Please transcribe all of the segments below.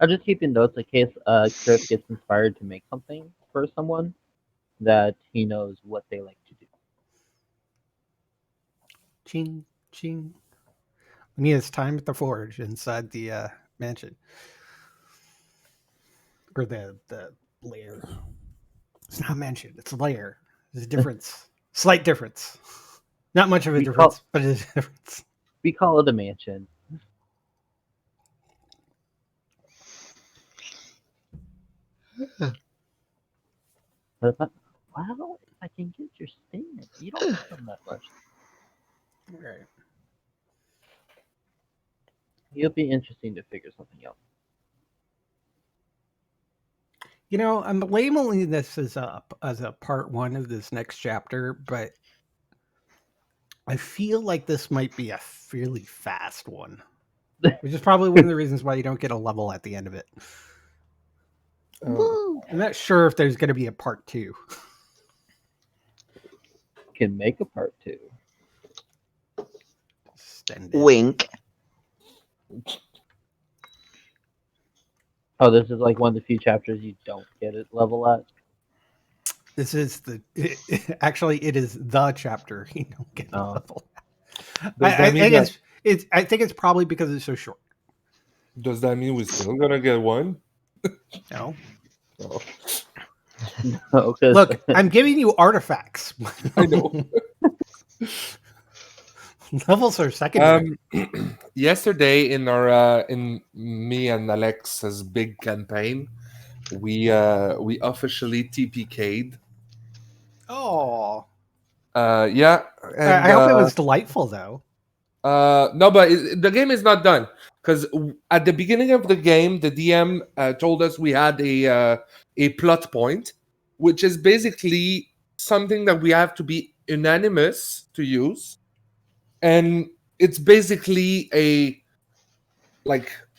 I'll just keep in notes in case Chris gets inspired to make something for someone that he knows what they like to do. Ching, ching. When he has time at the forge inside the mansion. Or the lair. It's not mansion, it's a lair. There's a difference. Slight difference. Not much of a We difference, call but it's a difference. we call it a mansion. But wow, if I can get your stand, you don't need them that much. Right. It'll be interesting to figure something out. You know, I'm labeling this as a part one of this next chapter, but I feel like this might be a fairly fast one, which is probably one of the reasons why you don't get a level at the end of it. I'm not sure if there's going to be a part two. Can make a part two. Extended. Wink. Oh, this is like one of the few chapters you don't get it level at. This is actually it is the chapter you don't get a Oh. level. Does that mean I think it's probably because it's so short. Does that mean we're still gonna get one? No. Oh, Oh, 'cause- Look, I'm giving you artifacts. I know. Levels are secondary. Yesterday in our in me and Alex's big campaign, we officially TPK'd. Oh, Yeah, and I hope it was delightful though. no, but the game is not done because at the beginning of the game, the DM told us we had a plot point, which is basically something that we have to be unanimous to use, and it's basically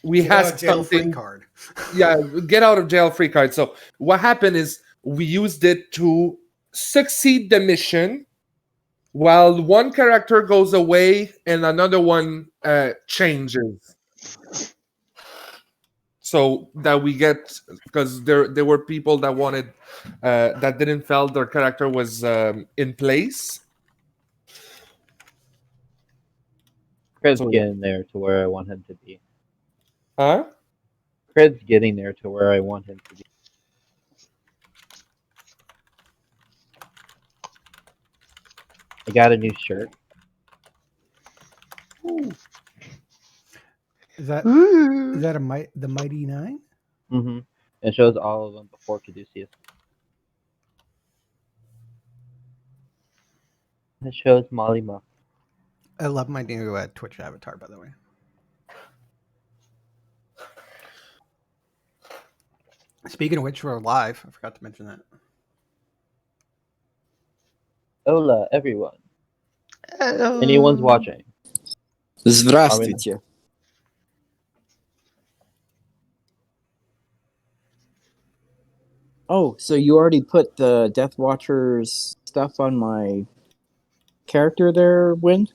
we have something. card. Yeah, get out of jail free card. So what happened is we used it to succeed the mission while one character goes away and another one changes. So that we get, because there were people that wanted that didn't felt their character was in place. Cred's So- getting there to where I want him to be. Huh? Cred's getting there to where I want him to be. I got a new shirt. Is that the Mighty Nine? Mm-hmm. It shows all of them before Caduceus. It shows Molly Muff. I love my new Twitch avatar, by the way. Speaking of which, we're live. I forgot to mention that. Hola, everyone. Hello. Anyone's watching. Здравствуйте. Oh, so you already put the Death Watchers stuff on my character there, Win?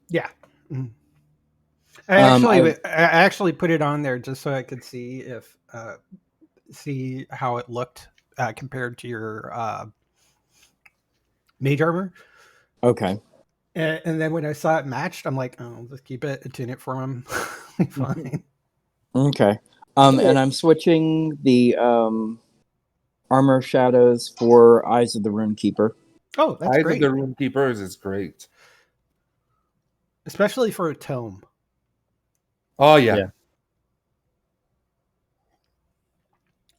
Yeah. Mm. I actually put it on there just so I could see how it looked compared to your mage armor. Okay. And then when I saw it matched, I'm like, oh, just keep it, attune it for him. Fine. Okay. And I'm switching the armor shadows for Eyes of the Runekeeper. Oh, that's Eyes great. of the Room Keepers is great. Especially for a tome. Oh yeah. Yeah.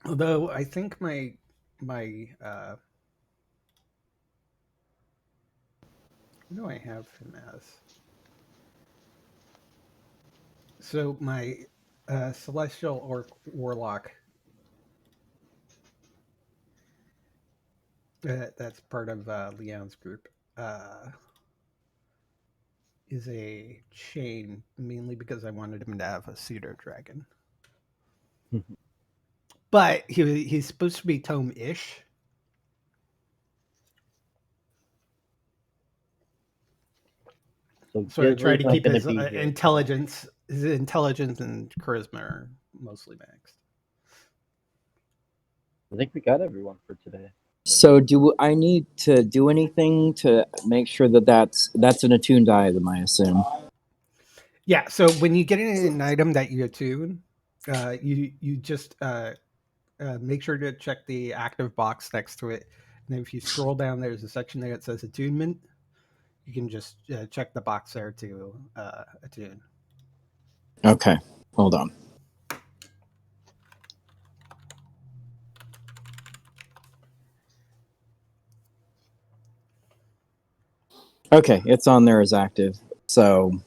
Although I think my what do I have him as? So my Celestial Warlock, that's part of Leon's group, is a chain, mainly because I wanted him to have a pseudo dragon. But he's supposed to be tome-ish. So I try to keep his intelligence his intelligence and charisma are mostly maxed. I think we got everyone for today. So do I need to do anything to make sure that that's an attuned item? I assume. Yeah. So when you get an item that you attune, you just make sure to check the active box next to it. And then if you scroll down, there's a section there that says attunement. You can just check the box there to attune. Okay, hold on. Okay, it's on there as active. So,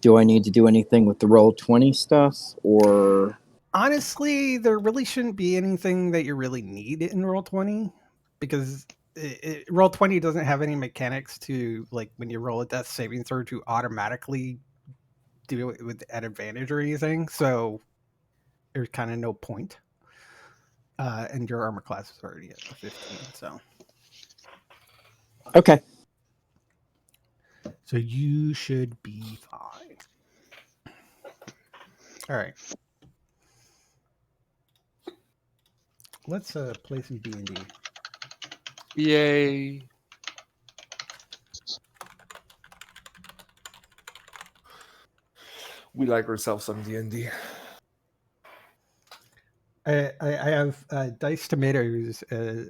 do I need to do anything with the Roll20 stuff, or Honestly, there really shouldn't be anything that you really need in Roll20 because Roll20 doesn't have any mechanics to, like, when you roll a death saving throw to automatically do it with at advantage or anything. So there's kind of no point. And your armor class is already at 15, so okay? you should be fine. All right, let's play some B&D. Yay. We like ourselves some D&D. I have Dice Tomato, who's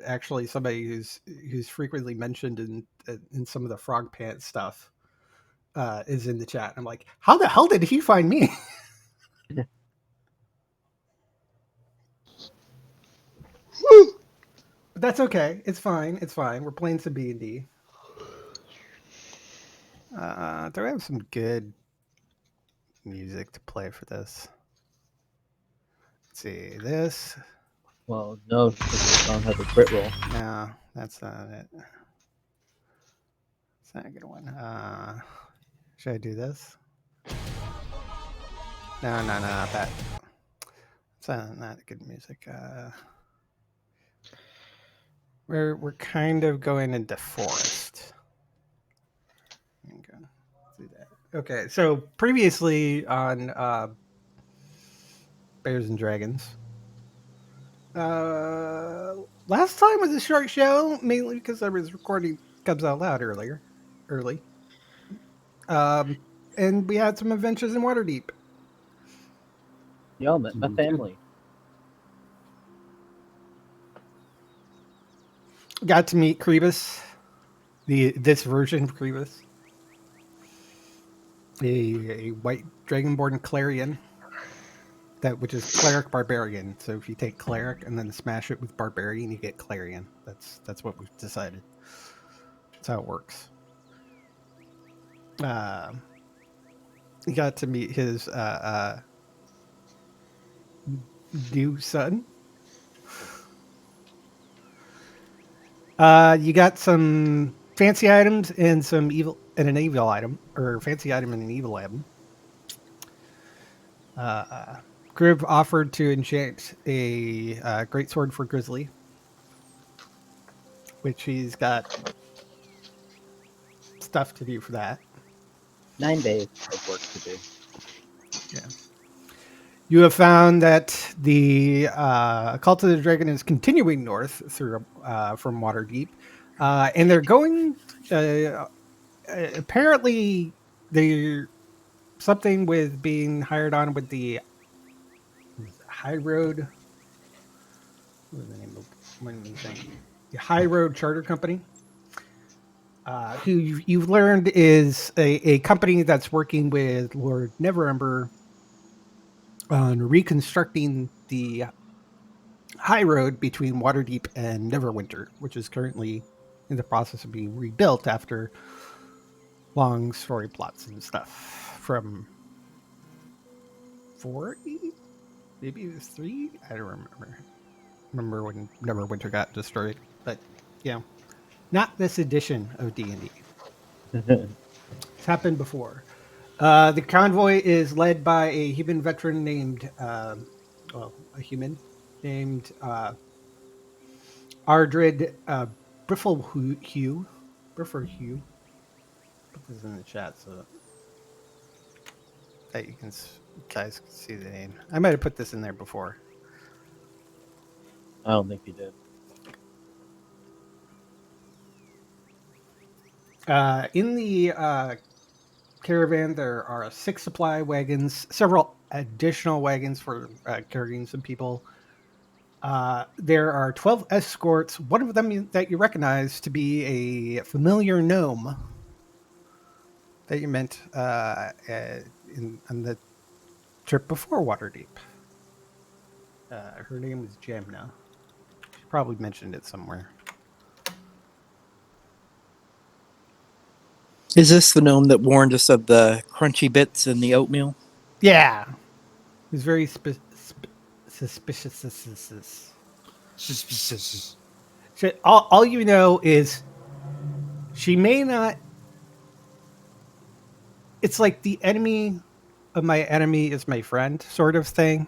actually somebody who's frequently mentioned in some of the Frog Pants stuff, is in the chat. I'm like, how the hell did he find me? But that's okay. It's fine. It's fine. We're playing some B&D. Do I have some good music to play for this? Let's see this. Well, no, because the song has a crit roll. No, that's not it. It's not a good one. Should I do this? No, not that. It's not good music. We're kind of going into forest. Okay, let's do that. Okay, so previously on Bears and Dragons. Last time was a short show, mainly because I was recording Cubs Out Loud early. And we had some adventures in Waterdeep. Y'all met my family. Got to meet Kribus, this version of Kribus, a white dragonborn Clarion, which is cleric barbarian. So if you take cleric and then smash it with barbarian, you get Clarion. That's what we've decided. That's how it works. You got to meet his new son. You got some fancy items and some evil and an evil item, or fancy item and an evil item. Grib offered to enchant a great sword for Grizzly, which he's got stuff to do for that. 9 days of work to do. Yeah. You have found that the Cult of the Dragon is continuing north through from Waterdeep, and they're going. Apparently, they're something with being hired on with the High Road. What is the name of the thing? The High Road Charter Company, who you've learned is a company that's working with Lord Neverember on reconstructing the high road between Waterdeep and Neverwinter, which is currently in the process of being rebuilt after long story plots and stuff from 4, maybe it was 3. I don't remember. Remember when Neverwinter got destroyed, but yeah, not this edition of D&D. It's happened before. The convoy is led by a human veteran named, a human named Ardrid Brifflehue. Put this in the chat so that you guys can see the name. I might have put this in there before. I don't think you did. In the caravan, there are 6 supply wagons, several additional wagons for carrying some people. There are 12 escorts, one of them that you recognize to be a familiar gnome that you met on the trip before Waterdeep. Her name is Gemna. She probably mentioned it somewhere. Is this the gnome that warned us of the crunchy bits in the oatmeal? Yeah. He's very suspicious. So all you know is she may not. It's like the enemy of my enemy is my friend sort of thing.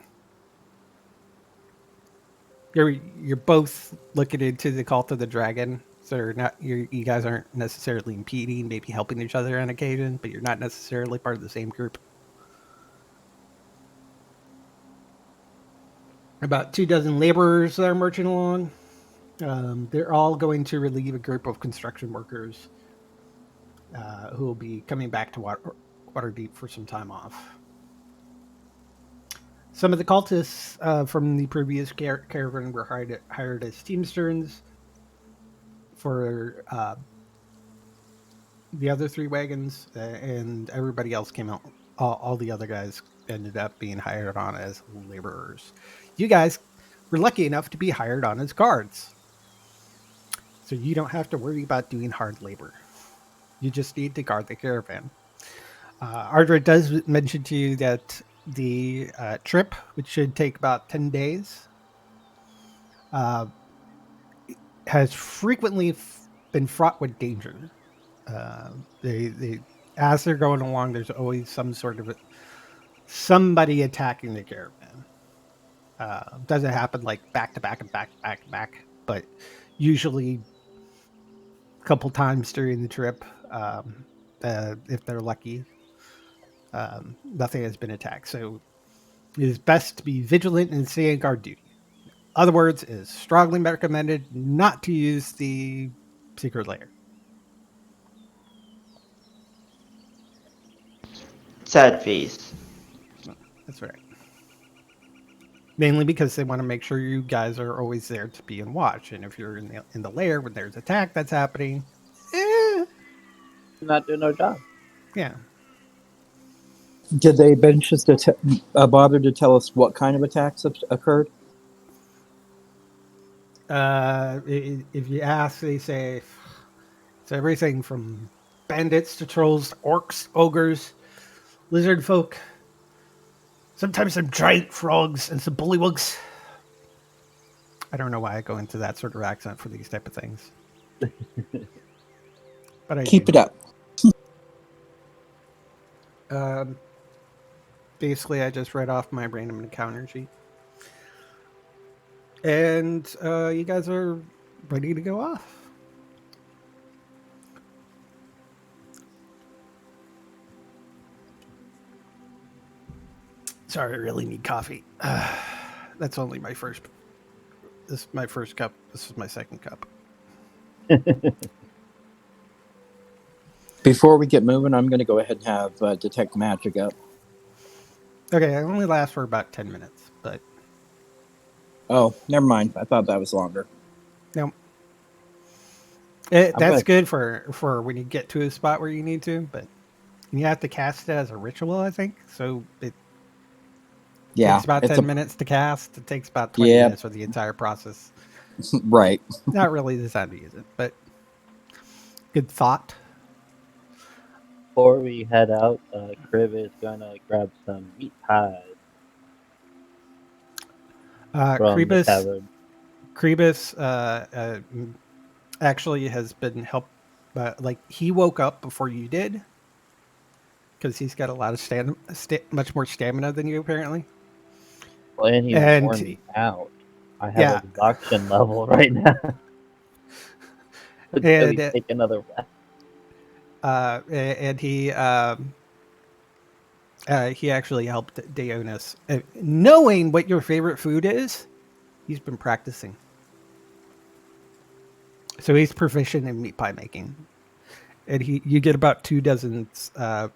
You're both looking into the cult of the dragon, so you guys aren't necessarily impeding, maybe helping each other on occasion, but you're not necessarily part of the same group. About 24 laborers that are marching along. They're all going to relieve a group of construction workers who will be coming back to Waterdeep for some time off. Some of the cultists from the previous caravan were hired as teamsters for the other 3 wagons, and everybody else came out. All the other guys ended up being hired on as laborers. You guys were lucky enough to be hired on as guards, so you don't have to worry about doing hard labor. You just need to guard the caravan. Ardra does mention to you that the trip, which should take about 10 days, has frequently been fraught with danger. They as they're going along, there's always some sort of somebody attacking the caravan. Doesn't happen like back to back and back, but usually a couple times during the trip, if they're lucky, nothing has been attacked. So it is best to be vigilant and stay on guard duty. Other words, it is strongly recommended not to use the secret layer. Sad face. That's right. Mainly because they want to make sure you guys are always there to be in watch, and if you're in the lair when there's attack that's happening, Not doing our job. yeah. Did they venture to bother to tell us what kind of attacks occurred? If you ask, they say it's everything from bandits to trolls, to orcs, ogres, lizard folk, sometimes some giant frogs and some bullywugs. I don't know why I go into that sort of accent for these type of things. But I Keep do. it up. Basically, I just read off my random encounter sheet. And you guys are ready to go off. Sorry, I really need coffee. That's only my first. This is my first cup. This is my second cup. Before we get moving, I'm going to go ahead and have Detect Magic up. Okay, I only last for about 10 minutes, but Oh, never mind. I thought that was longer. no. I'm That's gonna- good for when you get to a spot where you need to, but you have to cast it as a ritual, I think. So it Yeah, takes about it's 10 minutes to cast. It takes about 20 Yeah. minutes for the entire process. right. Not really the time to use it, but good thought. Before we head out, Crib is gonna grab some meat pies from the Krebus, tavern. actually has been helped, like he woke up before you did because he's got a lot of much more stamina than you apparently. Well, and he And wore me out. I have yeah. exhaustion level right now. Until And we take another rest. and he He actually helped Deonis. Knowing what your favorite food is, he's been practicing. So he's proficient in meat pie making. And you get about 24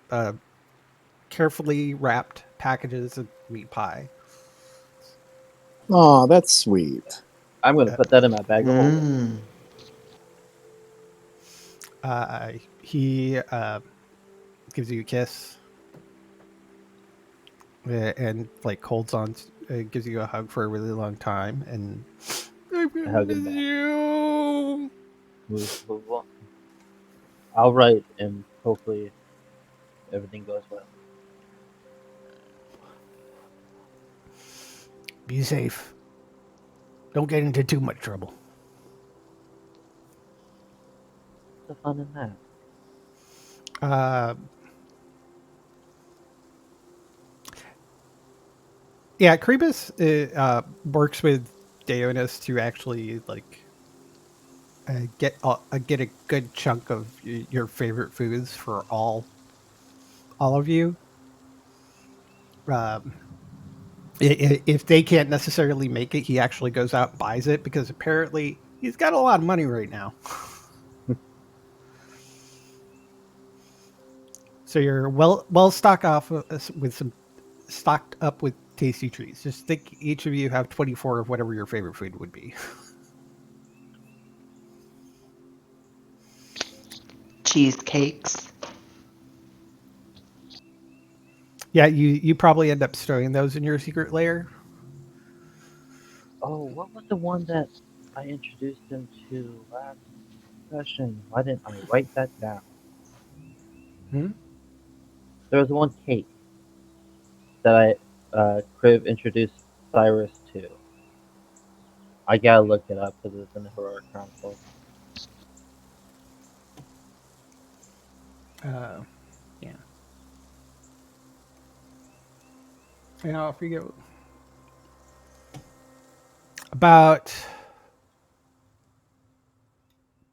carefully wrapped packages of meat pie. Oh, that's sweet. I'm gonna put that in my bag of holding. Mm. He gives you a kiss and like holds on, gives you a hug for a really long time, and I I hug him miss back. you. Move on. I'll write, and hopefully everything goes well. Be safe. Don't get into too much trouble. What's the fun in that? Yeah, Kribus works with Deonis to actually like get a good chunk of your favorite foods for all of you. Um, if they can't necessarily make it, he actually goes out and buys it because apparently he's got a lot of money right now. So you're well stocked off with some stocked up with tasty treats. Just think each of you have 24 of whatever your favorite food would be. Cheesecakes. Yeah, you probably end up stowing those in your secret lair. Oh, what was the one that I introduced him to last session? Why didn't I write that down? Hmm? There was one cake that Crib introduced Cyrus to. I gotta look it up because it's in the Heroic Chronicle. Yeah. Yeah, I'll forget. About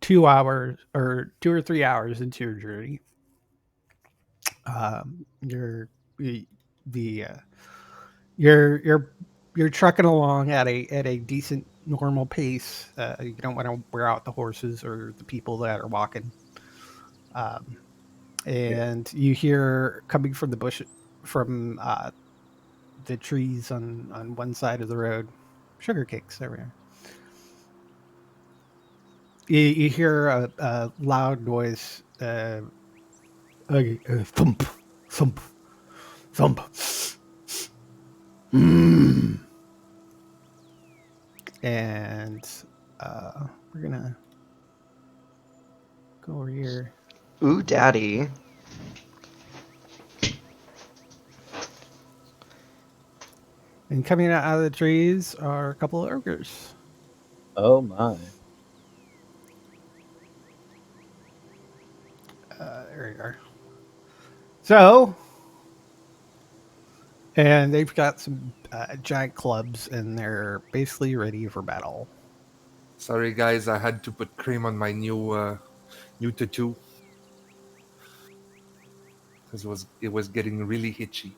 2 hours or 2 or 3 hours into your journey, you're the you're trucking along at a decent normal pace. You don't want to wear out the horses or the people that are walking. Um, and you hear coming from the bush from the trees on one side of the road, sugar cakes everywhere. You hear a loud noise, thump, thump, thump. Mm. And we're gonna go over here. Ooh, daddy. And coming out of the trees are a couple of ogres. Oh my. There you are. So, and they've got some giant clubs, and they're basically ready for battle. Sorry, guys, I had to put cream on my new tattoo because it was getting really itchy.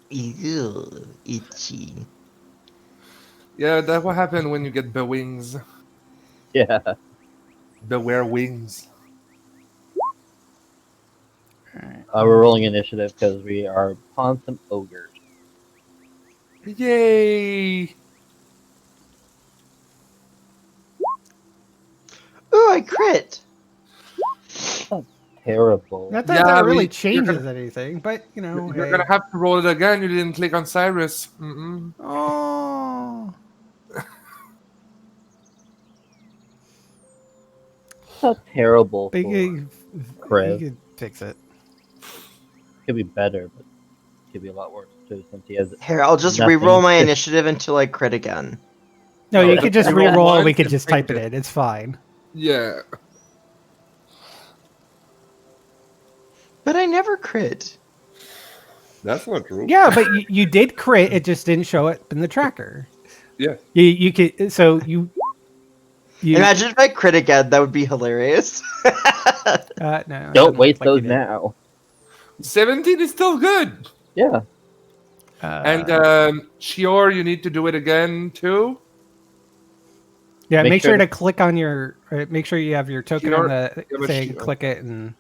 Ew, itchy. Yeah, that what happened when you get the wings, Yeah. the wear wings. We're rolling initiative because we are upon some ogres. Yay! Ooh, I crit. That's terrible. Not that Yeah, that I really mean, changes anything, but you know, You're hey. gonna have to roll it again. You didn't click on Cyrus. Mm-mm. Oh, That's terrible but for you Crib. could fix it. Could be better, but could be a lot worse too since he has Here, I'll just nothing re-roll my to- initiative until I crit again. No, No, you just could just re-roll re-roll. one We could and just change type it in. It's fine. Yeah. But I never crit. That's not true. Yeah, but you did crit. It just didn't show it in the tracker. Yeah. You could. So you. Imagine if I crit again. That would be hilarious. No. Don't waste like you those did. now. 17 is still good. Yeah. And Shior, you need to do it again too. yeah, make make sure sure to- to click on your. Make sure you have your token on the Yeah, but thing. Click it and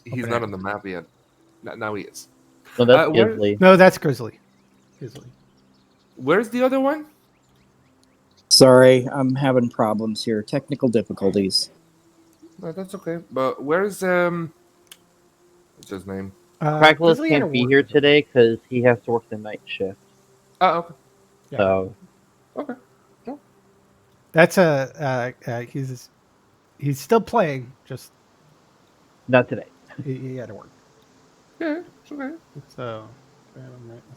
he's open not it. on the map yet. Now he is. No, that's Where, Gisley. No, that's Grizzly. Grizzly. where's the other one? Sorry, I'm having problems here. Technical difficulties. No, that's okay. But where's what's his name? Crackless Grizzly had a can't be word. here today because he has to work the night shift. Oh, okay. Yeah. So Okay. That's he's still playing. Just not today. he had to work. Yeah, it's okay. So that's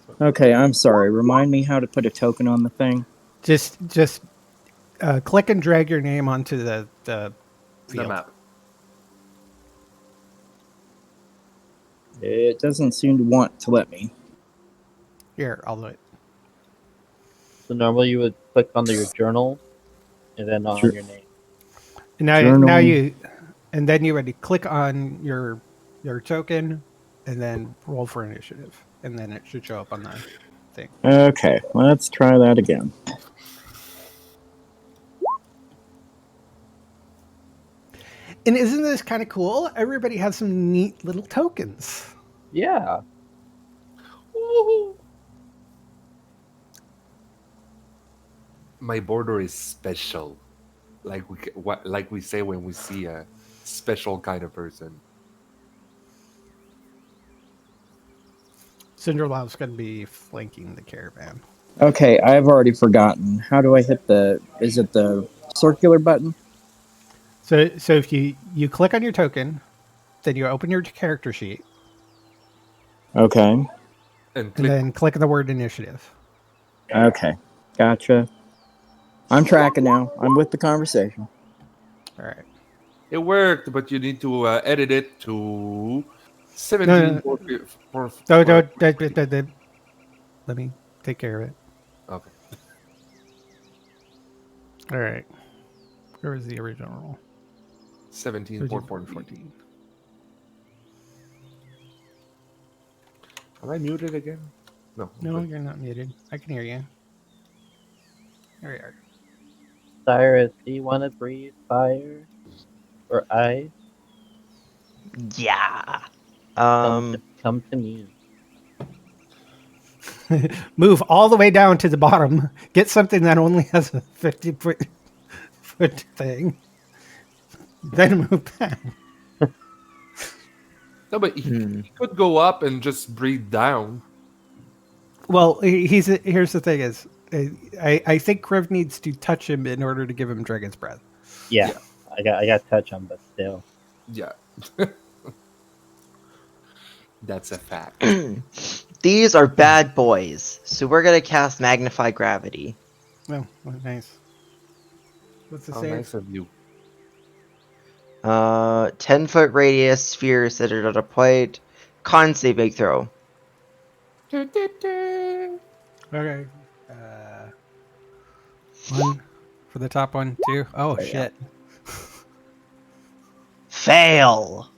what- Okay, I'm sorry. Remind me how to put a token on the thing. just click and drag your name onto the The field. map. It doesn't seem to want to let me. Here, I'll do it. So normally you would click on your journal and then on Sure. your name. And now Journal. you and then you would click on your token and then roll for initiative, and then it should show up on the thing. Okay, let's try that again. And isn't this kind of cool? Everybody has some neat little tokens. Yeah. Woohoo. My border is special, like we say when we see a special kind of person. Cinderla's going to be flanking the caravan. Okay, I've already forgotten. How do I hit the... Is it the circular button? So if you click on your token, then you open your character sheet, Okay. And and click. then click the word initiative. Okay. Gotcha. I'm tracking now. I'm with the conversation. All right. It worked, but you need to edit it to 17. Let me take care of it. Okay. All right. Where was the original roll? 17, 14. Am I muted again? No. No, okay. you're not muted. I can hear you. Here we are. Cyrus, do you want to breathe fire or ice? Yeah. Come to me. Move all the way down to the bottom. Get something that only has a 50-foot thing. Then move back. No, but he could go up and just breathe down. Well, here's the thing: is I think Kriv needs to touch him in order to give him Dragon's Breath. Yeah. Yeah. I got touch on, but still. Yeah. That's a fact. These are bad boys, so we're gonna cast Magnify Gravity. Oh, nice. What's the How save? nice of you. 10-foot radius sphere centered on a point. Con saving throw. Okay. 1 for the top one, 2. Oh shit! Fail.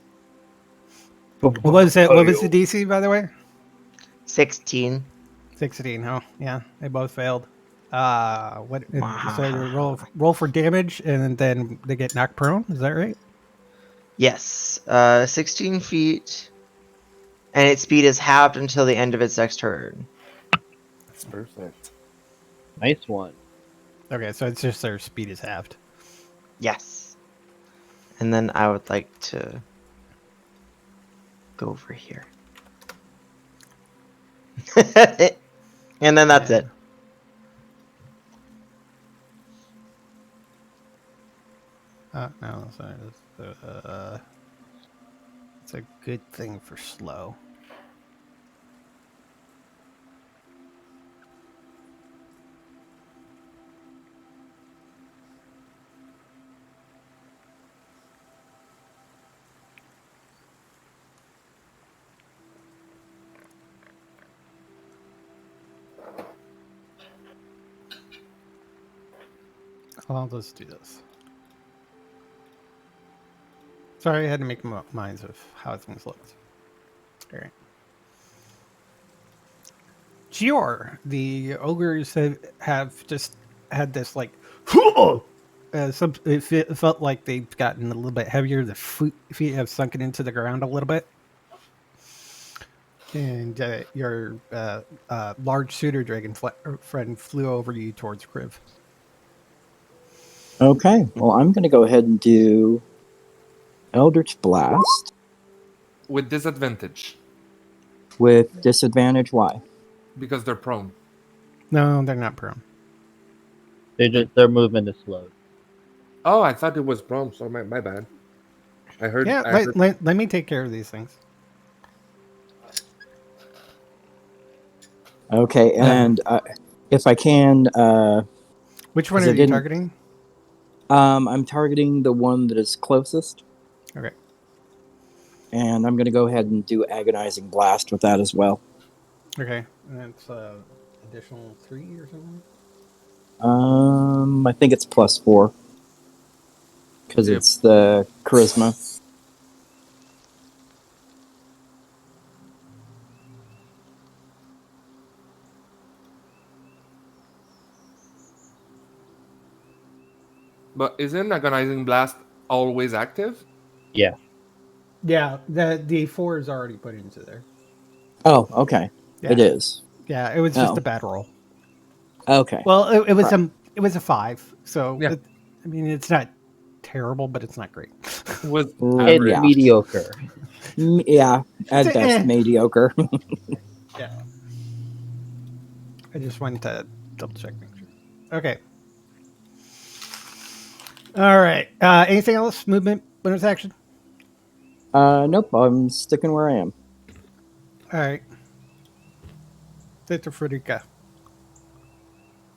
What was it? What was the DC, by the way? 16. 16. Oh, yeah, they both failed. What? So you roll for damage, and then they get knocked prone. Is that right? Yes. 16 feet. And its speed is halved until the end of its next turn. That's perfect. Nice one. Okay, so it's just their speed is halved. Yes. And then I would like to go over here. And then that's it. No, sorry. It's a good thing for slow. I'll just do this. Sorry, I had to make minds of how things looked. All right. Gior, the ogres have just had this like, it felt like they've gotten a little bit heavier. The feet have sunken into the ground a little bit, and your large suitor dragon friend flew over you towards Kriv. Okay, well, I'm going to go ahead and do Eldritch Blast With disadvantage with disadvantage. Why? because they're prone. No, they're not prone. Their movement is slowed. Oh, I thought it was prone. So my bad. I heard. Yeah, let me take care of these things. Okay, and if I can, Which one 'cause are I you didn't- targeting? I'm targeting the one that is closest, Okay. and I'm going to go ahead and do Agonizing Blast with that as well. Okay. And that's additional 3 or something? I think it's +4 because Yep. it's the charisma. But isn't agonizing blast always active? Yeah. Yeah, the 4 is already put into there. Oh, okay. Yeah. It is. Yeah, it was just Oh. a bad roll. Okay. Well, it was a 5, so Yeah. I mean it's not terrible, but it's not great. It was Mm, It's average. yeah. mediocre. Yeah, at It's a- best, eh. mediocre. Yeah. I just wanted to double check, make sure. Okay. All right. Anything else? Movement, bonus action. Nope, I'm sticking where I am. All right. Victor Frederica.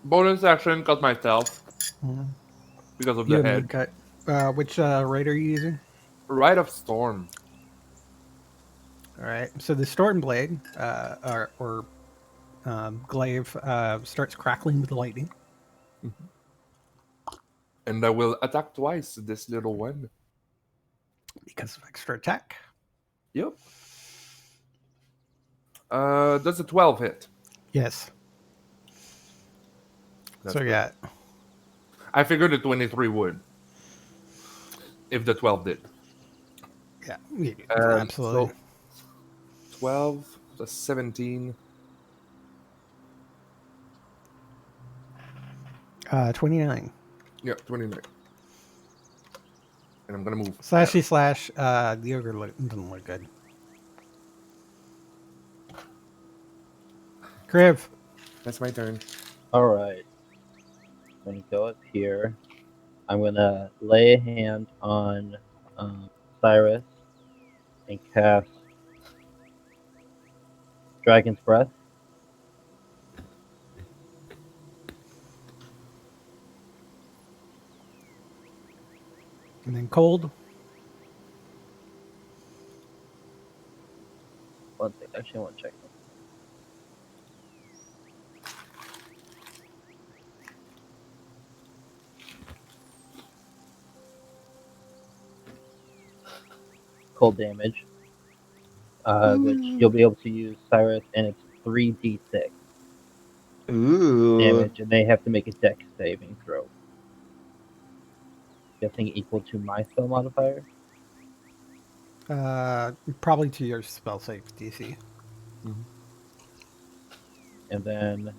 Bonus action cut myself Mhm. because of You the have head. cut. Which raid are you using? Rite of Storm. All right. So the Storm Blade, or glaive, starts crackling with lightning. And I will attack twice this little one. Because of extra attack. Yep. Does a 12 hit? Yes. That's So good. yeah. I figured the 23 would. If the 12 did. Yeah. Absolutely. So 12 plus 17. 29. Yeah, 29. And I'm gonna move. Slashy slash. The ogre doesn't look good. Kriv. That's my turn. Alright. I'm gonna go up here. I'm gonna lay a hand on Cyrus and cast Dragon's Breath. And then cold. One thing, actually, I want to check. Cold damage, which you'll be able to use Cyrus, and it's 3d6 Ooh. damage, and they have to make a dex saving throw. Guessing equal to my spell modifier. Probably to your spell save DC. And then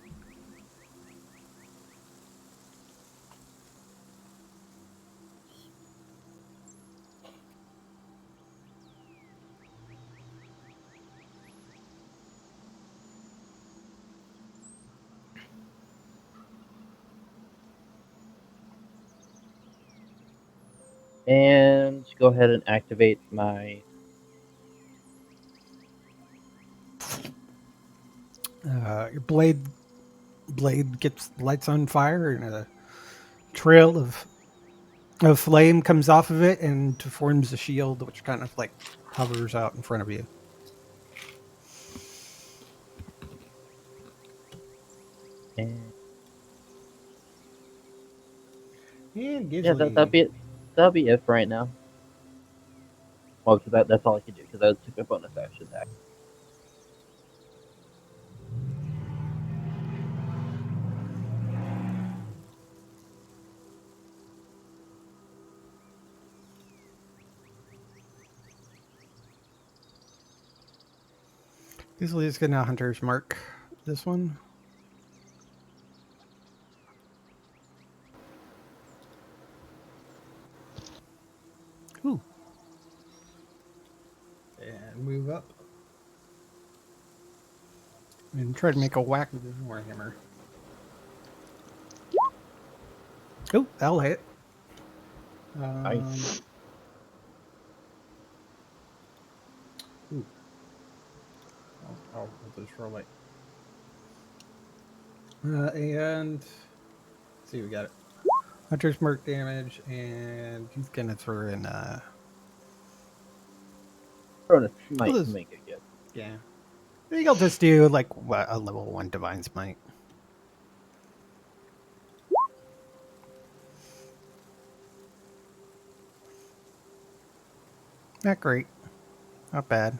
go ahead and activate my Your blade gets lights on fire, and a trail of flame comes off of it and forms a shield, which kind of like hovers out in front of you. and And yeah, that'll be it for right now. Well, because that's all I can do, because I took a bonus action back. Grizzly's gonna hunter's mark this one. Ooh. And move up. And try to make a whack with his warhammer. Oh, that'll hit. Nice. Ooh. I'll just roll it. And let's see, we got it. Hunter's mark damage, and he's gonna throw in Throwing a smite Well, to make it good. yeah. I think I'll just do like a level 1 divine smite. Not great. Not bad.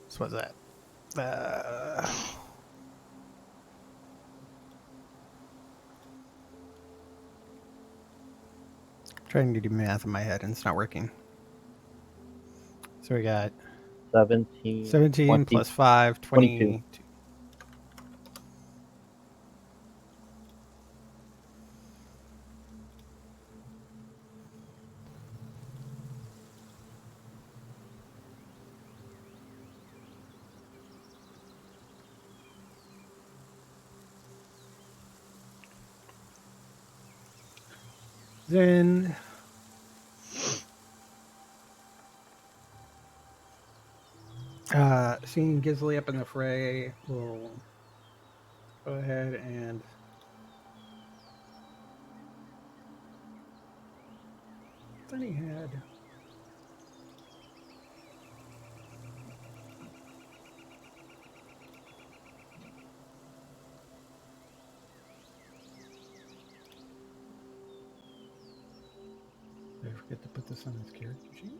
So what's that? Trying to do math in my head and it's not working. So we got 17, 17 20, plus 5, 22. 22. Then seeing Gisley up in the fray, we'll go ahead and then he had did I forget to put this on his character sheet?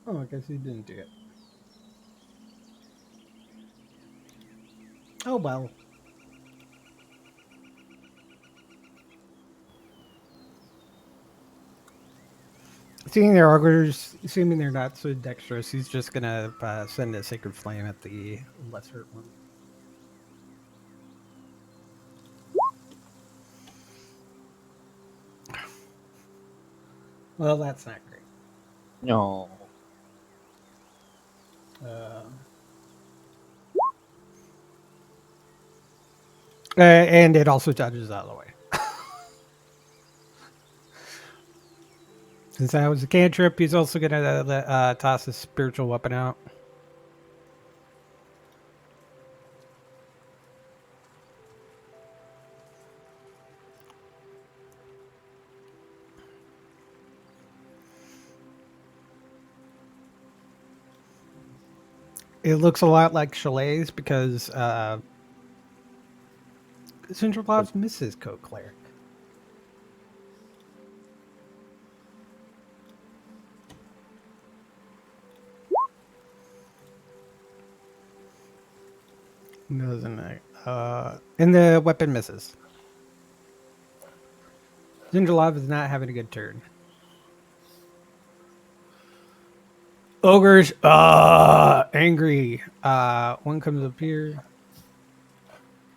Oh, I guess he didn't do it. Oh well. Seeing their augurs, assuming they're not so dexterous, he's just gonna send a sacred flame at the lesser one. Well, that's not great. No. And it also dodges out of the way. Since that was a cantrip, he's also gonna toss his spiritual weapon out. It looks a lot like Chalet's because Central Labs misses Code Cleric. Doesn't it? And the weapon misses. Zindralov is not having a good turn. Ogres, angry. One comes up here.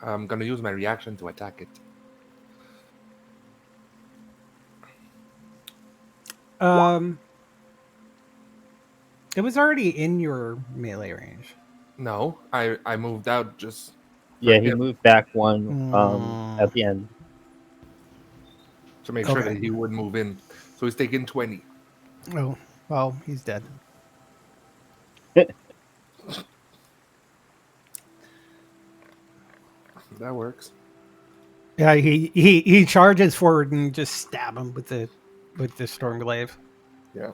I'm gonna use my reaction to attack it. It was already in your melee range. No, I moved out just. Yeah, he moved back one at the end. To make sure Okay. that he would move in. So he's taking 20. Oh, well, he's dead. That works. Yeah, he charges forward and just stab him with the Stormglaive. Yeah.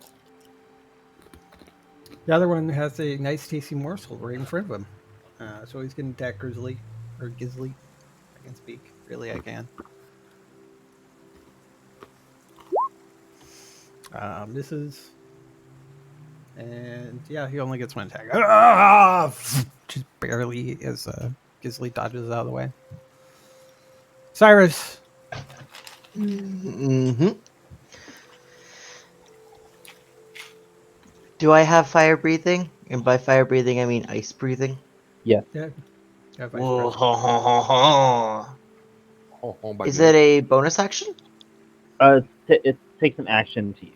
The other one has a nice tasty morsel right in front of him. So he's going to attack Grizzly. Or Gisley. I can speak. Really, I can. Misses. And yeah, he only gets one attack. just barely as Gisley dodges out of the way. Cyrus. Mm-hmm. Do I have fire breathing? And by fire breathing, I mean ice breathing. Yeah. Yeah. Whoa. Is it a bonus action? It takes an action to use.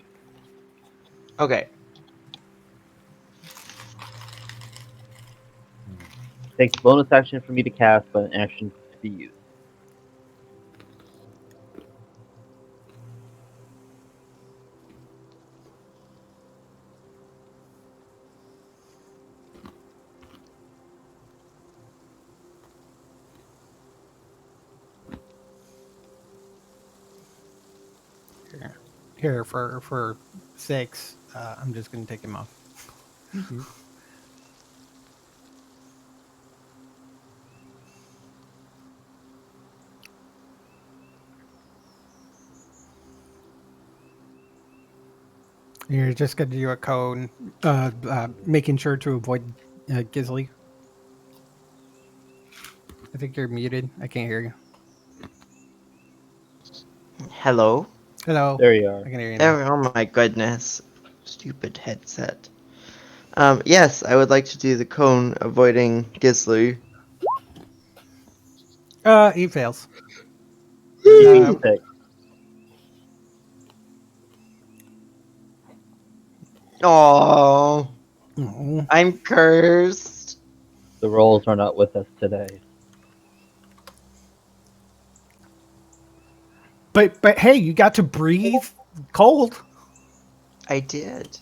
Okay. It takes a bonus action for me to cast, but an action to be used. Here for 6, I'm just gonna take him off. You're just gonna do a cone, making sure to avoid Gisley. I think you're muted. I can't hear you. Hello? Hello. There you are. I can hear you now. There, oh my goodness. Stupid headset. Yes, I would like to do the cone avoiding Gisley. He fails. D6. Oh, Oh. I'm cursed. The rolls are not with us today. But hey, you got to breathe cold. I did.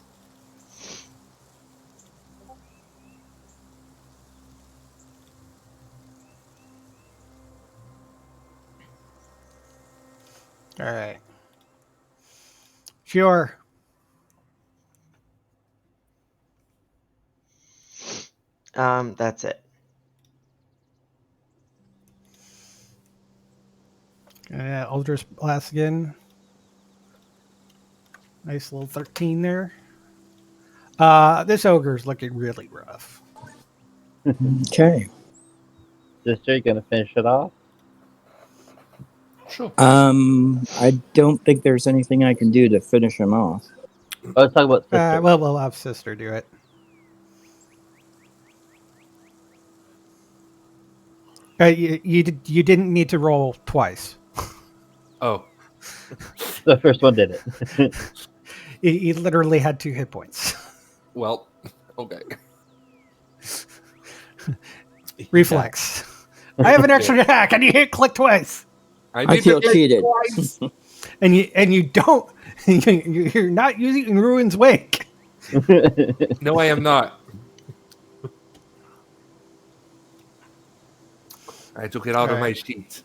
All right. Sure. That's it. Eldritch Blast again. Nice little 13 there. This ogre's looking really rough. Okay. Sister, you gonna finish it off? Sure. I don't think there's anything I can do to finish him off. Let's talk about sister. Well, we'll have sister do it. You didn't need to roll twice. Oh, The first one did it. He literally had 2 hit points. well, okay. Reflex. I have an extra attack, and you hit click twice, I I need feel to click cheated. twice. and you don't. You're not using Ruin's Wake. No, I am not. I took it out of my Alright. sheet.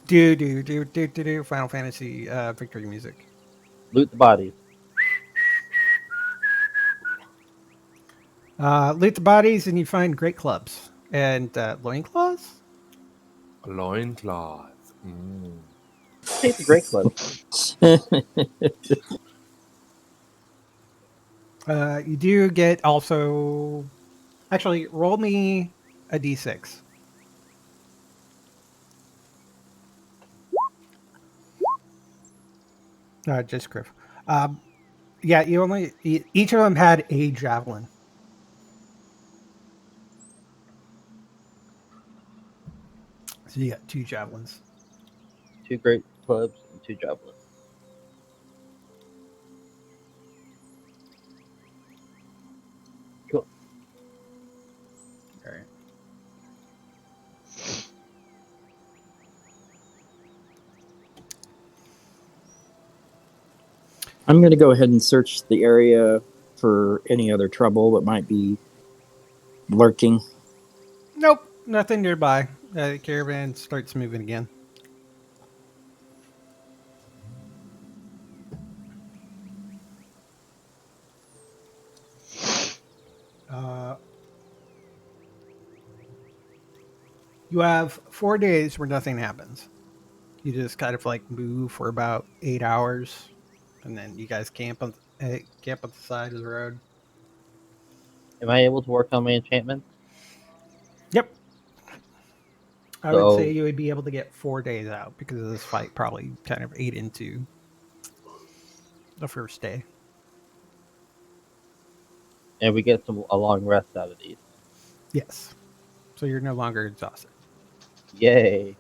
Do Final Fantasy victory music. Loot the bodies. Loot the bodies, and you find great clubs and loincloths. Loincloth. Mm. Take the great club. You do get also. Actually, roll me a d6. Just Griff. Yeah, each of them had a javelin. So you got 2 javelins. 2 great clubs and 2 javelins. Cool. All right. I'm going to go ahead and search the area for any other trouble that might be lurking. Nope, nothing nearby. The caravan starts moving again. You have 4 days where nothing happens. You just kind of like move for about 8 hours, and then you guys camp camp at the side of the road. Am I able to work on my enchantments? Yep. I would say So, you would be able to get 4 days out because of this fight probably kind of ate into the first day. and we get a long rest out of these. Yes. So you're no longer exhausted. Yay!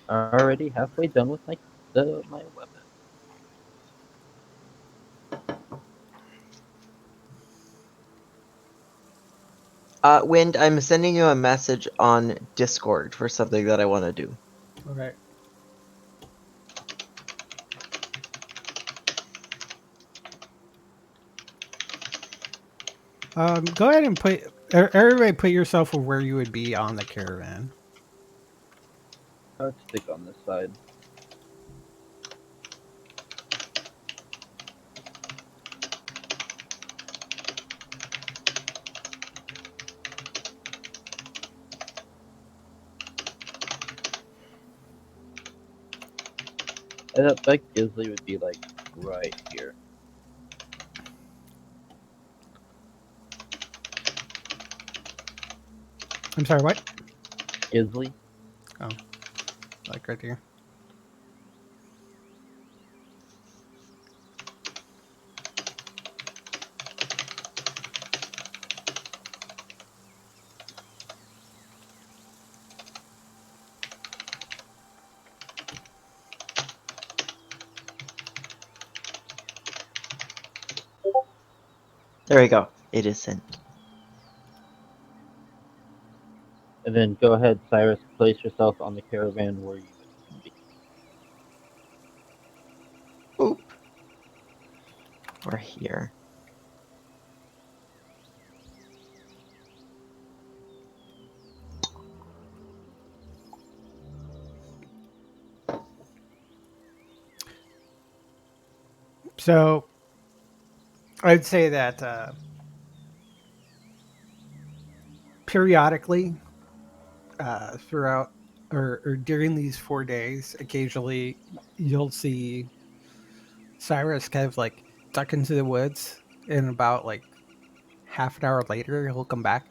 Already halfway done with my weapon. Wind, I'm sending you a message on Discord for something that I want to do. Okay. Go ahead and everybody put yourself where you would be on the caravan. Let's stick on this side. I bet Gisley would be like right here. I'm sorry, what? Gisley? Like right here. There we go. It is sent. And then go ahead, Cyrus, place yourself on the caravan where you would be. Oop. We're here. So I'd say that periodically throughout or during these 4 days, occasionally you'll see Cyrus kind of like duck into the woods, and about like half an hour later he'll come back.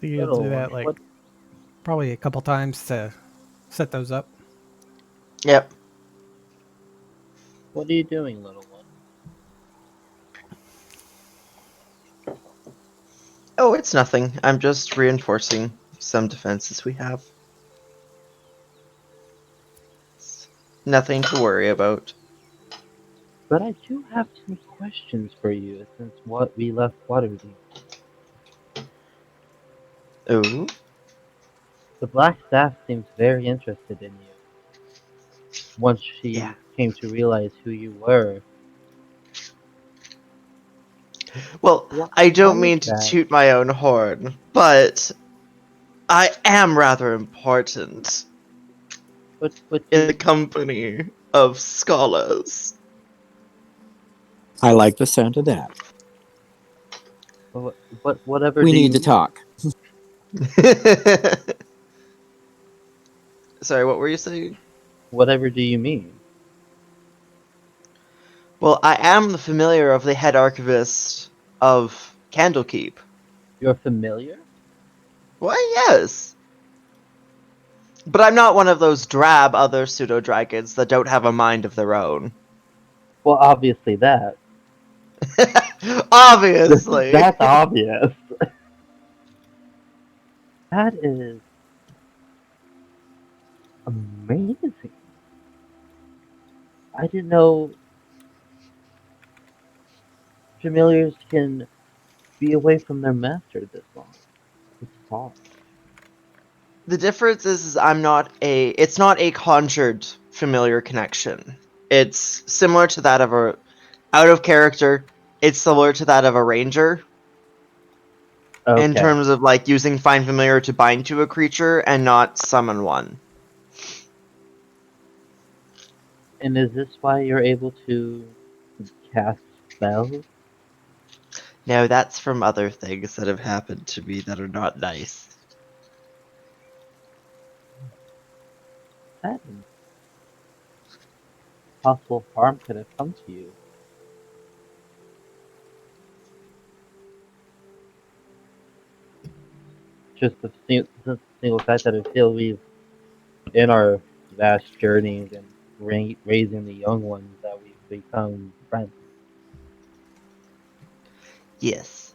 You'll Little do one, that like probably a couple times to set those up. Yep. what are you doing, little one? Oh, it's nothing. I'm just reinforcing some defenses we have. It's nothing to worry about. But I do have some questions for you since what we left Waterdeep. Ooh. The Black Staff seems very interested in you. Once Yeah. she came to realize who you were. Well, Why, I why don't is mean to that? toot my own horn, but I am rather important But in the you, company of scholars. I like the sound of that. whatever We do need you to mean? talk. Sorry, what were you saying? Whatever do you mean? Well, I am the familiar of the head archivist of Candlekeep. You're familiar? Why, yes. But I'm not one of those drab other pseudo-dragons that don't have a mind of their own. Well, obviously that. Obviously. That's obvious. That is amazing. I didn't know familiars can be away from their master this long. This far. The difference is it's not a conjured familiar connection. It's similar to that of a out of character. It's similar to that of a ranger in Okay. terms of like using find familiar to bind to a creature and not summon one. And is this why you're able to cast spells? No, that's from other things that have happened to me that are not nice. That possible harm could have come to you. Just the single fact that I feel we've, in our vast journeys and raising the young ones, that we've become friends. Yes.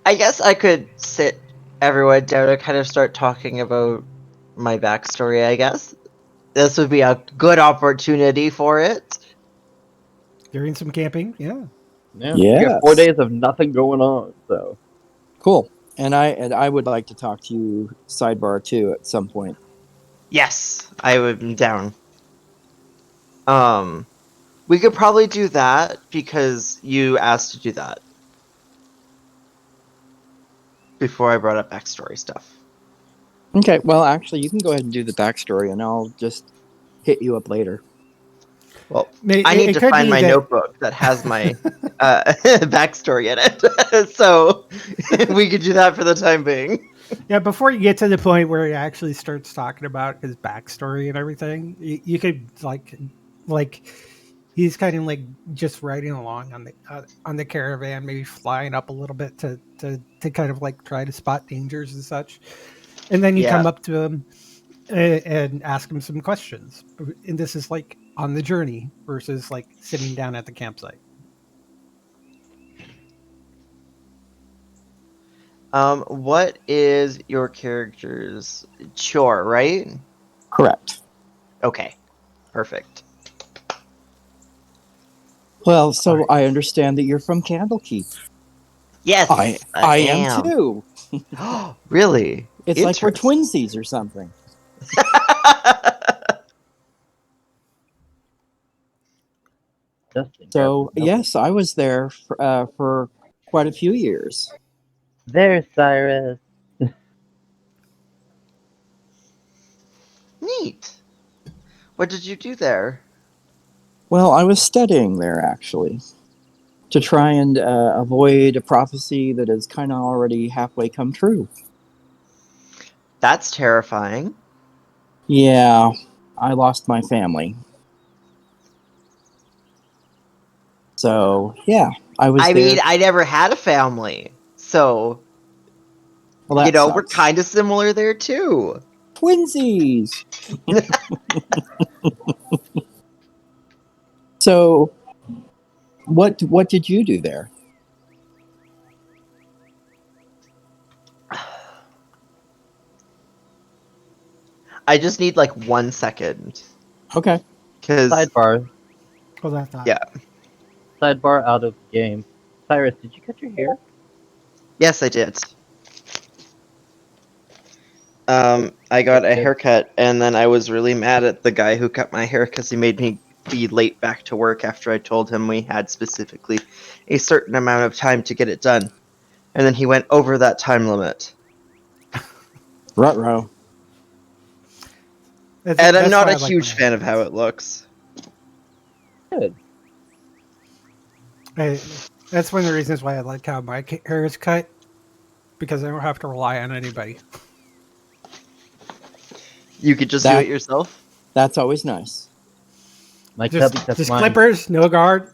I guess I could sit everyone down and kind of start talking about my backstory, I guess. This would be a good opportunity for it. During some camping, yeah. Yeah, you got 4 Yes. days of nothing going on, so Cool. And I would like to talk to you sidebar too at some point. Yes, I would be down. We could probably do that because you asked to do that before I brought up backstory stuff. Okay, well actually you can go ahead and do the backstory and I'll just hit you up later. Well, I need It to could find be my that. notebook that has my backstory in it. So we could do that for the time being. Yeah, before you get to the point where he actually starts talking about his backstory and everything, you could like he's kind of like just riding along on the caravan, maybe flying up a little bit to kind of like try to spot dangers and such, and then you Yeah. come up to him and ask him some questions. And this is like on the journey versus like sitting down at the campsite. What is your character's chore, right? Correct. Okay, perfect. Well, so Alright. I understand that you're from Candlekeep. Yes, I am am. too. Really? It's like we're Interesting. twinsies or something. just So incredible. yes, I was there for quite a few years. There's Cyrus. Neat. What did you do there? Well, I was studying there actually to try and avoid a prophecy that has kind of already halfway come true. That's terrifying. Yeah, I lost my family. So yeah, I was I there. mean, I never had a family, so Well, that we're sucks. kind of similar there too. Twinsies. So what did you do there? I just need like 1 second, Okay. because Sidebar, Well, that's not. Yeah. sidebar out of game. Cyrus, did you cut your hair? yes, I did. I got a Okay. haircut, and then I was really mad at the guy who cut my hair because he made me be late back to work after I told him we had specifically a certain amount of time to get it done. And then he went over that time limit. Ruh-roh. And I'm That's not why a I like when huge it fan of happens. how it looks. Good. That's one of the reasons why I like how my hair is cut, because I don't have to rely on anybody. You could just do it That yourself. that's always nice. My cubby cuts Just mine. clippers, no guard.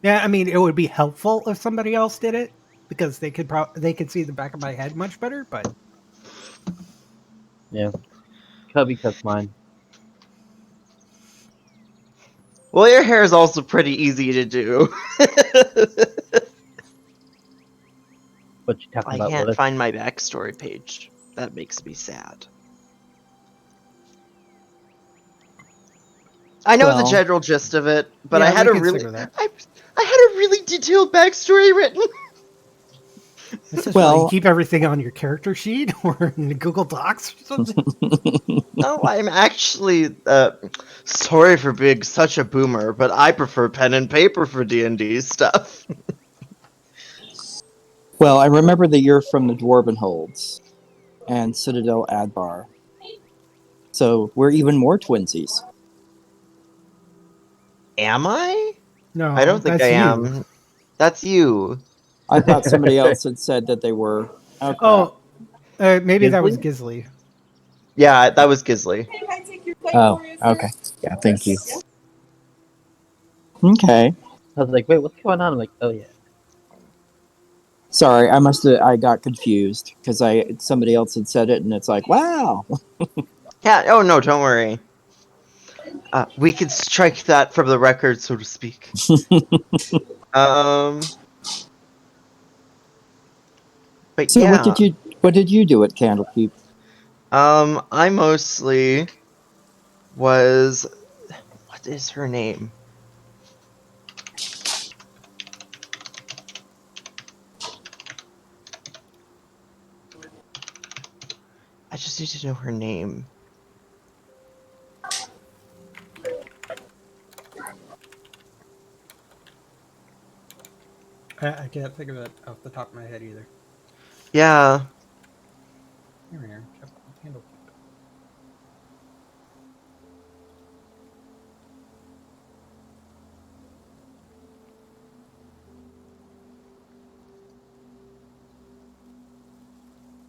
Yeah, I mean it would be helpful if somebody else did it because they could see the back of my head much better. But Yeah, cubby cuts mine. Well, your hair is also pretty easy to do. What you talking I about, can't Willis? find my backstory page. That makes me sad. I know the Well, general gist of it, but yeah, we can stick with that. I had a really detailed backstory written. This is why you well, keep everything on your character sheet or in Google Docs or something. No, I'm actually sorry for being such a boomer, but I prefer pen and paper for D&D stuff. well, I remember that you're from the Dwarven Holds and Citadel Adbar. So we're even more twinsies. Am I? No, I don't think that's I you. am. That's you. I thought somebody else had said that they were. Oh, crap. Oh, maybe that was Gisley? Gisley. Yeah, that was Gisley. Hey, can I take your plate Oh, for you, sir? okay. Yeah, thank you. Yes. Okay. I was like, wait, what's going on? I'm like, oh yeah. Sorry, I got confused because somebody else had said it, and it's like, wow. Yeah. Oh no, don't worry. We could strike that from the record, so to speak. But So yeah. what did you do at Candlekeep? I mostly was. What is her name? I just need to know her name. I can't think of it off the top of my head either. Yeah. Here we are. Candlekeep.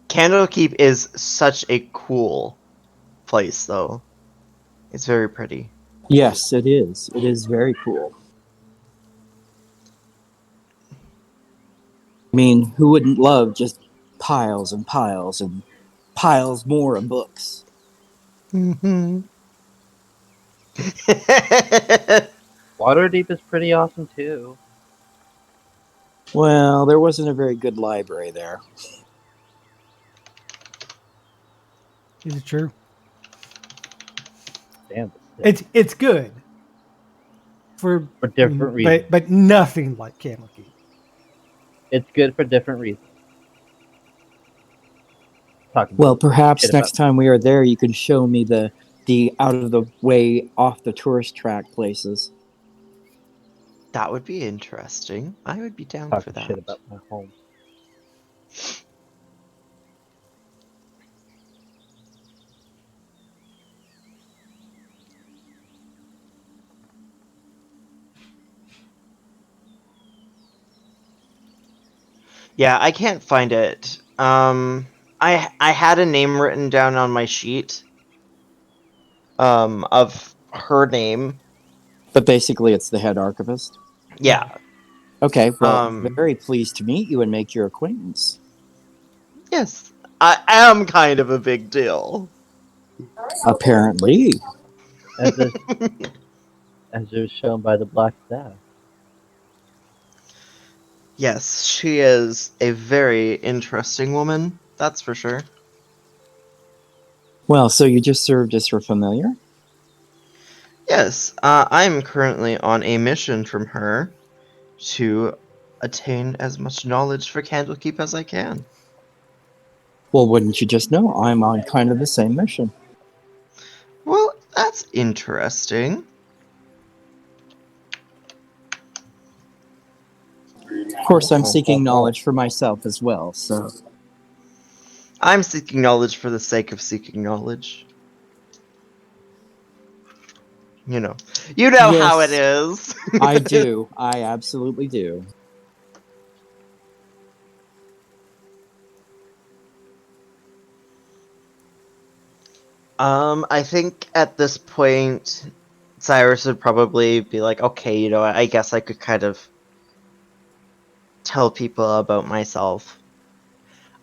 Candlekeep is such a cool place, though. It's very pretty. Yes, it is. It is very cool. I mean, who wouldn't love just piles and piles and piles more of books? Mm-hmm. Waterdeep is pretty awesome too. Well, there wasn't a very good library there. Is it true? Damn. But It's good for different reasons. but nothing like Candlekeep. It's good for different reasons. Talking Well, shit perhaps about next time we are there, you can show me the out of the way, off the tourist track places. That would be interesting. I would be down for talking that. shit about my home. Yeah, I can't find it. I had a name written down on my sheet. Of her name. But basically, it's the head archivist. Yeah. Okay, well, Um. very pleased to meet you and make your acquaintance. Yes, I am kind of a big deal. Apparently. As is shown by the black staff. Yes, she is a very interesting woman. That's for sure. Well, so you just served as her familiar? Yes, I'm currently on a mission from her to attain as much knowledge for Candlekeep as I can. Well, wouldn't you just know? I'm on kind of the same mission. Well, that's interesting. Of course, I'm seeking knowledge for myself as well, so. I'm seeking knowledge for the sake of seeking knowledge. You know how it Yes, is. I do. I absolutely do. I think at this point, Cyrus would probably be like, okay, I guess I could kind of tell people about myself.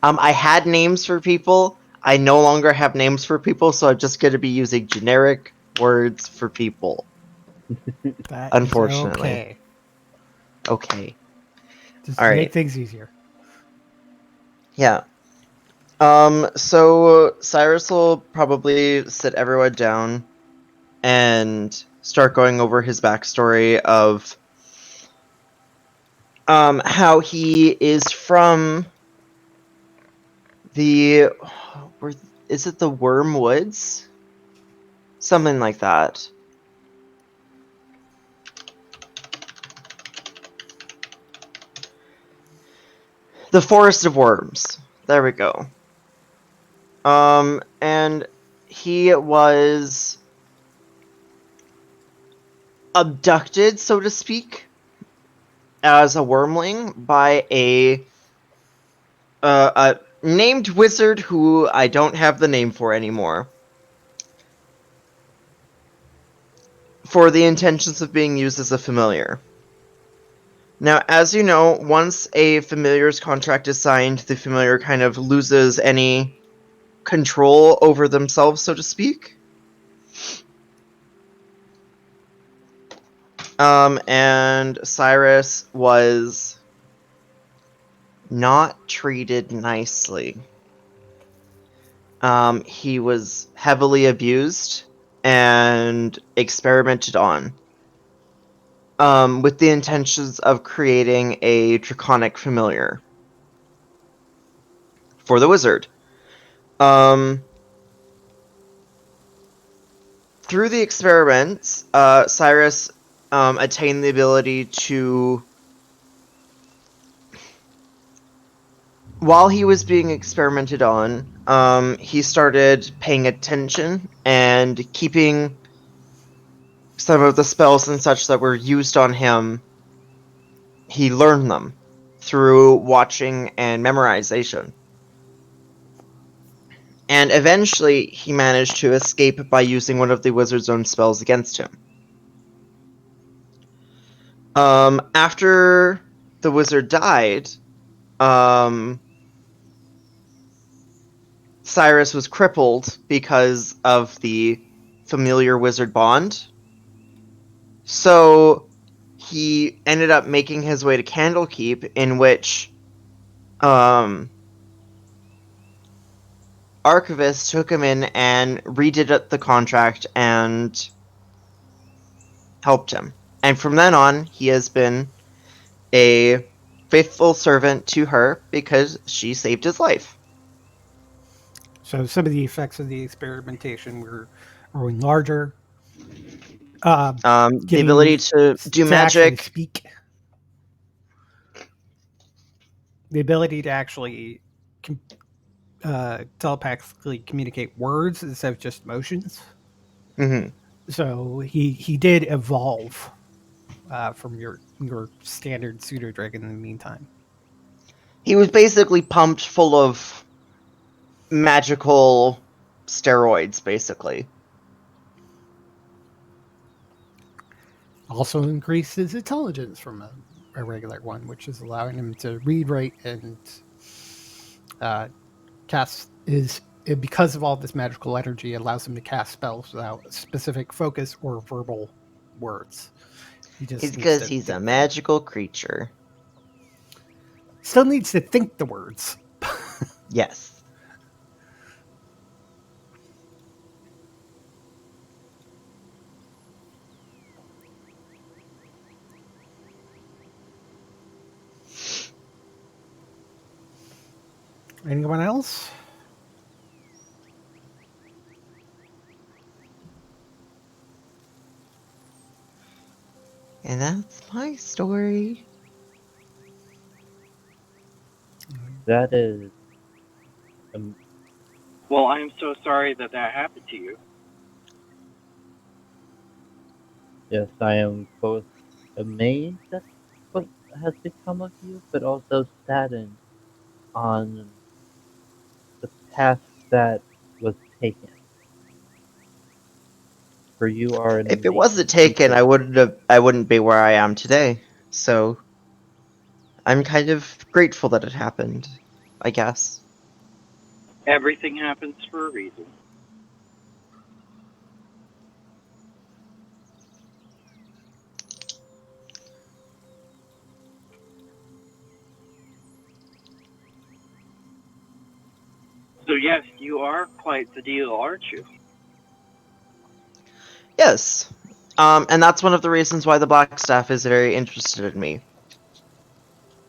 I had names for people. I no longer have names for people, so I'm just going to be using generic words for people. That is Unfortunately. okay. Okay. Just All make right. things easier. Yeah. So Cyrus will probably sit everyone down and start going over his backstory of how he is from the is it the Wormwoods? Something like that. The Forest of Worms. There we go. And he was abducted, so to speak, as a wormling by a named wizard who I don't have the name for anymore, for the intentions of being used as a familiar. Now, as you know, once a familiar's contract is signed, the familiar kind of loses any control over themselves, so to speak. And Cyrus was not treated nicely. He was heavily abused and experimented on, with the intentions of creating a draconic familiar for the wizard. Through the experiments, Cyrus attained the ability to, while he was being experimented on, he started paying attention and keeping some of the spells and such that were used on him. He learned them through watching and memorization. And eventually, he managed to escape by using one of the wizard's own spells against him. After the wizard died, Cyrus was crippled because of the familiar wizard bond. So he ended up making his way to Candlekeep, in which Archivist took him in and redid the contract and helped him. And from then on, he has been a faithful servant to her because she saved his life. So some of the effects of the experimentation were growing larger, The ability getting to do to actually magic. speak, the ability to actually telepathically communicate words instead of just motions. Mhm. So he did evolve from your standard pseudo dragon in the meantime. He was basically pumped full of magical steroids, basically. Also increased his intelligence from a regular one, which is allowing him to read, write, and cast is because of all this magical energy allows him to cast spells without specific focus or verbal words. He It's just needs because to he's a think them. magical creature. Still needs to think the words. Yes. Anyone else? And that's my story. That is, um, Well, I'm so sorry that that happened to you. yes, I am both amazed at what has become of you, but also saddened on the path that was taken. For you are an If it amazing wasn't taken, creature. I wouldn't be where I am today. So I'm kind of grateful that it happened, I guess. Everything happens for a reason. So yes, you are quite the deal, aren't you? Yes. And that's one of the reasons why the Black Staff is very interested in me.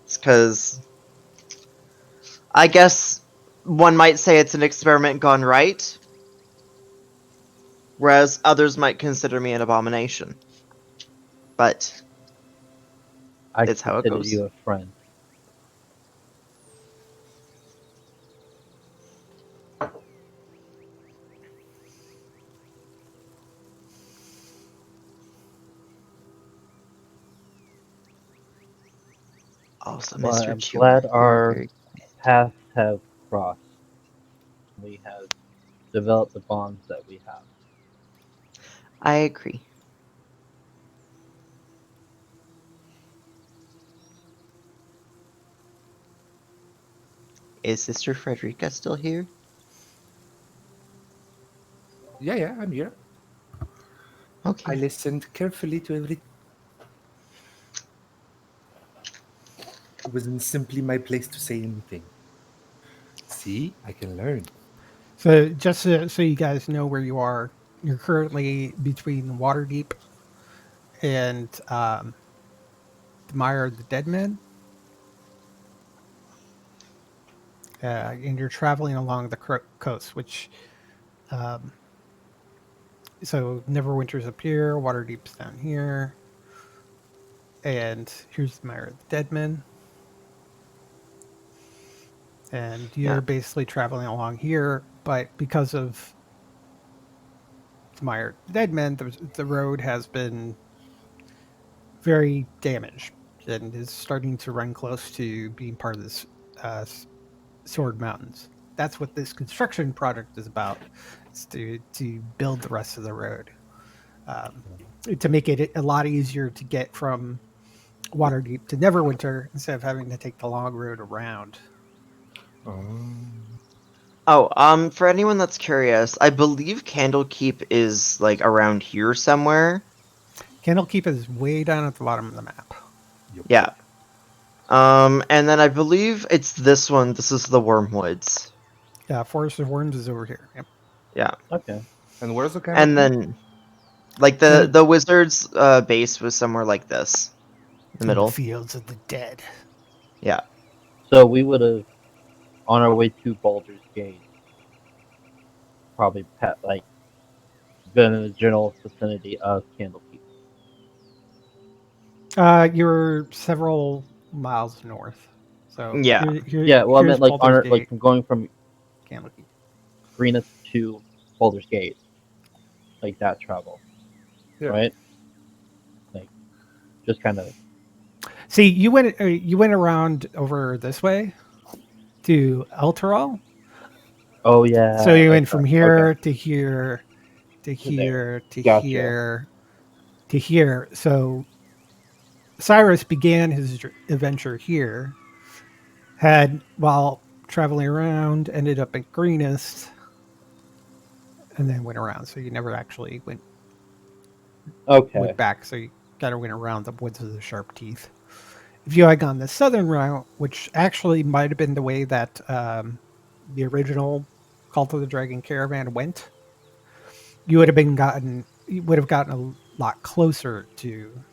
It's because I guess one might say it's an experiment gone right, whereas others might consider me an abomination. But I it's how it consider goes. you a friend. Also, Well, Mr. I'm Chewer, glad you are our very. paths have crossed. We have developed the bonds that we have. I agree. Is Sister Frederica still here? Yeah, I'm here. I Okay. listened carefully to everything. It wasn't simply my place to say anything. See, I can learn. So just so you guys know where you are, you're currently between Waterdeep and the Mire of the Dead Men, and you're traveling along the coast, which um, so Neverwinter's up here, Waterdeep's down here, and here's the Mire of the Dead Men, and Yeah. you're basically traveling along here, but because of the Mire of the Dead Men, the road has been very damaged and is starting to run close to being part of this uh, Sword Mountains. That's what this construction project is about. Is to build the rest of the road, um, to make it a lot easier to get from Waterdeep to Neverwinter instead of having to take the long road around. Um, Oh, for anyone that's curious, I believe Candlekeep is like around here somewhere. Candlekeep is way down at the bottom of the map. yep. Yeah. And then I believe it's this one. This is the Wormwoods. Forest of Worms is over here. Yep. Yeah. Okay. And where's the And canopy? then like And the wizard's base was somewhere like this in the in the middle. fields of the dead. Yeah. So we would have, on our way to Baldur's Gate, probably been in the general vicinity of Candlekeep. You're several miles north. So Yeah. Yeah, well, I here's meant like Baldur's like Gate, from going from Candlekeep. Greenup to Baldur's Gate, like that travel, Yeah. right? Like just kind of. See, you went around over this way to Elturol. Oh So yeah, you that's went from right. Okay, here to here to to there. here to Gotcha. here to here. So Cyrus began his adventure here, had while traveling around, ended up at Greenest, and then went around. So you never actually went Okay, back. So you got to went around the woods of the Sharp Teeth. If you had gone the southern route, which actually might have been the way that the original Cult of the Dragon caravan went, you would have gotten a lot closer to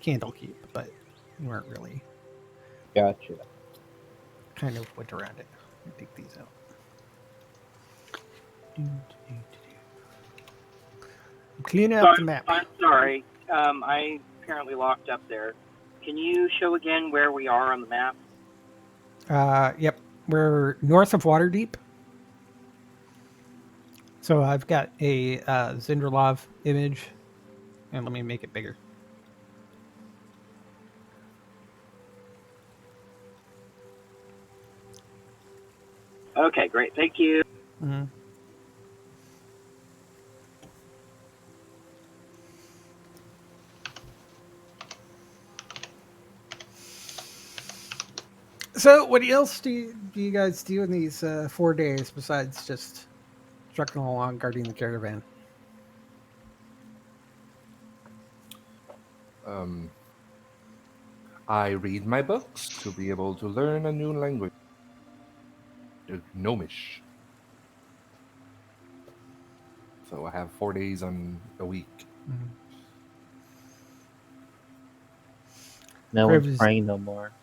Candlekeep, but you weren't really. gotcha. Kind of went around it. Let me take these out. I'm cleaning So up the map. I'm sorry. I apparently locked up there. Can you show again where we are on the map? Yep, we're north of Waterdeep. So I've got a Zinderlov image, and let me make it bigger. Okay, great. Thank you. Mm-hmm. So, what else do you guys do in these 4 days besides just trucking along, guarding the caravan? Um, I read my books to be able to learn a new language. Gnomish. So I have 4 days on a week. Mm-hmm. No one's Graves, praying no more.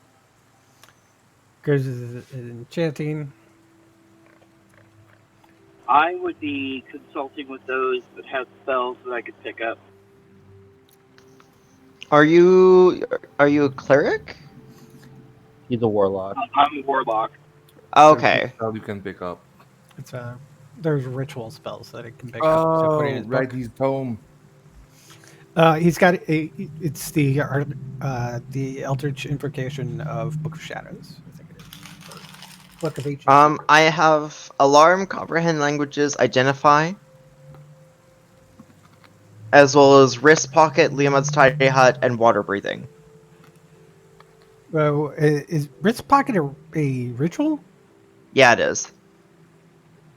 Graves is enchanting. I would be consulting with those that have spells that I could pick up. Are you a cleric? He's a warlock. I'm a warlock. There's no Okay. spell you can pick up. It's there's ritual spells that it can pick up. So putting Oh, his right, book. he's tome. He's got a. It's the Eldritch Invocation of Book of Shadows. I think it is. Or Book of Ancient. I have alarm, comprehend languages, identify, as well as wrist pocket, Liamud's tidy hut, and water breathing. Well, is Wrist Pocket a ritual? Yeah, it is.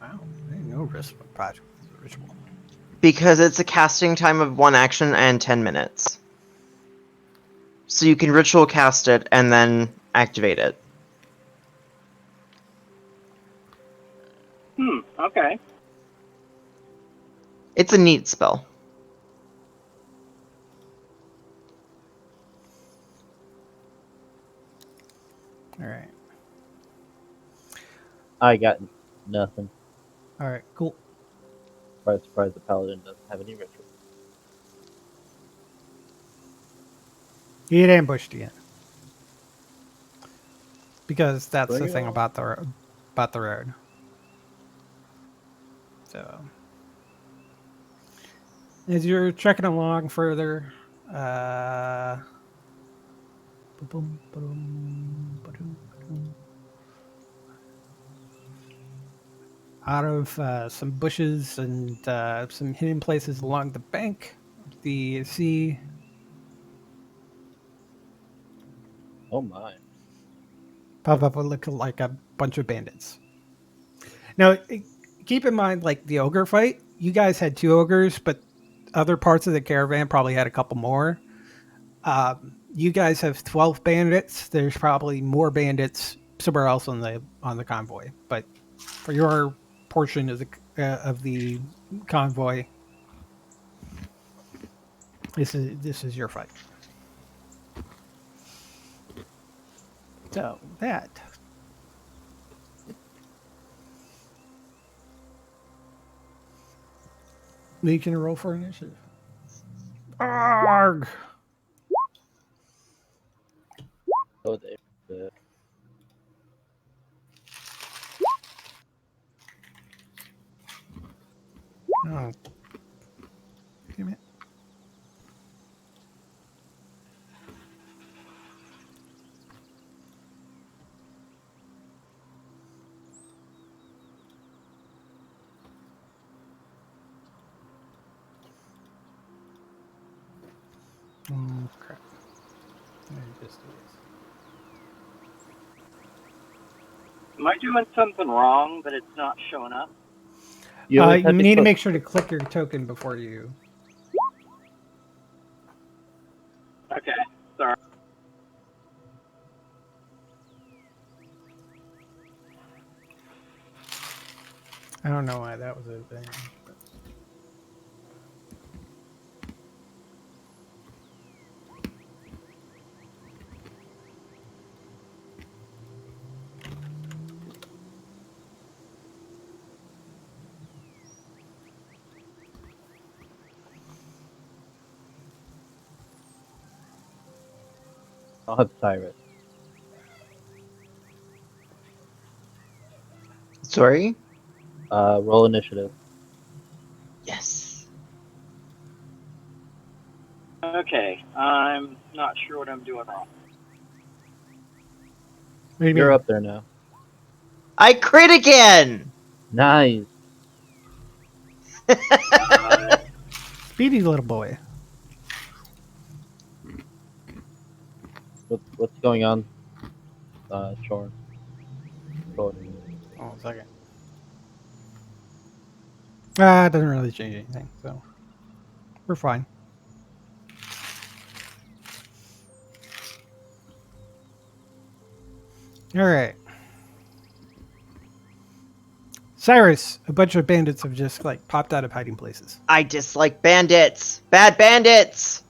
Wow, I didn't know Wrist Pocket was a ritual. Because it's a casting time of 1 action and 10 minutes. So you can ritual cast it and then activate it. Okay. It's a neat spell. All right. I got nothing. All right. Cool. Surprise, the paladin doesn't have any ritual. He had ambushed again. Because that's Bring the it thing on. about the road. So as you're trekking along further, ba-boom, ba-doom, ba-doom, ba-doom. Out of some bushes and some hidden places along the bank of the sea, Oh my. pop up what look like a bunch of bandits. Now, keep in mind, like the ogre fight, you guys had 2 ogres, but other parts of the caravan probably had a couple more. You guys have 12 bandits. There's probably more bandits somewhere else on the convoy, but for your portion of the convoy, this is your fight. So that you can roll for initiative. Arg! Oh, they. Oh, damn it! Oh crap! I just do this. Am I doing something wrong that it's not showing up? You always You have to need to click. make sure to click your token before you. Okay. Sorry. I don't know why that was a thing. But... I'll have Cyrus. Sorry? Roll initiative. Yes. Okay. I'm not sure what I'm doing wrong. What do you You're mean? up there now. I crit again! Nice. Speedy little boy. What's going on, Shorn? Shorn. Oh, a second. It doesn't really change anything, so we're fine. All right. Cyrus, a bunch of bandits have just like popped out of hiding places. I dislike bandits! Bad bandits!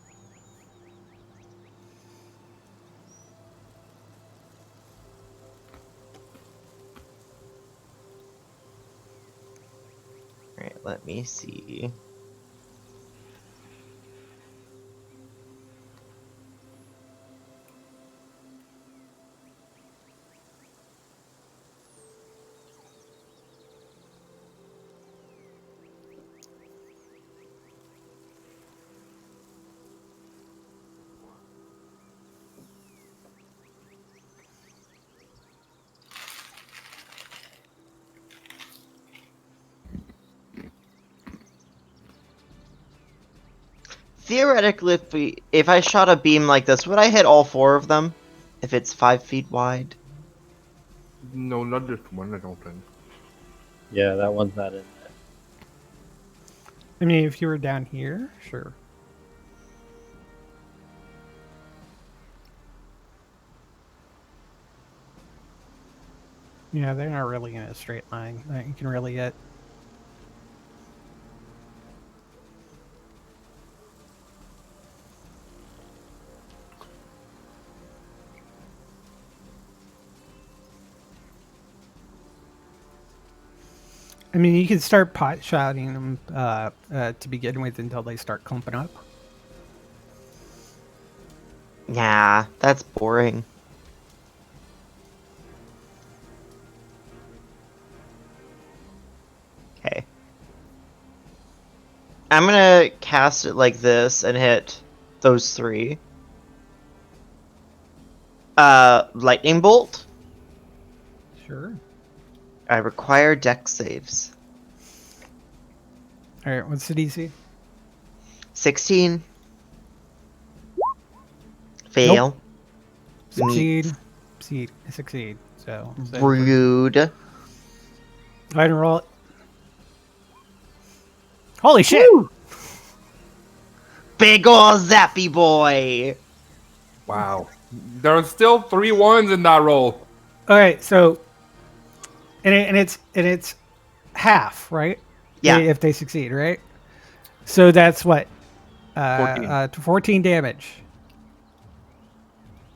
Alright, let me see. Theoretically, if I shot a beam like this, would I hit all 4 of them? If it's 5 feet wide? No, not this one, I don't think. Yeah, that one's not in there. I mean, if you were down here, sure. Yeah, they're not really in a straight line that you can really hit. I mean, you can start pot shotting them to begin with until they start clumping up. Yeah, that's boring. Okay. I'm gonna cast it like this and hit those 3. Lightning bolt. Sure. I require dex saves. All right, what's the DC? 16. Fail. Succeed. Succeed. So, Rude. go ahead and roll it. Holy shit! Woo! Big ol' zappy boy. Wow. There are still 3 ones in that roll. All right, so and it's half, right? Yeah. If they succeed, right? So that's what 14. 14 damage.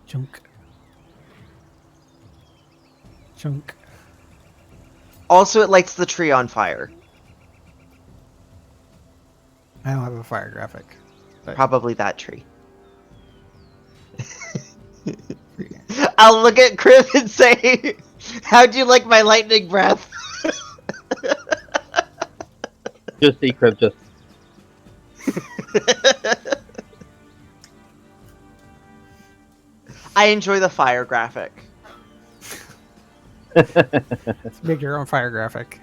Chunk. Also, it lights the tree on fire. I don't have a fire graphic. But Probably that tree. I'll look at Chris and say, how'd you like my lightning breath? Just Decrypt, just I enjoy the fire graphic. make your own fire graphic.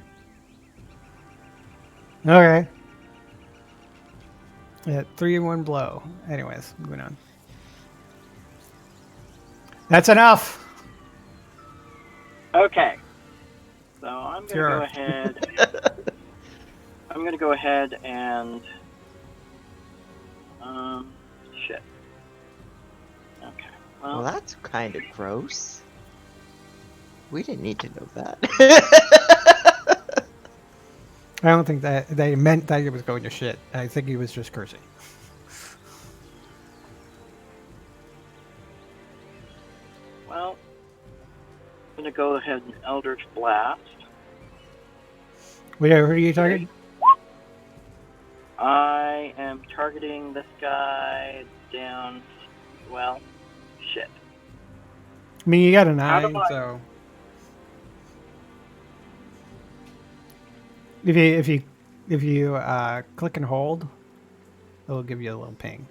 Okay. Yeah, 3 in 1 blow. Anyways, moving on. That's enough. Okay. So I'm gonna Sure. go ahead. I'm gonna go ahead and shit. Okay. Well, Well, that's kind of gross. We didn't need to know that. I don't think that they meant that he was going to shit. I think he was just cursing. well, I'm gonna go ahead and Eldritch Blast. Wait, who are you targeting? I am targeting this guy down. Well, shit. I mean, you got an How do eye, I- so if you click and hold, it'll give you a little ping.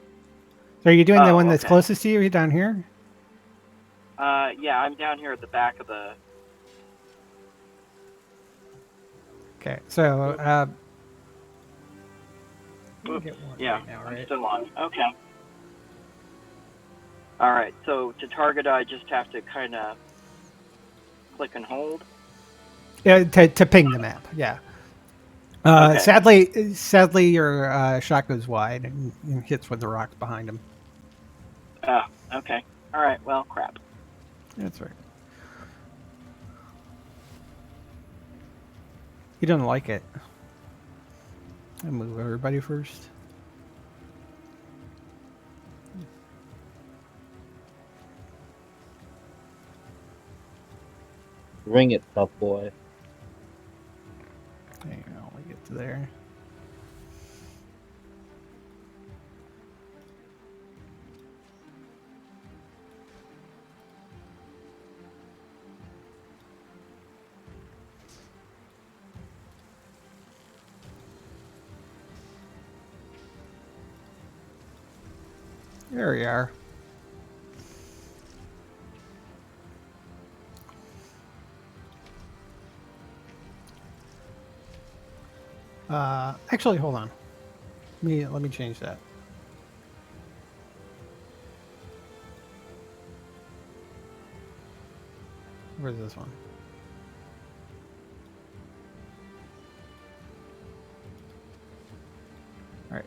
So are you doing the Oh, one that's okay. closest to you down here? Yeah, I'm down here at the back of the. Okay, so you get one Yeah, right now, I'm right? still on. Okay. All right. So to target, I just have to kind of click and hold. Yeah, to ping the map. Yeah. Okay. Sadly, your shot goes wide and hits with the rocks behind him. Ah. Okay. All right. Well, crap. That's right. He doesn't like it. I move everybody first. ring it, tough boy. Hang on, we get to there. There we are. Actually, hold on. Let me change that. Where's this one? All right,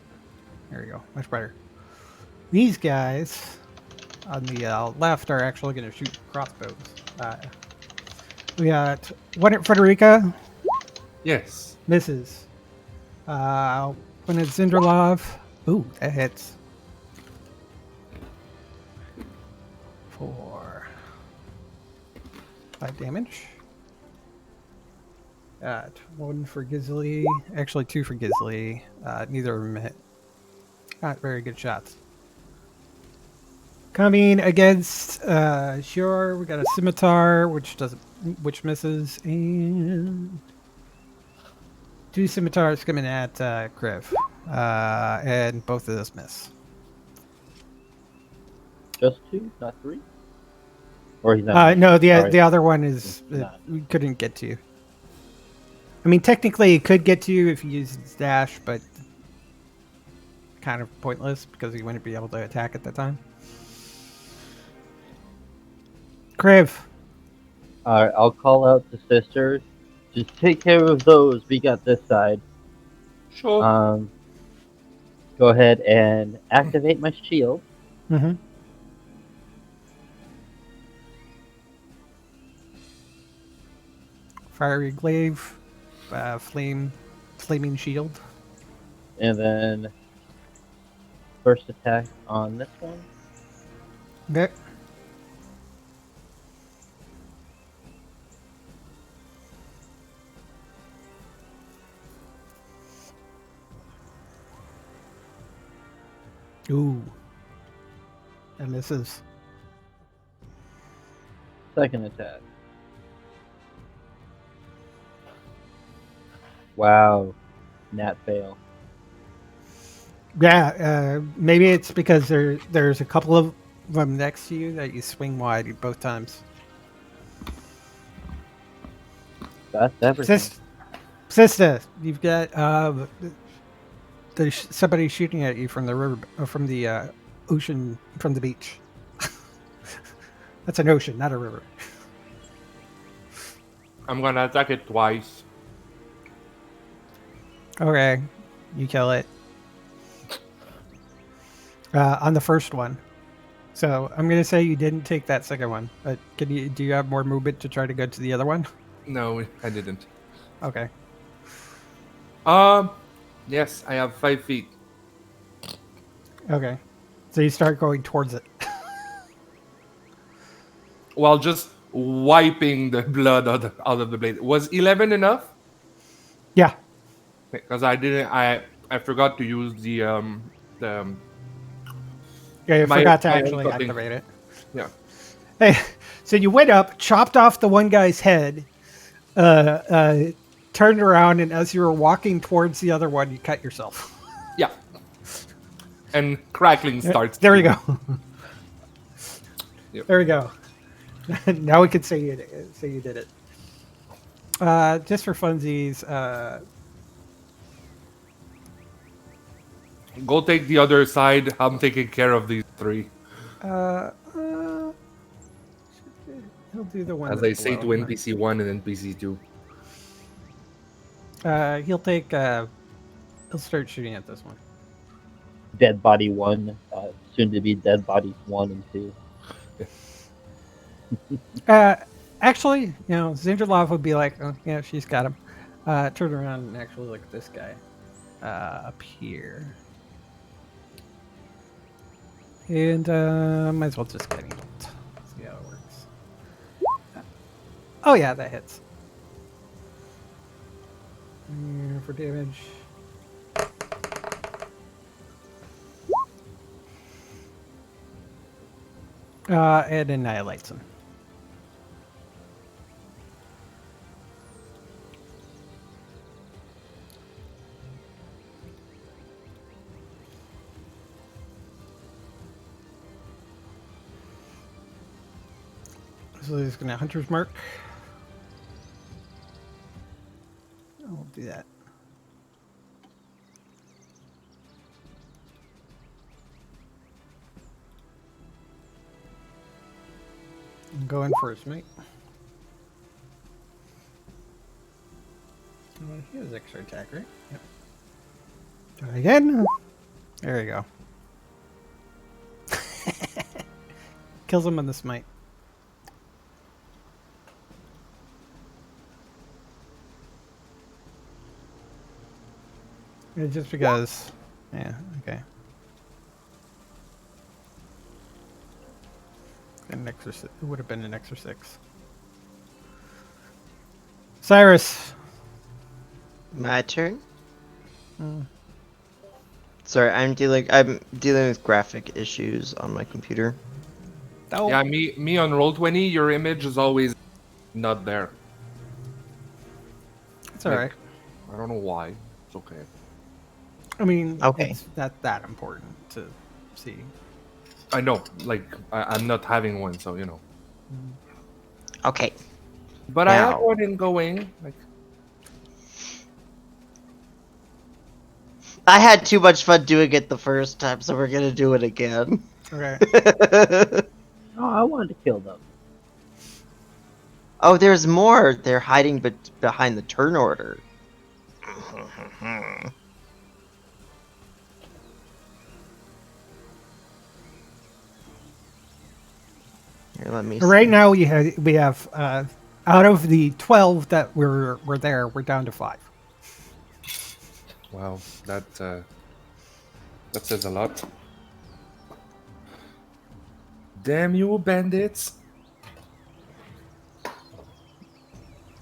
there we go. Much better. These guys on the left are actually going to shoot crossbows. We got one at Frederica, Yes. misses. One at Zinderlov. Ooh, that hits. 4, 5 damage. Got 1 for Gisley. Actually, 2 for Gisley. Neither of them hit. Not very good shots. Coming against Shior, we got a scimitar, which misses, and 2 scimitars coming at Kriv, and both of those miss. Just 2, not 3? Or he's not. No, Sorry. the other one is we couldn't get to. I mean, technically, he could get to you if you used his dash, but kind of pointless because he wouldn't be able to attack at that time. Kriv. Alright, I'll call out the sisters. Just take care of those. We got this side. Sure. Go ahead and activate my shield. Mm-hmm. Fiery glaive, flaming shield. And then first attack on this one. Okay. Ooh. And misses. Second attack. Wow. Nat fail. Yeah, maybe it's because there's a couple of them next to you that you swing wide both times. That's everything. Sister, you've got somebody shooting at you from the river, from the ocean, from the beach. That's an ocean, not a river. I'm gonna attack it twice. Okay, you kill it. On the first one. So I'm gonna say you didn't take that second one. But do you have more movement to try to go to the other one? No, I didn't. Okay. Yes, I have 5 feet. Okay. So you start going towards it. While just wiping the blood out of the blade. Was 11 enough? Yeah. Because I didn't. I forgot to use Yeah, you forgot to my own actually cutting. activate it. Yeah. Hey, so you went up, chopped off the one guy's head, turned around, and as you were walking towards the other one, you cut yourself. Yeah. And crackling starts. There we go. Yep. There we go. Now we can say you did it. Just for funsies, Go take the other side. I'm taking care of these 3. he'll do the one. As I that's say to below. NPC 1 and NPC 2. He'll take. He'll start shooting at this one. Dead body 1. Soon to be dead bodies 1 and 2. Actually, Zinderlov would be like, oh, yeah, she's got him. Turn around and actually look at this guy up here. And might as well just get him. See how it works. Oh, yeah, that hits. For damage. And annihilates him. So he's gonna Hunter's Mark. I'll do that. I'm going for his mate. He has extra attack, right? Yep. Try again. There you go. Kills him on the smite. Yeah, just because. Yeah, okay. An extra it would have been an extra 6. Cyrus. My turn. Mm. Sorry, I'm dealing with graphic issues on my computer. Oh, Yeah, me on Roll20, your image is always not there. it's all right. I don't know why. It's okay. I mean, Okay. it's not that important to see. I know, like I'm not having one, so you know. Okay. But I have Now. one in going. Like I had too much fun doing it the first time, so we're gonna do it again. Okay. Oh, I wanted to kill them. Oh, there's more. They're hiding behind the turn order. Here, let me Right see. now we have out of the 12 that were there, we're down to 5. wow, that says a lot. Damn you, bandits!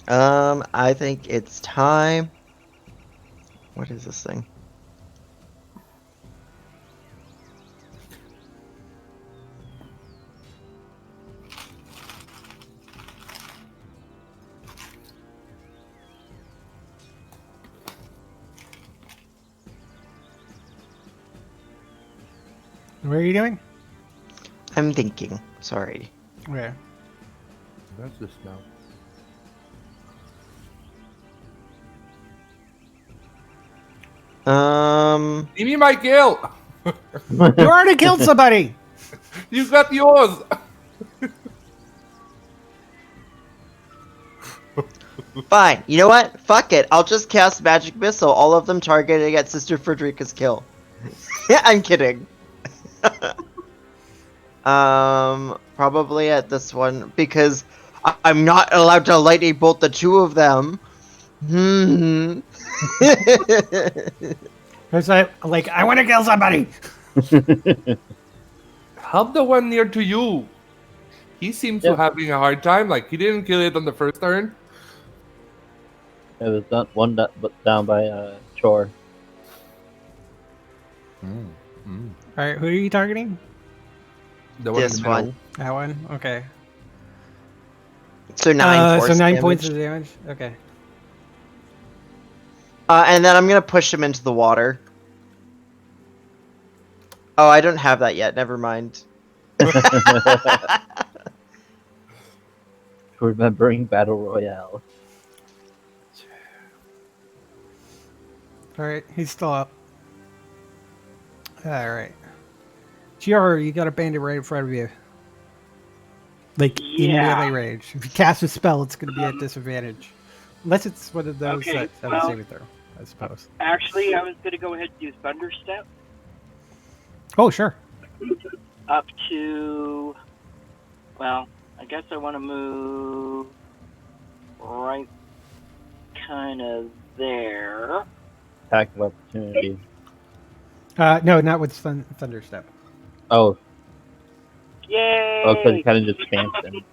I think it's time. What is this thing? What are you doing? I'm thinking. Sorry. Okay. That's the smell. Give me my kill! You already killed somebody. You got yours! Fine. You know what? Fuck it. I'll just cast Magic Missile. All of them targeted at Sister Frederica's kill. I'm kidding. Probably at this one because I'm not allowed to lightning bolt the 2 of them. It's like I want to kill somebody. Help the one near to you. He seems to Yep. having a hard time. Like he didn't kill it on the first turn. It was not one down by Chore. All right, who are you targeting? The one in This the middle. one. That one. Okay. So 9 force So 9 damage. points of damage. Okay. And then I'm gonna push him into the water. Oh, I don't have that yet. Never mind. Remembering Battle Royale. All right, he's still up. All right. GR, you got a bandit right in front of you. Like in Yeah. melee range. If you cast a spell, it's going to be at disadvantage. Unless it's one of those Okay, that have a well- saving throw, I suppose. Actually, I was going to go ahead and do Thunder Step Oh, sure. up to. Well, I guess I want to move right kind of there. Attack of opportunity. No, not with Thunder Step. Oh, Yay! because he kind of just stamped him.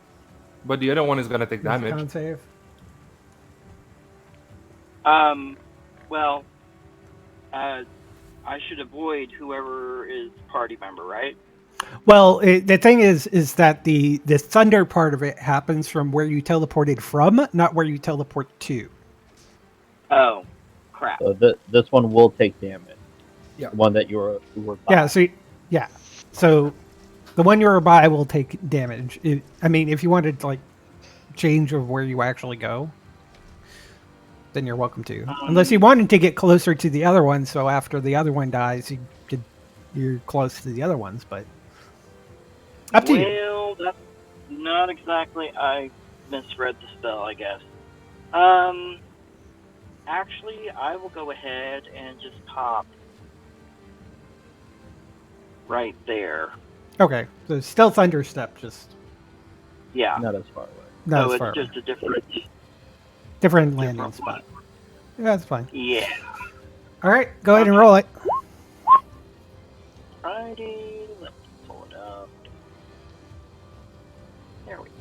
But the other one is gonna take What's the damage. con save? Well, I should avoid whoever is party member, right? Well, the thing is that the thunder part of it happens from where you teleported from, not where you teleport to. Oh, crap. So this one will take damage. Yeah. The one that you were by. Yeah. So the one you were by will take damage. I mean, if you wanted to, like, change of where you actually go, then you're welcome to. Unless you wanted to get closer to the other one, so after the other one dies, you're close to the other ones, but up to you. Well, that's not exactly. I misread the spell, I guess. Actually, I will go ahead and just pop right there. Okay, so still thunder step, just Yeah. Not as far away. not So as it's far away. just a Different landing different spot. one. Yeah, that's fine. Yeah. All right, go ahead and Okay. roll it. Righty. Let's pull it up. There we go.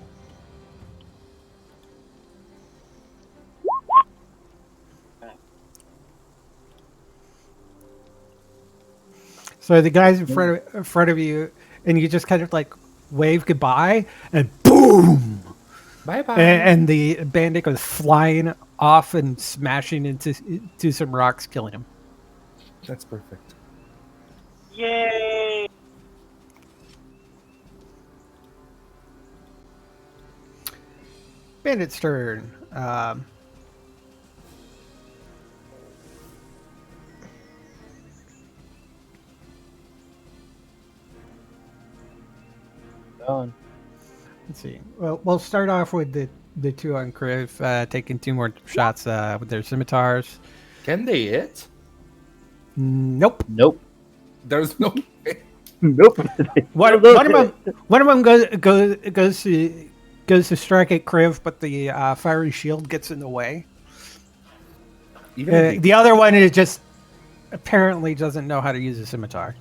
So the guys in front of you, and you just kind of like wave goodbye, and boom, Bye bye. and the bandit goes flying off and smashing into some rocks, killing him. That's perfect. Yay! Bandit's turn. Gone. Let's see. Well, we'll start off with the two on Kriv, taking 2 more shots with their scimitars. Can they hit? Nope. Nope. There's no. Nope. One of them goes to strike at Kriv, but the fiery shield gets in the way. Even if they- The other one is just apparently doesn't know how to use a scimitar.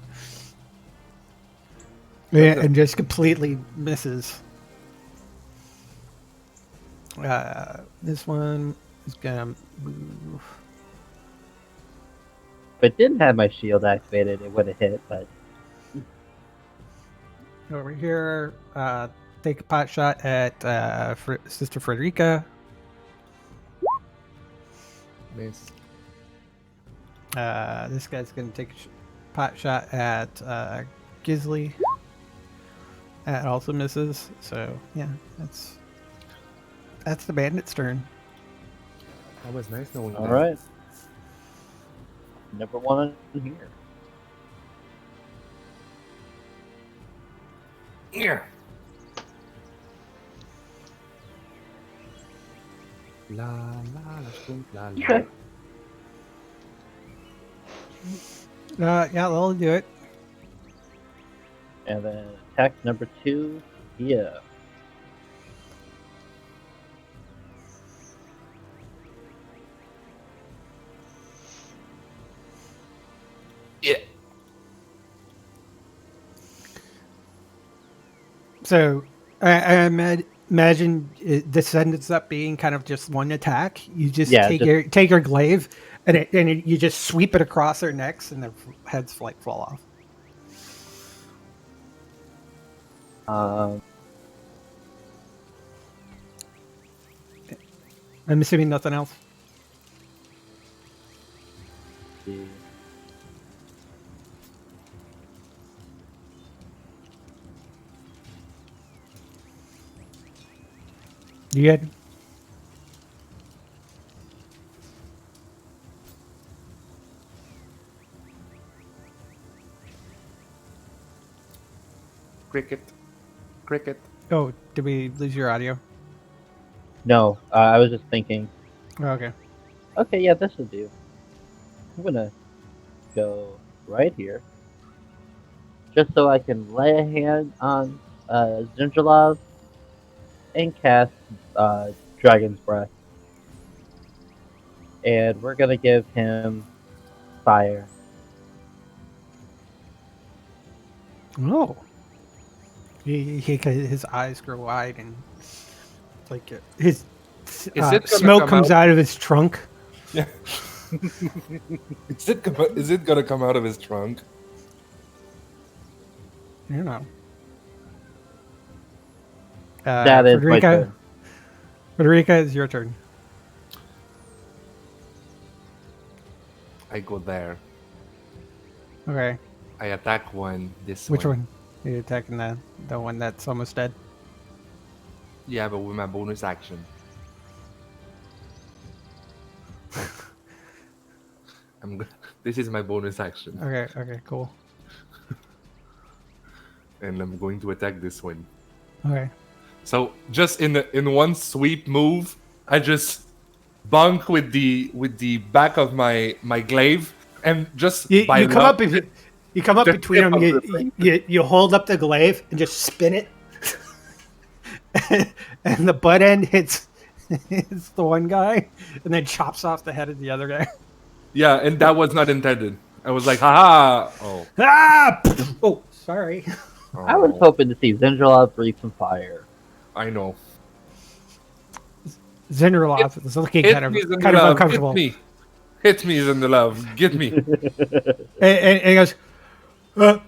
Yeah, and just completely misses. This one is gonna move. If it didn't have my shield activated, it would have hit, but Over here, take a pot shot at Sister Frederica. Miss. This guy's going to take a pot shot at Gisley. That also misses. So, yeah, that's the bandit's turn. That was nice knowing all that. right. Number one in here. Yeah. La la la la la. Yeah, they'll do it. And then attack number 2 here. Yeah. So, I imagine this ends up being kind of just one attack. You just take your glaive and you just sweep it across their necks, and their heads like fall off. I'm assuming nothing else. See. You good? Cricket. Cricket. Oh, did we lose your audio? No, I was just thinking. Oh, okay. Okay, yeah, this will do. I'm gonna go right here, just so I can lay a hand on Zinjalov and cast Dragon's Breath. And we're gonna give him fire. Oh. His eyes grow wide, and like his Is it gonna smoke come comes out of his trunk. Yeah. Is it gonna come out of his trunk? You know. That is my Frederica. turn. Frederica, it's your turn. I go there. Okay. I attack one. This Which one? You're attacking the one that's almost dead. Yeah, but with my bonus action. This is my bonus action, Okay. Okay. Cool. and I'm going to attack this one. Okay. So just in one sweep move, I just bunk with the back of my glaive, and just You, by you come luck, up you come up the between tip them. of You, the thing. you hold up the glaive and just spin it, and the butt end hits the one guy, and then chops off the head of the other guy. Yeah, and that was not intended. I was like, haha. Oh, Ah! Oh, sorry. I was oh, hoping to see Zindralov breathe some fire. I know. Hit, Zinderloff is looking hit me, in the kind of love. Hit uncomfortable, me. Hit me, in the love. Get me. and he goes, huh?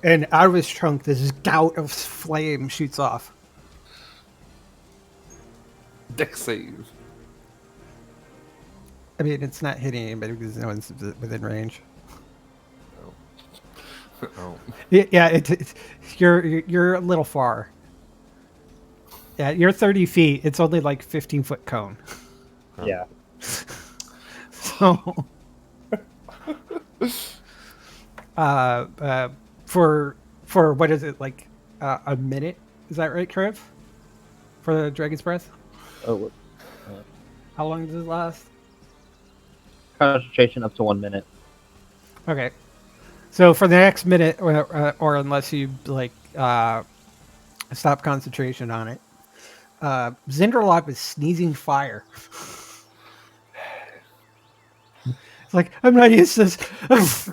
And out of his trunk, this gout of flame shoots off. Deck save. I mean, it's not hitting anybody because no one's within range. Oh. Yeah, you're a little far. Yeah, you're 30 feet. It's only like 15-foot cone. Yeah. So, for what is it, like a minute? Is that right, Trev? For the Dragon's Breath? Oh, How long does it last? concentration up to 1 minute. Okay. So for the next minute, or unless you like stop concentration on it, Zinderlock is sneezing fire. It's like, I'm not used to this.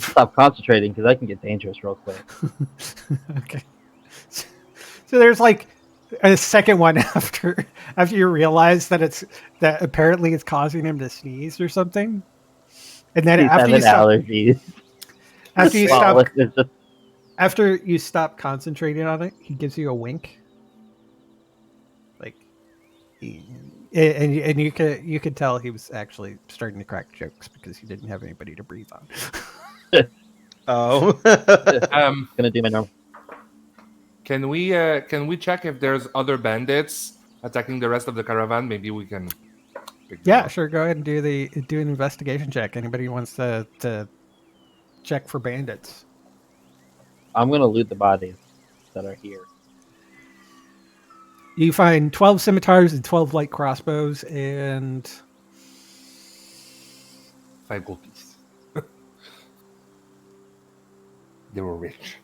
Stop concentrating because I can get dangerous real quick. Okay. So there's like a second one after you realize that apparently it's causing him to sneeze or something. And then He's having allergies. after you Well, stop it's just after you stop concentrating on it, he gives you a wink. Like and you could tell he was actually starting to crack jokes because he didn't have anybody to breathe on. Oh. gonna do my normal. Can we check if there's other bandits attacking the rest of the caravan? Maybe we can pick them Yeah, up. sure. Go ahead and do an investigation check. Anybody who wants to check for bandits? I'm gonna loot the bodies that are here. You find 12 scimitars and 12 light crossbows and 5 gold piece. They were rich.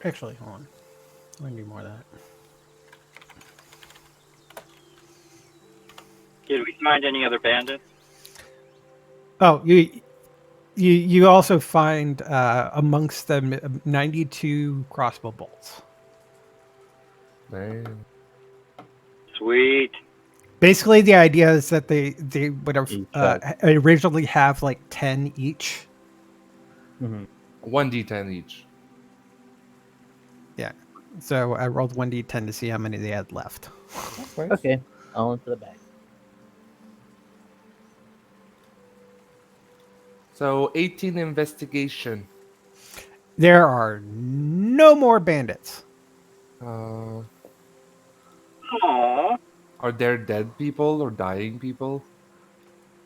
actually, hold on. I'm gonna do more of that. Did we find any other bandits? Oh, you also find amongst them 92 crossbow bolts. Man. Sweet. Basically, the idea is that they would have Each originally have like 10 each. Mm-hmm. 1d10 each. Yeah. So I rolled 1d10 to see how many they had left. That's nice. Okay, all into the bag. So 18 investigation. There are no more bandits. Uh, Aww. are there dead people or dying people?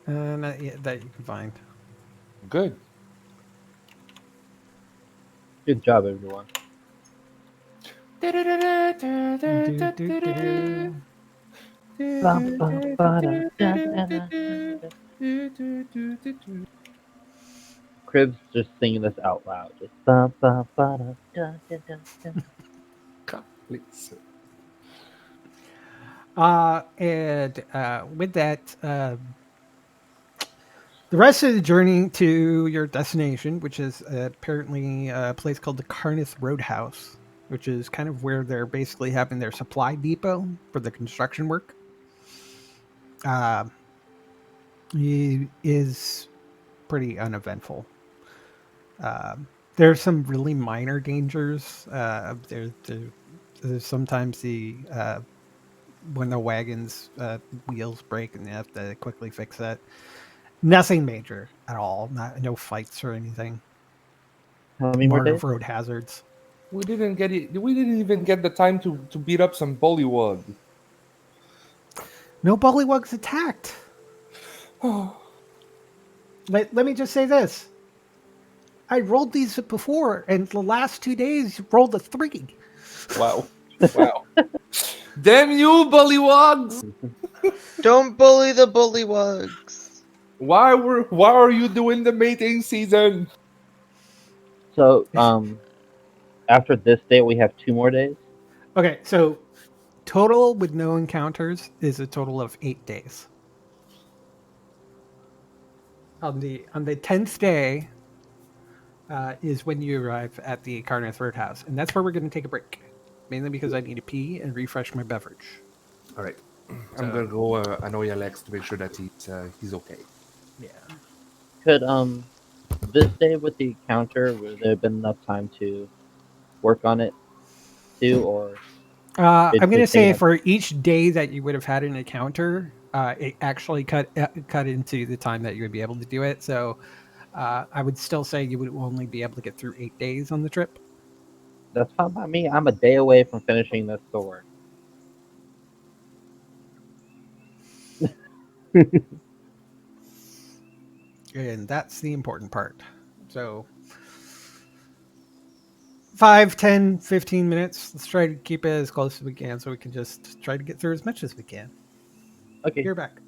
Not yet, that you can find. Good. Good job, everyone. Cribs just singing this out loud. Just ba ba ba da da da da da. Please. And with that, the rest of the journey to your destination, which is apparently a place called the Carnith Roadhouse, which is kind of where they're basically having their supply depot for the construction work, is pretty uneventful. There's some really minor dangers. There's sometimes when the wagon's wheels break and they have to quickly fix that. Nothing major at all. No fights or anything. How many more Minor days? road hazards. We didn't get it. We didn't even get the time to beat up some bullywug. No bullywugs attacked. Let me just say this. I rolled these before, and the last 2 days rolled a 3. Wow. Wow. Damn you, bullywogs! Don't bully the bullywugs. Why are you doing the mating season? So, after this day, we have 2 more days. Okay, so total with no encounters is a total of 8 days. On the 10th day is when you arrive at the Carnath Roadhouse, and that's where we're going to take a break, mainly because I need to pee and refresh my beverage. All right. I'm So- gonna go annoy Alex to make sure that he's okay. Yeah. Could this day with the encounter, would there have been enough time to work on it too, or I'm did going to it take say enough? for each day that you would have had an encounter, it actually cut into the time that you would be able to do it. So I would still say you would only be able to get through 8 days on the trip. That's fine by me. I'm a day away from finishing this sword. And that's the important part. So 5, 10, 15 minutes. Let's try to keep it as close as we can so we can just try to get through as much as we can. Okay. You're back.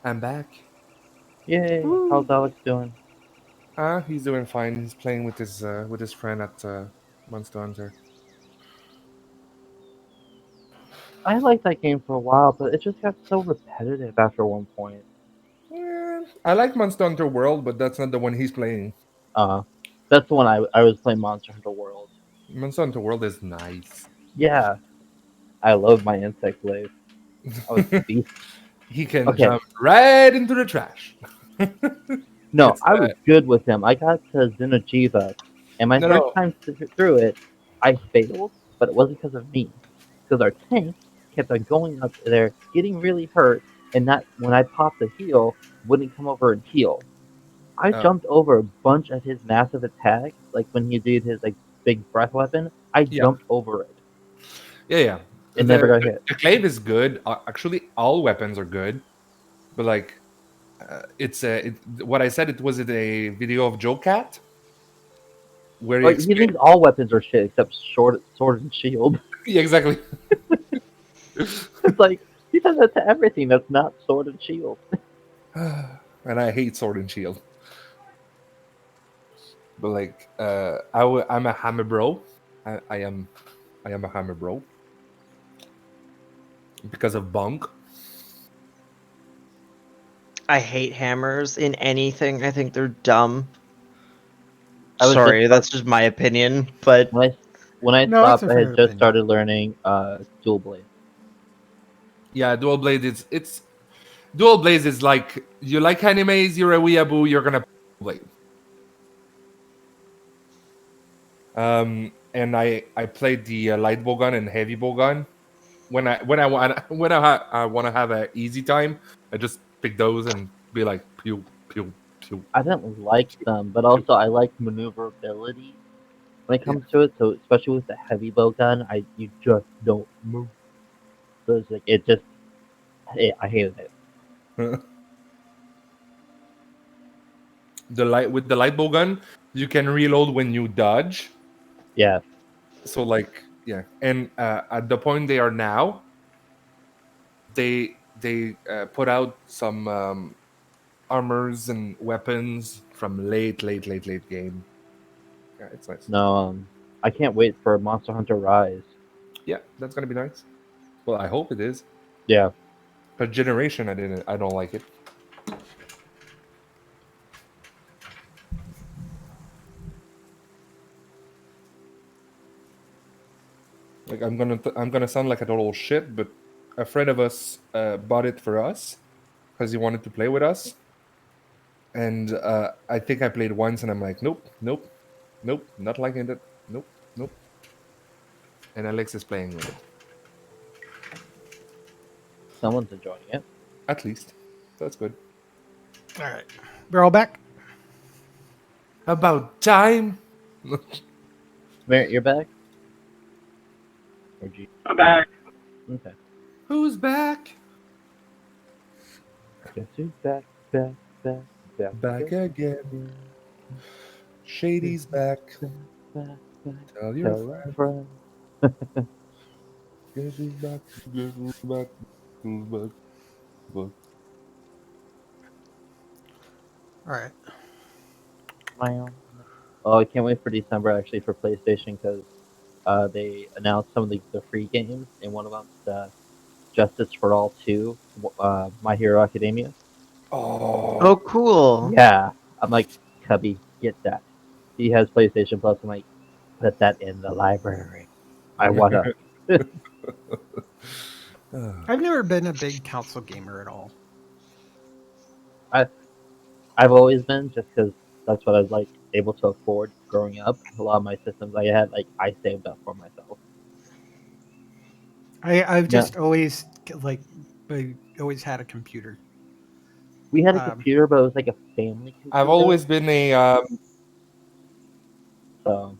I'm back. Yay! How's Alex doing? He's doing fine. He's playing with his friend at Monster Hunter. I liked that game for a while, but it just got so repetitive after one point. I like Monster Hunter World, but that's not the one he's playing. That's the one I was playing Monster Hunter World. Monster Hunter World is nice. Yeah, I love my insect blade. I was a beast. He can Okay. jump right into the trash. No, It's, I was good with him. I got to Xeno'jiva, and my first no. time through it, I failed, but it wasn't because of me. Because our tank kept on going up there, getting really hurt, and that when I popped the heal, wouldn't come over and heal. I Oh. jumped over a bunch of his massive attacks, like when he did his like big breath weapon. I Yeah. jumped over it. Yeah. It never got hit. The clave is good. Actually, all weapons are good, but like, what I said. It was a video of Joe Cat where he Like, he explained. thinks all weapons are shit except sword and shield. Yeah, exactly. It's like he says that to everything that's not sword and shield. And I hate Sword and Shield. But like, I'm a hammer bro. I am a hammer bro because of Bonk. I hate hammers in anything. I think they're dumb. I was Sorry, just that's just my opinion, but when I No, it's stopped, a I fair had just opinion. started learning dual blade. Yeah, Dual Blade. It's Dual Blade is like, you like animes. You're a weeaboo. You're gonna play and I played the light bowgun and heavy bowgun. When I want I want to have an easy time, I just pick those and be like pew pew pew. I didn't like them, but pew. also I like maneuverability when it Yeah. comes to it. So especially with the heavy bow gun, you just don't move. So it's like I hated it. With the light bowgun, you can reload when you dodge. Yeah, So like, yeah, and at the point they are now, they put out some armors and weapons from late game. Yeah, it's nice. no, I can't wait for Monster Hunter Rise. Yeah, that's gonna be nice. Well, I hope it is. Yeah, But Generation, I don't like it. Like, I'm gonna sound like a total shit, but a friend of us bought it for us because he wanted to play with us, and I think I played once, and I'm like, nope, not liking it, nope. And Alex is playing with it, someone's enjoying it. at least. That's good. All right, we're all back. About time. Merritt, you're back. Or G? I'm back. Okay. Who's back? Guess who's back, back, back, back, Back again. Shady's back. back, back, back. Tell your Tell a friend. friend. Guess who's back? Guess who's back? Who's back? Back. All right. Oh, I can't wait for December actually for PlayStation because they announced some of the free games, and one of them Justice for All 2, My Hero Academia. oh, cool. Yeah, I'm like, Cubby, get that. He has PlayStation Plus. I'm like, put that in the library. I wanna. I've never been a big console gamer at all. I've always been just because that's what I was like able to afford growing up. A lot of my systems I had I saved up for myself. I've Yeah, just always like I always had a computer. we had a computer, but it was like a family computer. I've always been So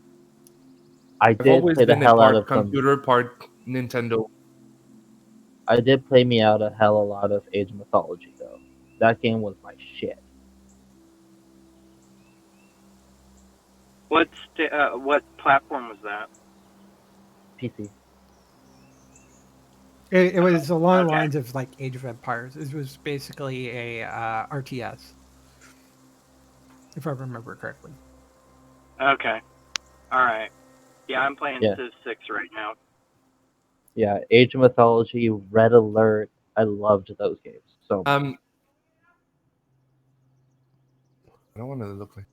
I I've did always play the been a hell out part of some. computer, part Nintendo. I did play me out a hell a lot of Age of Mythology though. That game was my shit. What platform was that? PC. It was along the Okay. lines of like Age of Empires. It was basically a RTS, if I remember correctly. Okay. All right. Yeah, I'm playing Yeah, Civ 6 right now. yeah. Age of Mythology, Red Alert. I loved those games so much. I don't want to look like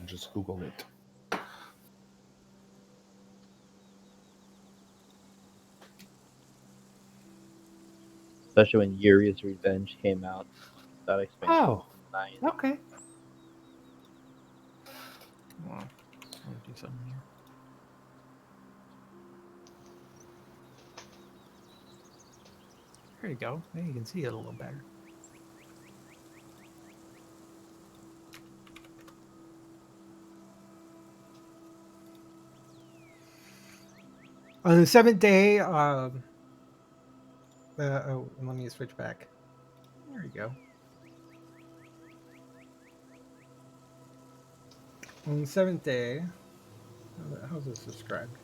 just Google it. Especially when Yuri's Revenge came out. That expansion Oh, was nice. okay. Well, let me do something here. There you go. Now you can see it a little better. On the seventh day, let me switch back. There you go. On the seventh day, how's this described?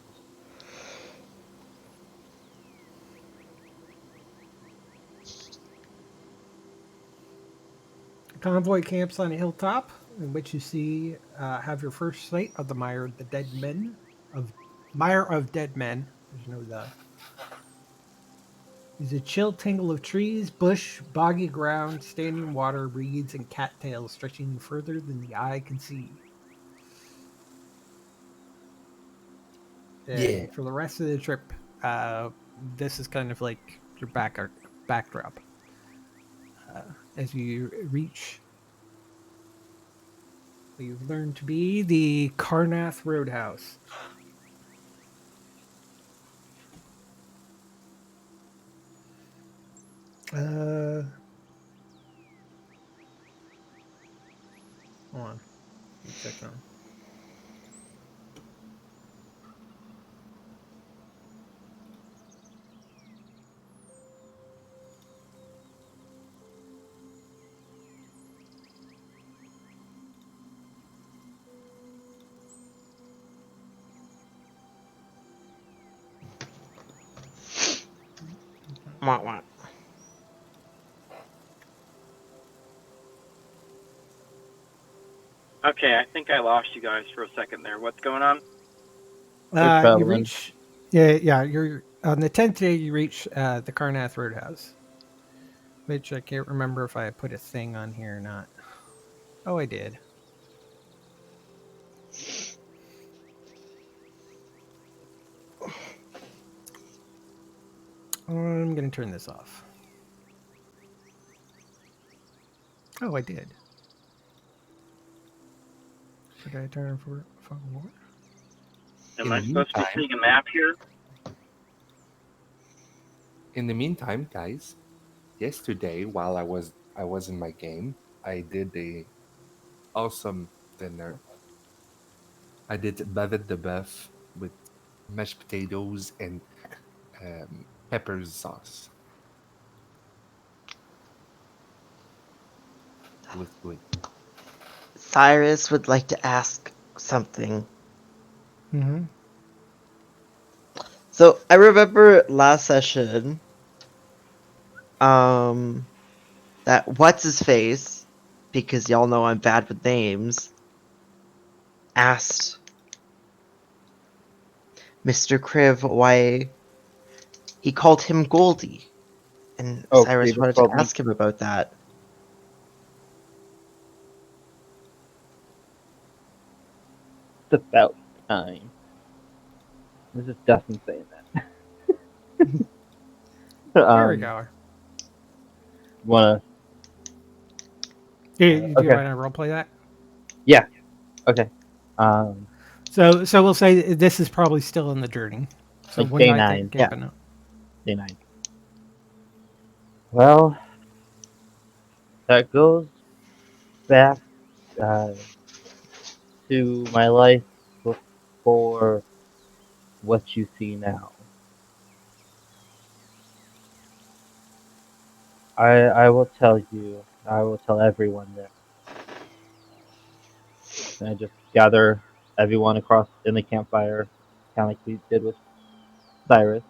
A convoy camps on a hilltop, in which you see have your first sight of the mire of the dead men of mire of dead men. There's no the. There's a chill tangle of trees, bush, boggy ground, standing water, reeds, and cattails stretching further than the eye can see. Yeah. And for the rest of the trip, this is kind of like your backdrop as you reach what you've learned to be the Karnath Roadhouse. Uh, Hold on. Let me check on. Wah, wah. Okay, I think I lost you guys for a second there. What's going on? We're You traveling. reach. Yeah. You're on the 10th day. You reach the Karnath Roadhouse, which I can't remember if I put a thing on here or not. Oh, I did. I'm gonna turn this off. Oh, I did. Did I turn for what? Am In I the supposed to be meantime, seeing a map here? guys, yesterday while I was in my game, I did a awesome dinner. I did bavette de boeuf with mashed potatoes and peppers sauce. It was good. Cyrus would like to ask something. Mm-hmm. So I remember last session, that what's his face, because y'all know I'm bad with names, asked Mr. Kriv why he called him Goldie, and Oh, Cyrus Cleveland wanted to called me. ask him about that. It's about time. This is Dustin saying that. There we go. Wanna? Do you Okay. want to roleplay that? Yeah. Okay. Um, So we'll say this is probably still in the journey. So like one day night 9. Yeah. camping out. Day 9. Well, that goes back uh, to my life before what you see now. I will tell you. I will tell everyone this. And I just gather everyone across in the campfire, kind of like we did with Cyrus.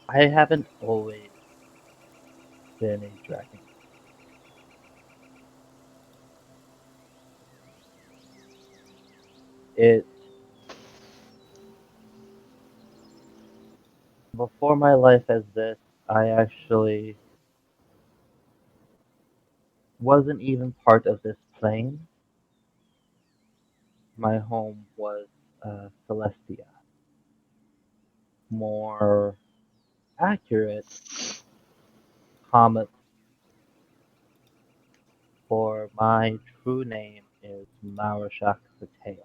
I haven't always been a dragon. It Before my life as this, I actually wasn't even part of this plane. My home was Celestia. More accurate, Comet, for my true name is Marashak Pateo,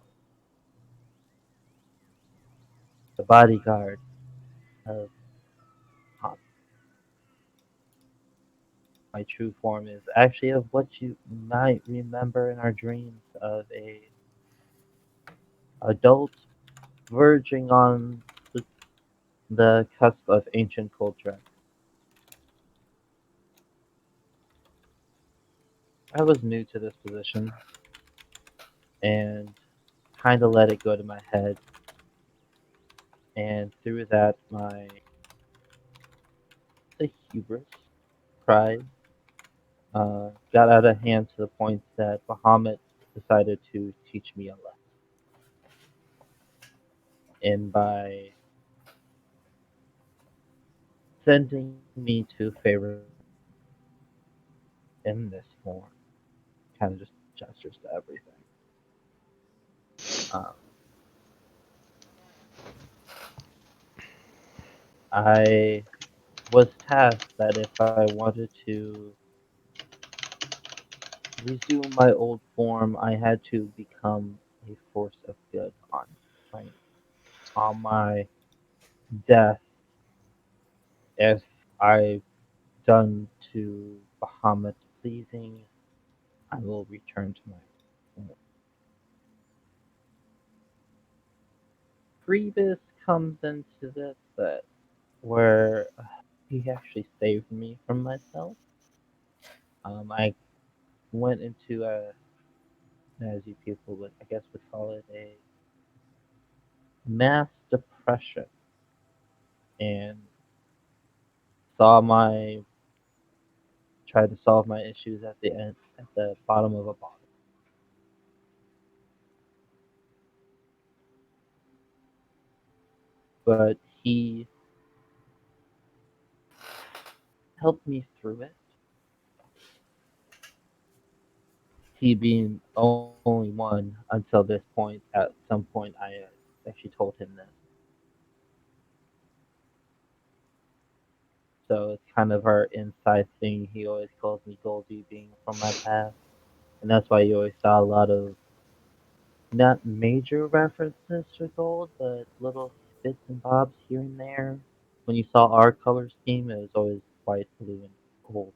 the bodyguard of Comet. My true form is actually of what you might remember in our dreams of a adult verging on the, the cusp of ancient culture. I was new to this position and kind of let it go to my head, and through that, the hubris, pride, got out of hand to the point that Bahamut decided to teach me a lesson. And by sending me to Pharaoh in this form, kind of just gestures to everything. Um, I was tasked that if I wanted to resume my old form, I had to become a force of good on planet. On my death, if I've done to Bahamut pleasing, I will return to my form. Priebus comes into this, but where he actually saved me from myself. I went into as you people would, I guess, would call it a mass depression, and saw my tried to solve my issues at the end, at the bottom of a bottle. But he helped me through it. He being only one until this point. At some point, I actually told him this. So it's kind of our inside thing. He always calls me Goldie, being from my past, and that's why you always saw a lot of not major references to gold, but little bits and bobs here and there. When you saw our color scheme, it was always white, blue, and gold.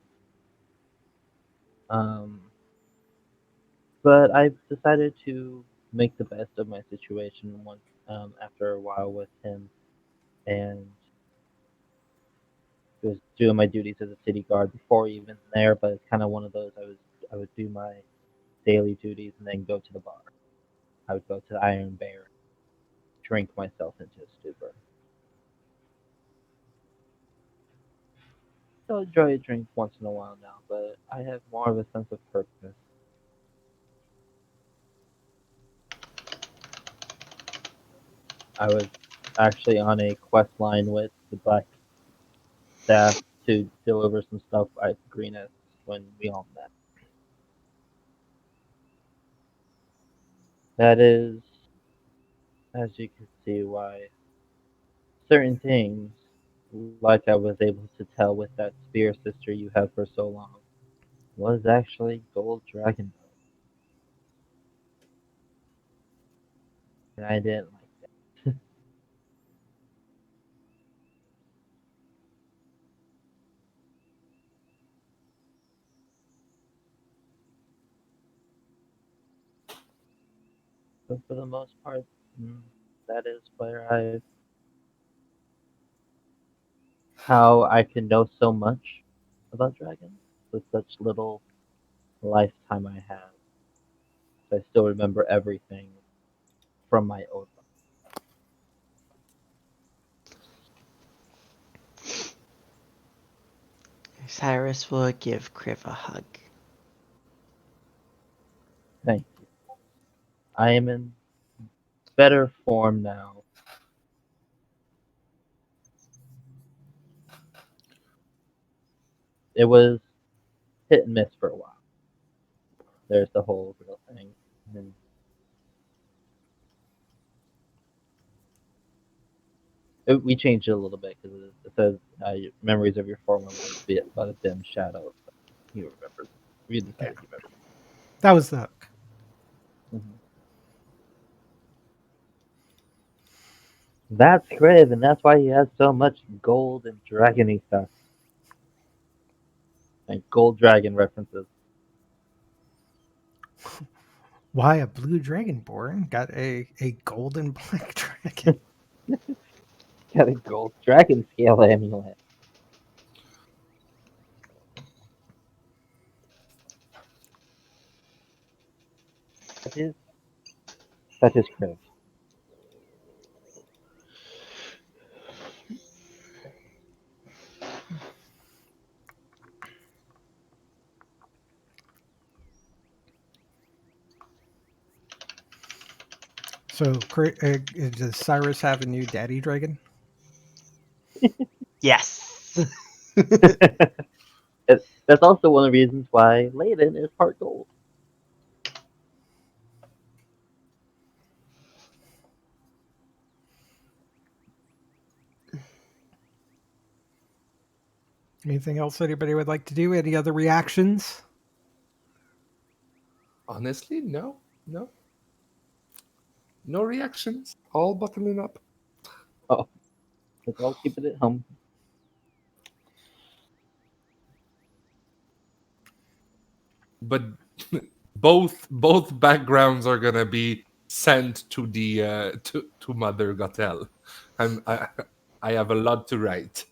Um, but I decided to make the best of my situation once after a while with him, and was doing my duties as a city guard before even there. But it's kind of one of those I would do my daily duties and then go to the bar. I would go to the Iron Bear, drink myself into a stupor. Still enjoy a drink once in a while now, but I have more of a sense of purpose. I was actually on a quest line with the Black Staff to deliver some stuff at Greenest when we all met. That is, as you can see, why certain things, like I was able to tell with that spear sister you had for so long, was actually gold dragon bone, and I didn't like that. But for the most part, mm, that is where how I can know so much about dragons with such little lifetime I have. So I still remember everything from my old life. Cyrus will give Kriv a hug. Thank you. I am in better form now. It was hit and miss for a while. There's the whole real thing. And we changed it a little bit because it says memories of your former life, be it but a dim shadow. So he remembers. We decided he remembers. That was the hook. Mhm. That's Kriv, and that's why he has so much gold and dragony stuff. And gold dragon references. Why a blue dragonborn got a gold and black dragon? Got a gold dragon scale amulet. That is Kriv. So, does Cyrus have a new daddy dragon? Yes. That's also one of the reasons why Layden is part gold. Anything else anybody would like to do? Any other reactions? Honestly, no. No reactions. All buckling up. Oh, let's all keep it at home. But both backgrounds are gonna be sent to the to Mother Gatel. I have a lot to write.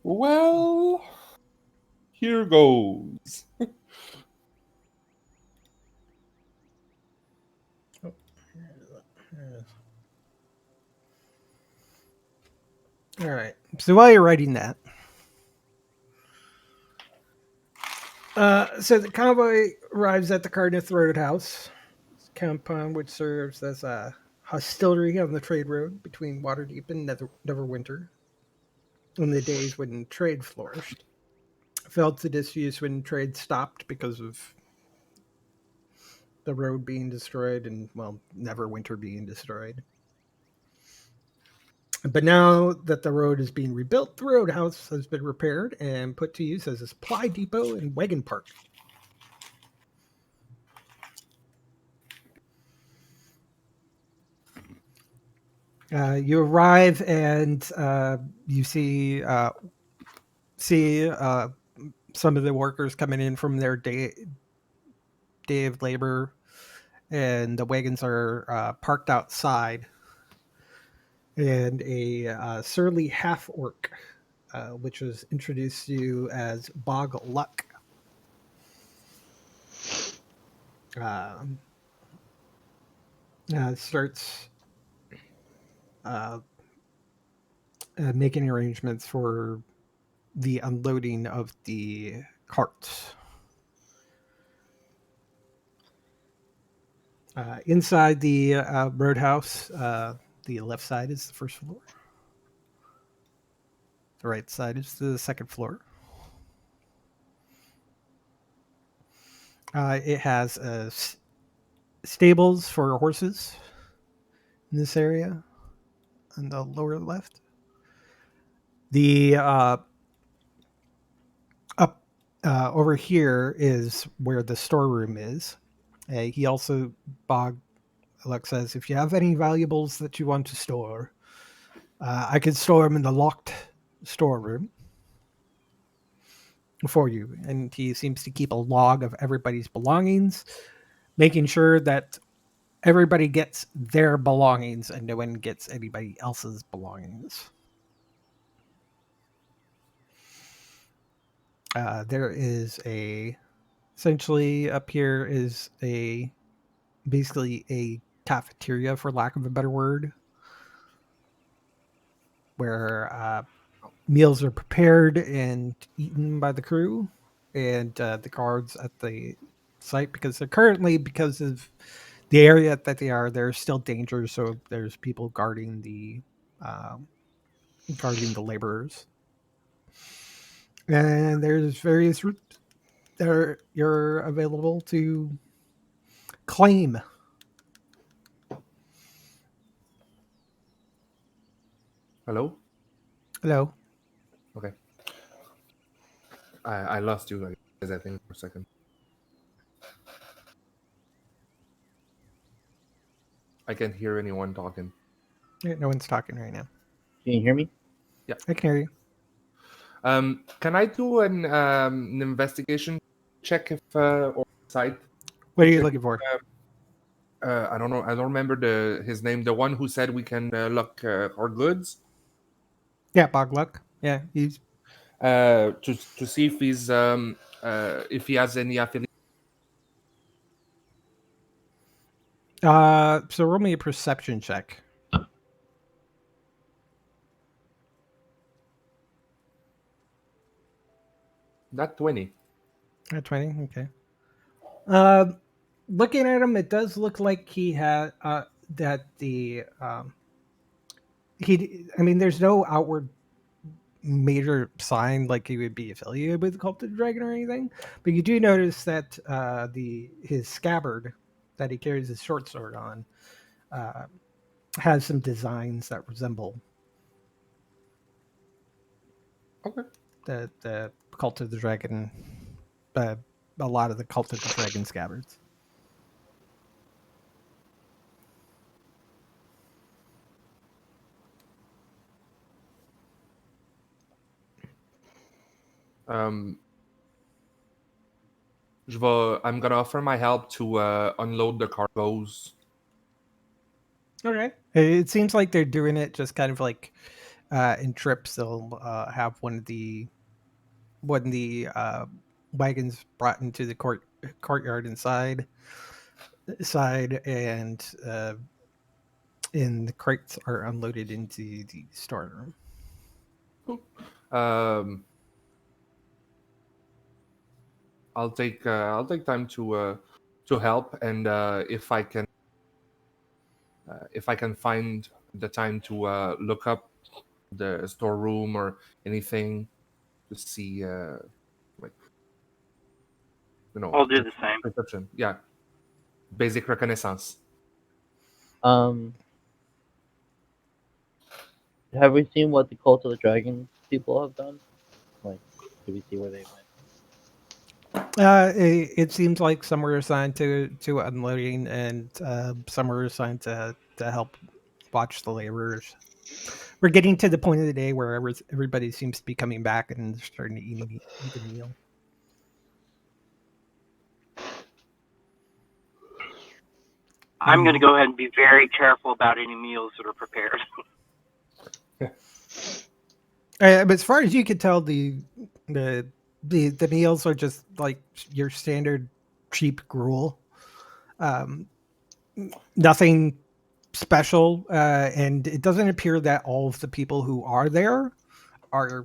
Well, here goes. All right. So while you're writing that, so the convoy arrives at the Cardiff Roadhouse compound, which serves as a hostelry on the trade road between Waterdeep and Neverwinter in the days when trade flourished. Fell to disuse when trade stopped because of the road being destroyed and, well, Neverwinter being destroyed. But now that the road is being rebuilt, the roadhouse has been repaired and put to use as a supply depot and wagon park. You arrive and you see some of the workers coming in from their day of labor, and the wagons are parked outside. And a surly half orc, which was introduced to you as Bog Luck, starts making arrangements for the unloading of the carts. Inside the roadhouse, the left side is the first floor. The right side is the second floor. It has stables for horses in this area on the lower left. The up over here is where the storeroom is. He also, Bog Luck says, if you have any valuables that you want to store, I can store them in the locked storeroom for you. And he seems to keep a log of everybody's belongings, making sure that everybody gets their belongings and no one gets anybody else's belongings. There is essentially up here is basically a cafeteria, for lack of a better word. where meals are prepared and eaten by the crew and the guards at the site, because they're currently, because of the area that they are, there's still danger. So there's people um, guarding the laborers, and there's various routes that you're available to claim. Hello. Hello. Okay. I lost you guys, I think, for a second. I can't hear anyone talking. Yeah, no one's talking right now. Can you hear me? I can hear you. Can I do an investigation check if or site? What are you Check looking if, for? I don't know. I don't remember his name. The one who said we can look our goods. Yeah, Bogluck. Yeah, he's To see if he has any affiliate. so roll me a perception check. Not 20. At 20, okay. Um, looking at him, it does look like he had that the he. I mean, there's no outward major sign like he would be affiliated with the Cult of the Dragon or anything, but you do notice that the his scabbard that he carries his short sword on uh, has some designs that resemble Okay. the Cult of the Dragon. Uh, a lot of the Cult of the Dragon scabbards. Um, I'm gonna offer my help to unload the cargoes. Okay. It seems like they're doing it just kind of like in trips. They'll have one of the wagons brought into the courtyard side, and the crates are unloaded into the storeroom. Um, I'll take time to help, and if I can find the time to look up the storeroom or anything to see like I'll do just the same. perception. Yeah, basic reconnaissance. Um, have we seen what the Cult of the Dragon people have done? Like, do we see where they went? It seems like some were assigned to unloading, and some were assigned to help watch the laborers. We're getting to the point of the day where everybody seems to be coming back and starting to eat a meal. I'm going to go ahead and be very careful about any meals that are prepared. But as far as you could tell, the the meals are just like your standard cheap gruel. Um, Nothing special, and it doesn't appear that all of the people who are there are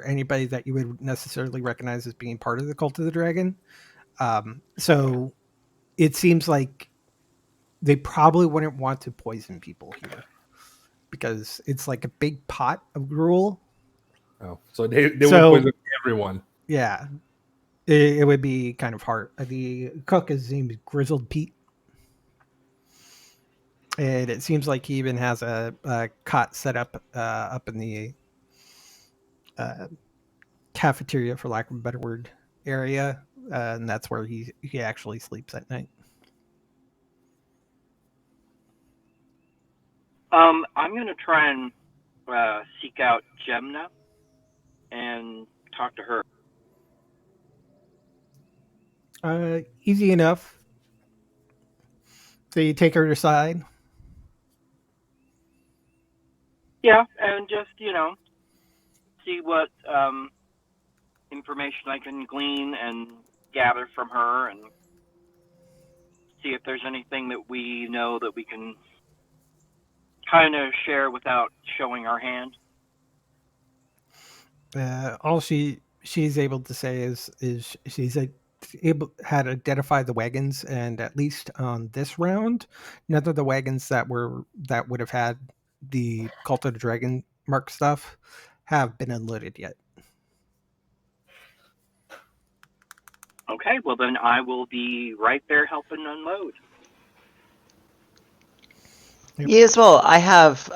anybody that you would necessarily recognize as being part of the Cult of the Dragon. So it seems like they probably wouldn't want to poison people here because it's like a big pot of gruel. Oh, so they would So poison everyone. yeah, it would be kind of hard. The cook, his name is Grizzled Pete, and it seems like he even has a cot set up in the uh, cafeteria, for lack of a better word, area, and that's where he actually sleeps at night. I'm going to try and seek out Gemna and talk to her. Easy enough. So you take her aside. Yeah, and just, see what information I can glean and gather from her and see if there's anything that we know that we can kind of share without showing our hand? All she's able to say is she's able had identified the wagons, and at least on this round, none of the wagons that would have had the Cult of the Dragon mark stuff have been unloaded yet. Okay, well then I will be right there helping unload. Yep. Me as well. I have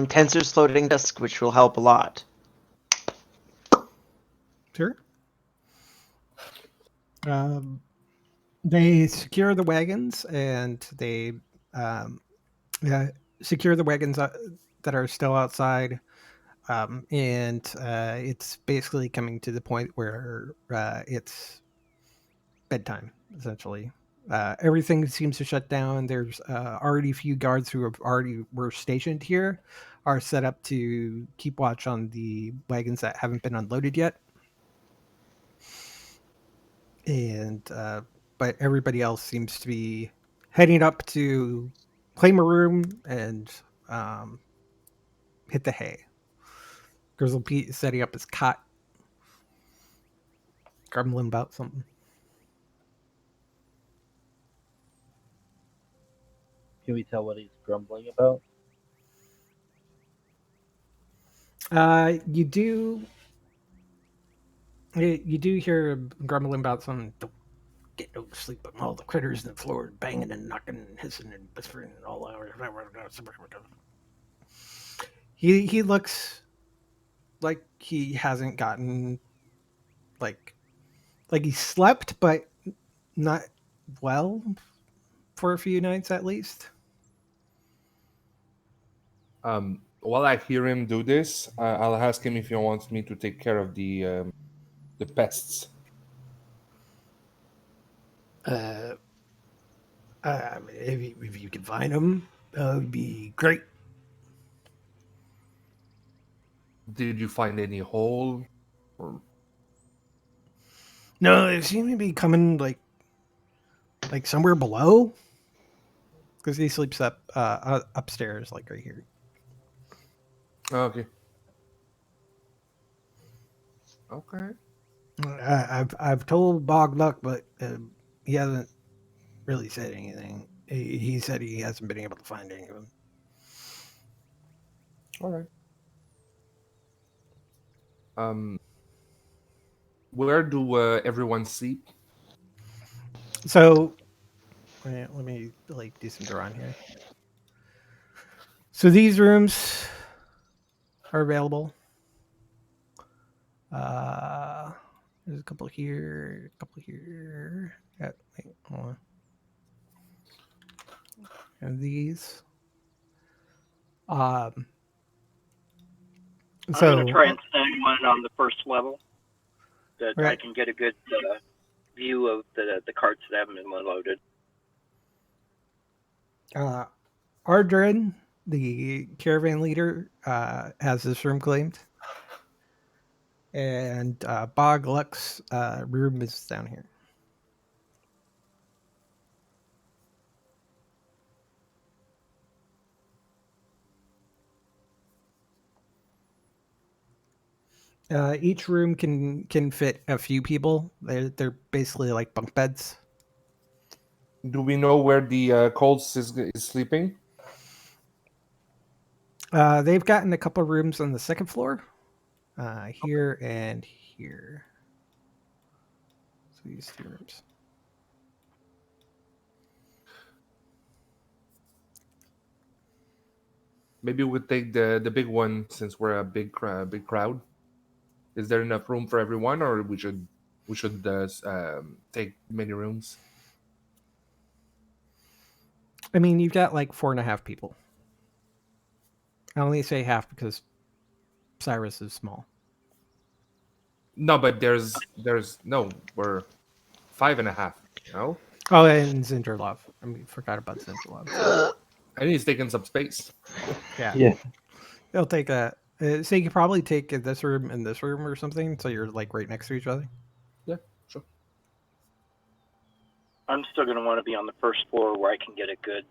Tensor's floating disk, which will help a lot. Sure. They secure the wagons, and they um, yeah, secure the wagons that are still outside. And it's basically coming to the point where it's bedtime, essentially. Everything seems to shut down. There's already a few guards who have already were stationed here, are set up to keep watch on the wagons that haven't been unloaded yet. And but everybody else seems to be heading up to claim a room and um, hit the hay. Grizzle Pete is setting up his cot, grumbling about something. Can we tell what he's grumbling about? You do. You do hear him grumbling about something. Don't get no sleep on all the critters on the floor, banging and knocking and hissing and whispering and all hours. He looks like he hasn't gotten like he slept, but not well for a few nights at least. While I hear him do this, I'll ask him if he wants me to take care of the pests. Uh, if you can find them, that would be great. Did you find any hole? Or... No, they seem to be coming like somewhere below, because he sleeps upstairs, like right here. Oh, okay. Okay. I've told Bog Luck, but he hasn't really said anything. He said he hasn't been able to find any of them. All right. Where do everyone sleep? So let me like do some drawing here. So these rooms are available. There's a couple here, a couple here. Wait, hold on. And these. I'm So going to try and send one on the first level that I right. can get a good view of the carts that haven't been loaded. Ardrin, the caravan leader, has this room claimed. And Bog Luck's room is down here. Each room can fit a few people. They're basically like bunk beds. Do we know where the Colts is sleeping? They've gotten a couple rooms on the second floor, here and here. So these two rooms. Maybe we'll take the big one since we're a big crowd. Is there enough room for everyone, or we should take many rooms? I mean, you've got like 4.5 people. I only say half because Cyrus is small. No, but there's no. We're 5.5. No, Oh, and Zinderlov. I mean, forgot about Zinderlov. and he's taking some space. Yeah. Yeah. They'll take a. So you could probably take this room and this room or something, so you're like right next to each other. Yeah, sure. I'm still going to want to be on the first floor where I can get a good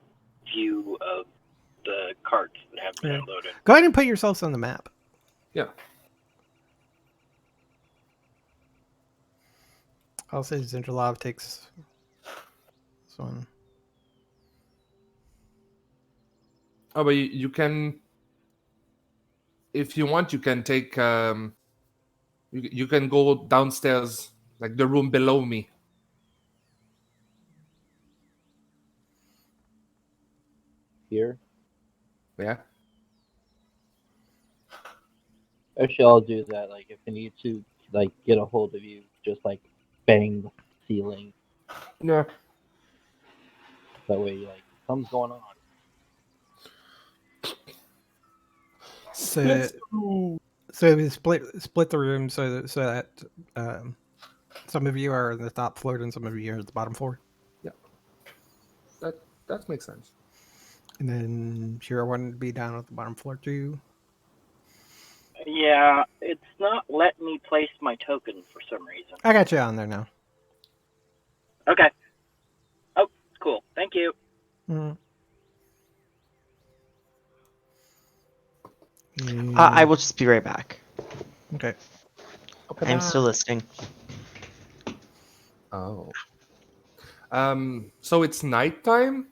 view of the carts that have been Yeah. unloaded. Go ahead and put yourselves on the map. Yeah. I'll say Zinjalov takes this one. Oh, but you can, if you want, you can take. You can go downstairs, like the room below me. Here. Yeah. Actually, I'll do that. Like, if I need to, like, get a hold of you, just like bang the ceiling. Yeah. That way, like, something's going on. So, so we split the room so that some of you are on the top floor and some of you are at the bottom floor. Yeah. That makes sense. And then Shira wanted to be down at the bottom floor too. Yeah, it's not letting me place my token for some reason. I got you on there now. Okay. Oh, cool. Thank you. Mm. I will just be right back. Okay. I'm still listening. Oh. So it's nighttime.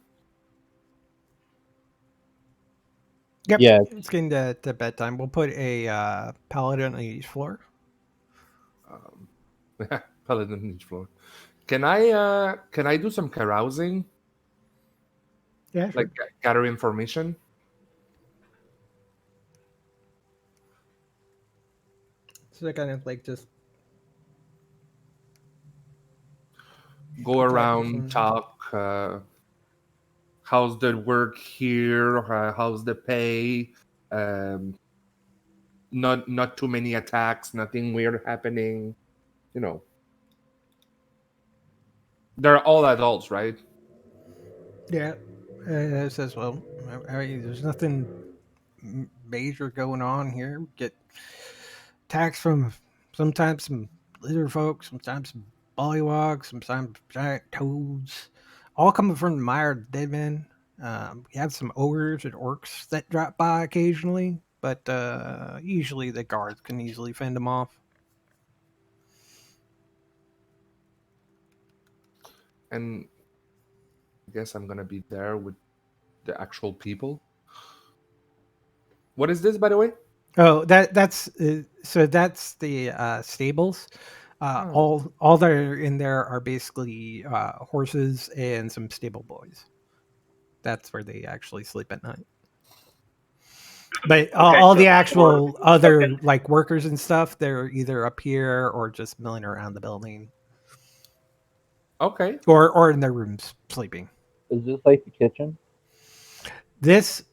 Yep. Yeah. It's getting to bedtime. We'll put a paladin on each floor. Paladin on each floor. Can I do some carousing? Yeah, sure. Like gather information? So they kind of like just Go around, talk. How's the work here? How's the pay? Um, not too many attacks. Nothing weird happening. You know, they're all adults, right? Yeah. It says, well, there's nothing major going on here. Get attacks from sometimes some lizard folk, sometimes some bollywogs, sometimes giant toads, all coming from the mire of dead men. We have some ogres and orcs that drop by occasionally, but usually the guards can easily fend them off. And I guess I'm gonna be there with the actual people. What is this, by the way? Oh, that's so that's the stables. All that are in there are basically horses and some stable boys. That's where they actually sleep at night. But Okay, all so the for actual other token, like workers and stuff, they're either up here or just milling around the building, Okay. or in their rooms sleeping. Is this like the kitchen? This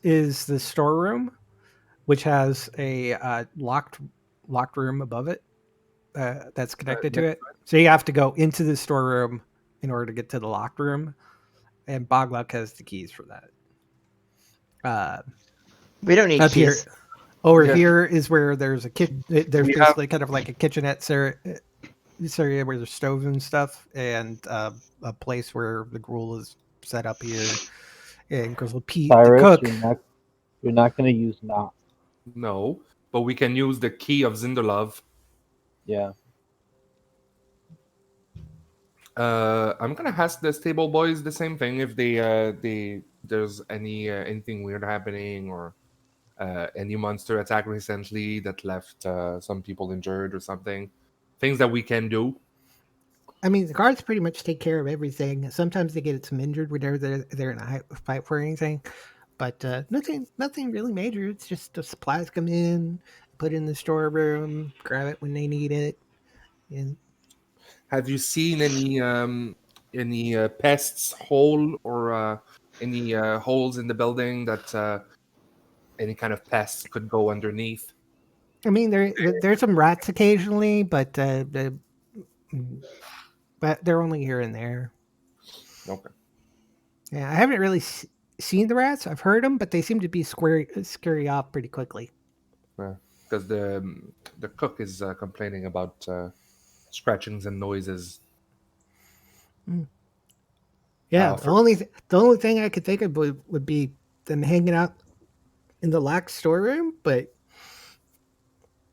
is the storeroom, which has a locked room above it that's connected to Next. it. So you have to go into the storeroom in order to get to the locked room, and Bogluck has the keys for that. We don't need Up keys. here, over Yeah. here is where there's a there's We have basically kind of like a kitchenette area where there's stoves and stuff, and a place where the gruel is set up here. And Grizzle Pete, the Cyrus, cook. you're not gonna use knock. no, but we can use the key of Zindalov. Yeah. I'm gonna ask the stable boys the same thing if they there's anything weird happening or any monster attack recently that left some people injured or something. Things that we can do. I mean, the guards pretty much take care of everything. Sometimes they get some injured whenever they're in a fight for anything, but nothing really major. It's just the supplies come in, put in the storeroom, grab it when they need it, and Have you seen any pests hole or any holes in the building that any kind of pests could go underneath? I mean there's some rats occasionally, but they're only here and there. Okay. Yeah, I haven't really seen the rats. I've heard them, but they seem to be scary off pretty quickly. Because the cook is complaining about scratchings and noises. Yeah, For the only thing I could think of would be them hanging out in the locked storeroom, but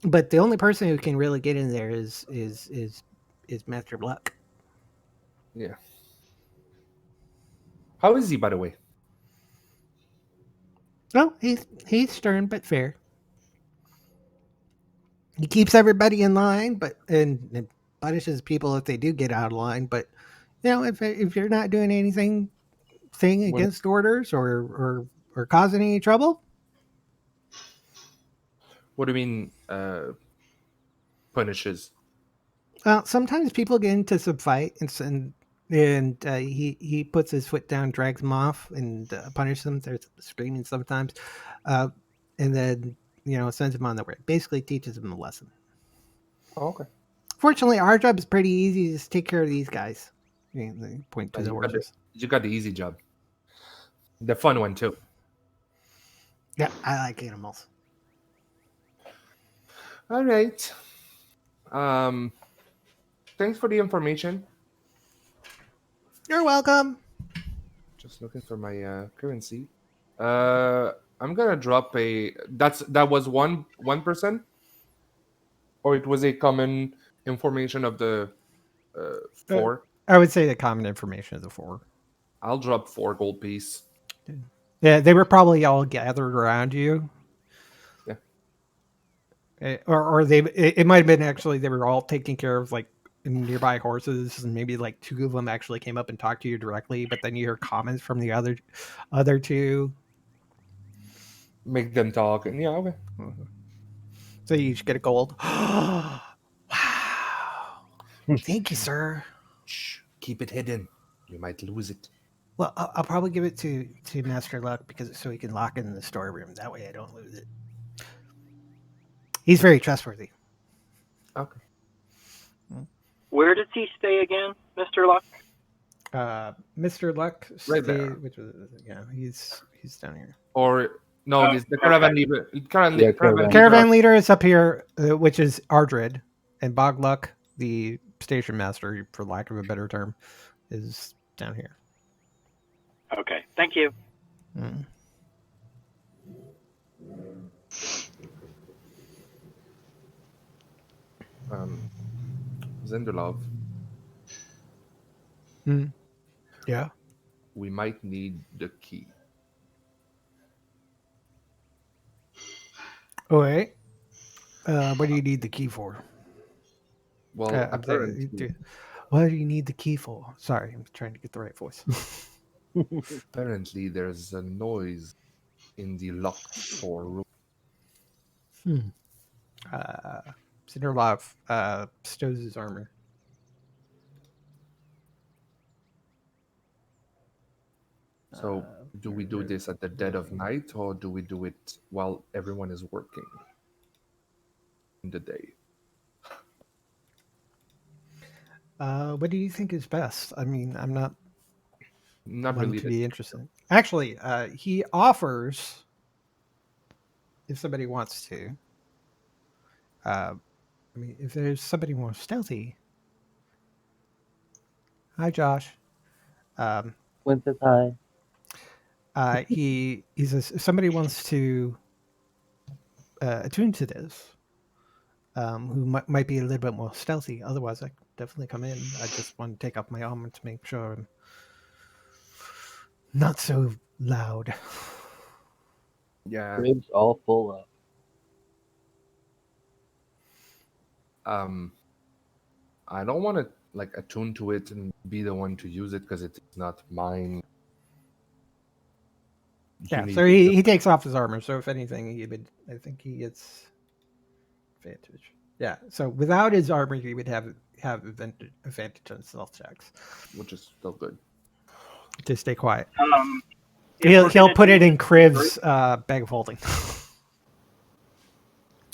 the only person who can really get in there is Master Luck. Yeah. How is he, by the way? Well, he's stern but fair. He keeps everybody in line, but and punishes people if they do get out of line. But if you're not doing anything When, against orders or causing any trouble, what do you mean punishes? well, sometimes people get into some fight and he puts his foot down, drags them off, and punishes them. They're screaming sometimes, uh, and then sends them on their way. Basically, teaches them a lesson. Oh, okay. Fortunately, our job is pretty easy. Just take care of these guys. They point to the horses. You got the easy job. The fun one too. Yeah, I like animals. All right. Um, thanks for the information. You're welcome. Just looking for my currency. I'm gonna drop a. That was 1%, or it was a common information of the 4. I would say the common information is a 4. I'll drop 4 gold piece. Yeah, they were probably all gathered around you. Yeah. Or it might have been actually they were all taking care of like nearby horses, and maybe like 2 of them actually came up and talked to you directly, but then you hear comments from the other 2. Make them talk, and yeah, okay. So you each get a gold. Wow. Thank you, sir. Shh, keep it hidden. You might lose it. Well, I'll probably give it to Master Luck because so he can lock it in the storeroom. That way I don't lose it. He's very trustworthy. Okay. Where does he stay again, Mr. Luck? Mr. Luck, Right there. which was, he's down here. Or no, this the caravan leader. Caravan leader is up here, which is Ardred, and Bog Luck, the station master, for lack of a better term, is down here. Okay, thank you. Mm. Zendelov, Yeah. we might need the key. Oh, wait. What do you need the key for? Well, apparently, What do you need the key for? Sorry, I'm trying to get the right voice. apparently there's a noise in the locked store room. Cinderlov stows his armor. So, do we do this at the dead of night, or do we do it while everyone is working in the day? What do you think is best? I mean, I'm not one really to be interested. Actually, he offers, if somebody wants to. I mean, if there's somebody more stealthy. Hi, Josh. Winter's high. He says if somebody wants to attune to this, who might be a little bit more stealthy. Otherwise, I could definitely come in. I just want to take off my armor to make sure I'm not so loud. Yeah. Ribs all full up. I don't want to like attune to it and be the one to use it because it's not mine. Yeah, so he takes off his armor. So if anything, I think he gets advantage. Yeah, so without his armor, he would have advantage on stealth checks, which is still good. To stay quiet. He'll put it in Kriv's bag of holding.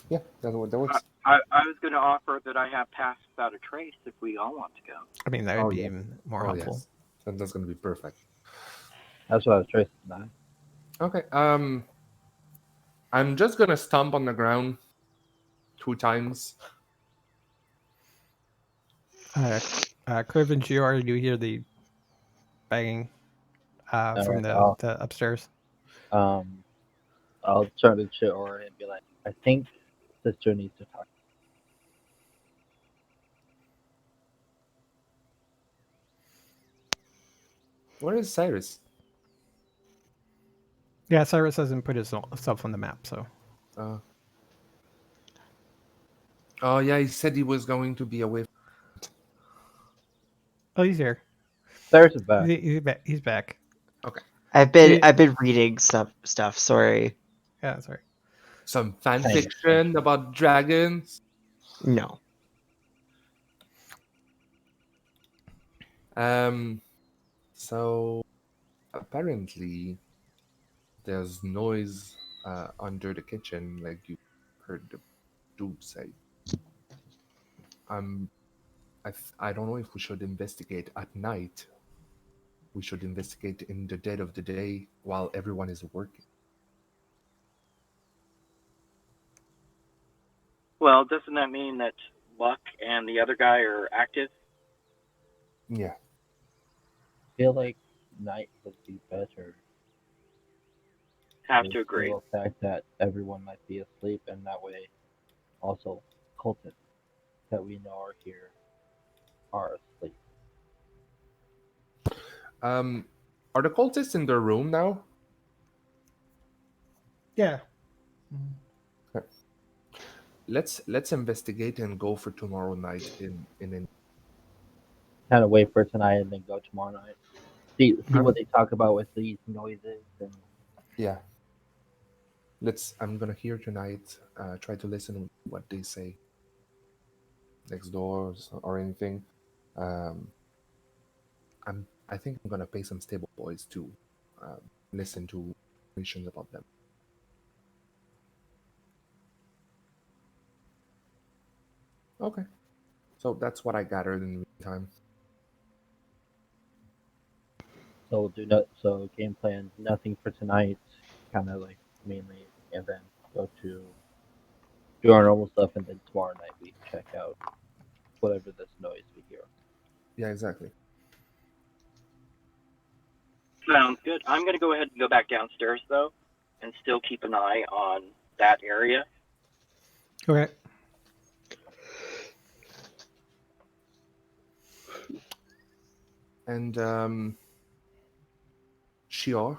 Yeah, that works. I was going to offer that I have passed without a trace if we all want to go. I mean, that would be even more helpful. Yes. That's going to be perfect. That's what I was tracing tonight. Okay. I'm just going to stomp on the ground 2 times. Kriv and Gior, do you hear the banging from the upstairs? Um, I'll turn to Shiori and be like, I think sister needs to talk. Where is Cyrus? Yeah, Cyrus hasn't put himself on the map, so. Uh, oh yeah, he said he was going to be away. Oh, he's here. Cyrus is back. He's back. He's back. Okay. I've been reading stuff. Sorry. Yeah, sorry. Some fan Thanks. fiction about dragons. No. So apparently there's noise under the kitchen, like you heard the dude say. I don't know if we should investigate at night. We should investigate in the dead of the day while everyone is working. Well, doesn't that mean that Luck and the other guy are active? Yeah. I feel like night would be better. Have Due to agree. the fact that everyone might be asleep, and that way, also cultists that we know are here are asleep. Are the cultists in their room now? Yeah. Let's investigate and go for tomorrow night in Kind of wait for tonight and then go tomorrow night. See Okay. what they talk about with these noises and yeah. I'm gonna hear tonight. Try to listen to what they say next doors or anything. I think I'm gonna pay some stable boys to listen to information about them. Okay. So that's what I gathered in the meantime. so game plan nothing for tonight, kind of like mainly, and then go to do our normal stuff, and then tomorrow night we check out whatever this noise we hear. Yeah, exactly. Sounds good. I'm going to go ahead and go back downstairs, though, and still keep an eye on that area. Okay. And Shior,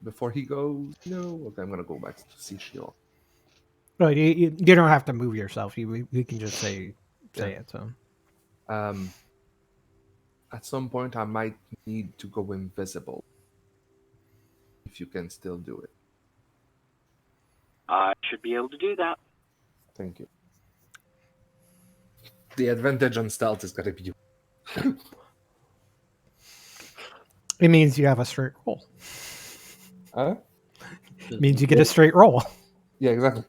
before he goes, no. Okay, I'm gonna go back to see Shior. Well, you don't have to move yourself. You can just say Yeah. it. So At some point, I might need to go invisible. If you can still do it, I should be able to do that. thank you. The advantage on stealth is gonna be it means you have a straight roll. Huh? It means you get a straight roll. Yeah, exactly.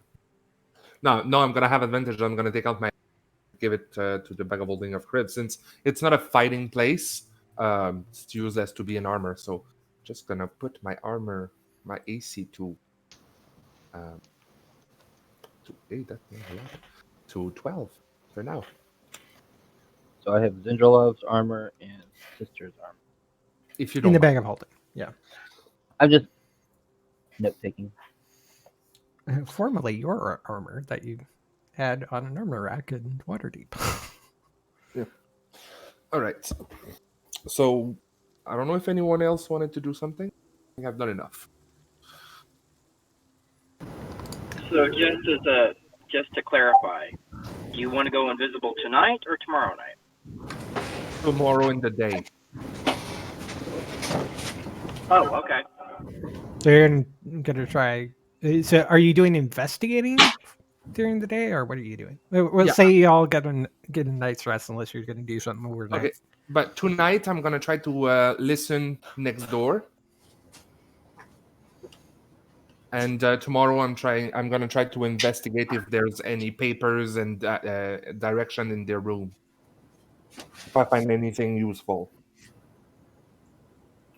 No, I'm gonna have advantage. I'm gonna take out my, give it to the bag of holding of crib, since it's not a fighting place. It's used as to be an armor, so just gonna put my armor, my AC to 8. That's not a lot. To 12 for now. So I have Zindralov's armor and sister's armor. If you don't In the mind. bag of holding. Yeah. I'm just note taking. Formerly your armor that you had on an armor rack in Waterdeep. Yeah. All right. So I don't know if anyone else wanted to do something. I think I've done enough. So just to clarify, do you want to go invisible tonight or tomorrow night? Tomorrow in the day. Oh, okay. So you're gonna try. So are you doing investigating during the day, or what are you doing? We'll Yeah. say you all get a night's rest, unless you're gonna do something overnight. Okay. But tonight I'm gonna try to listen next door. And tomorrow I'm gonna try to investigate if there's any papers and direction in their room. If I find anything useful.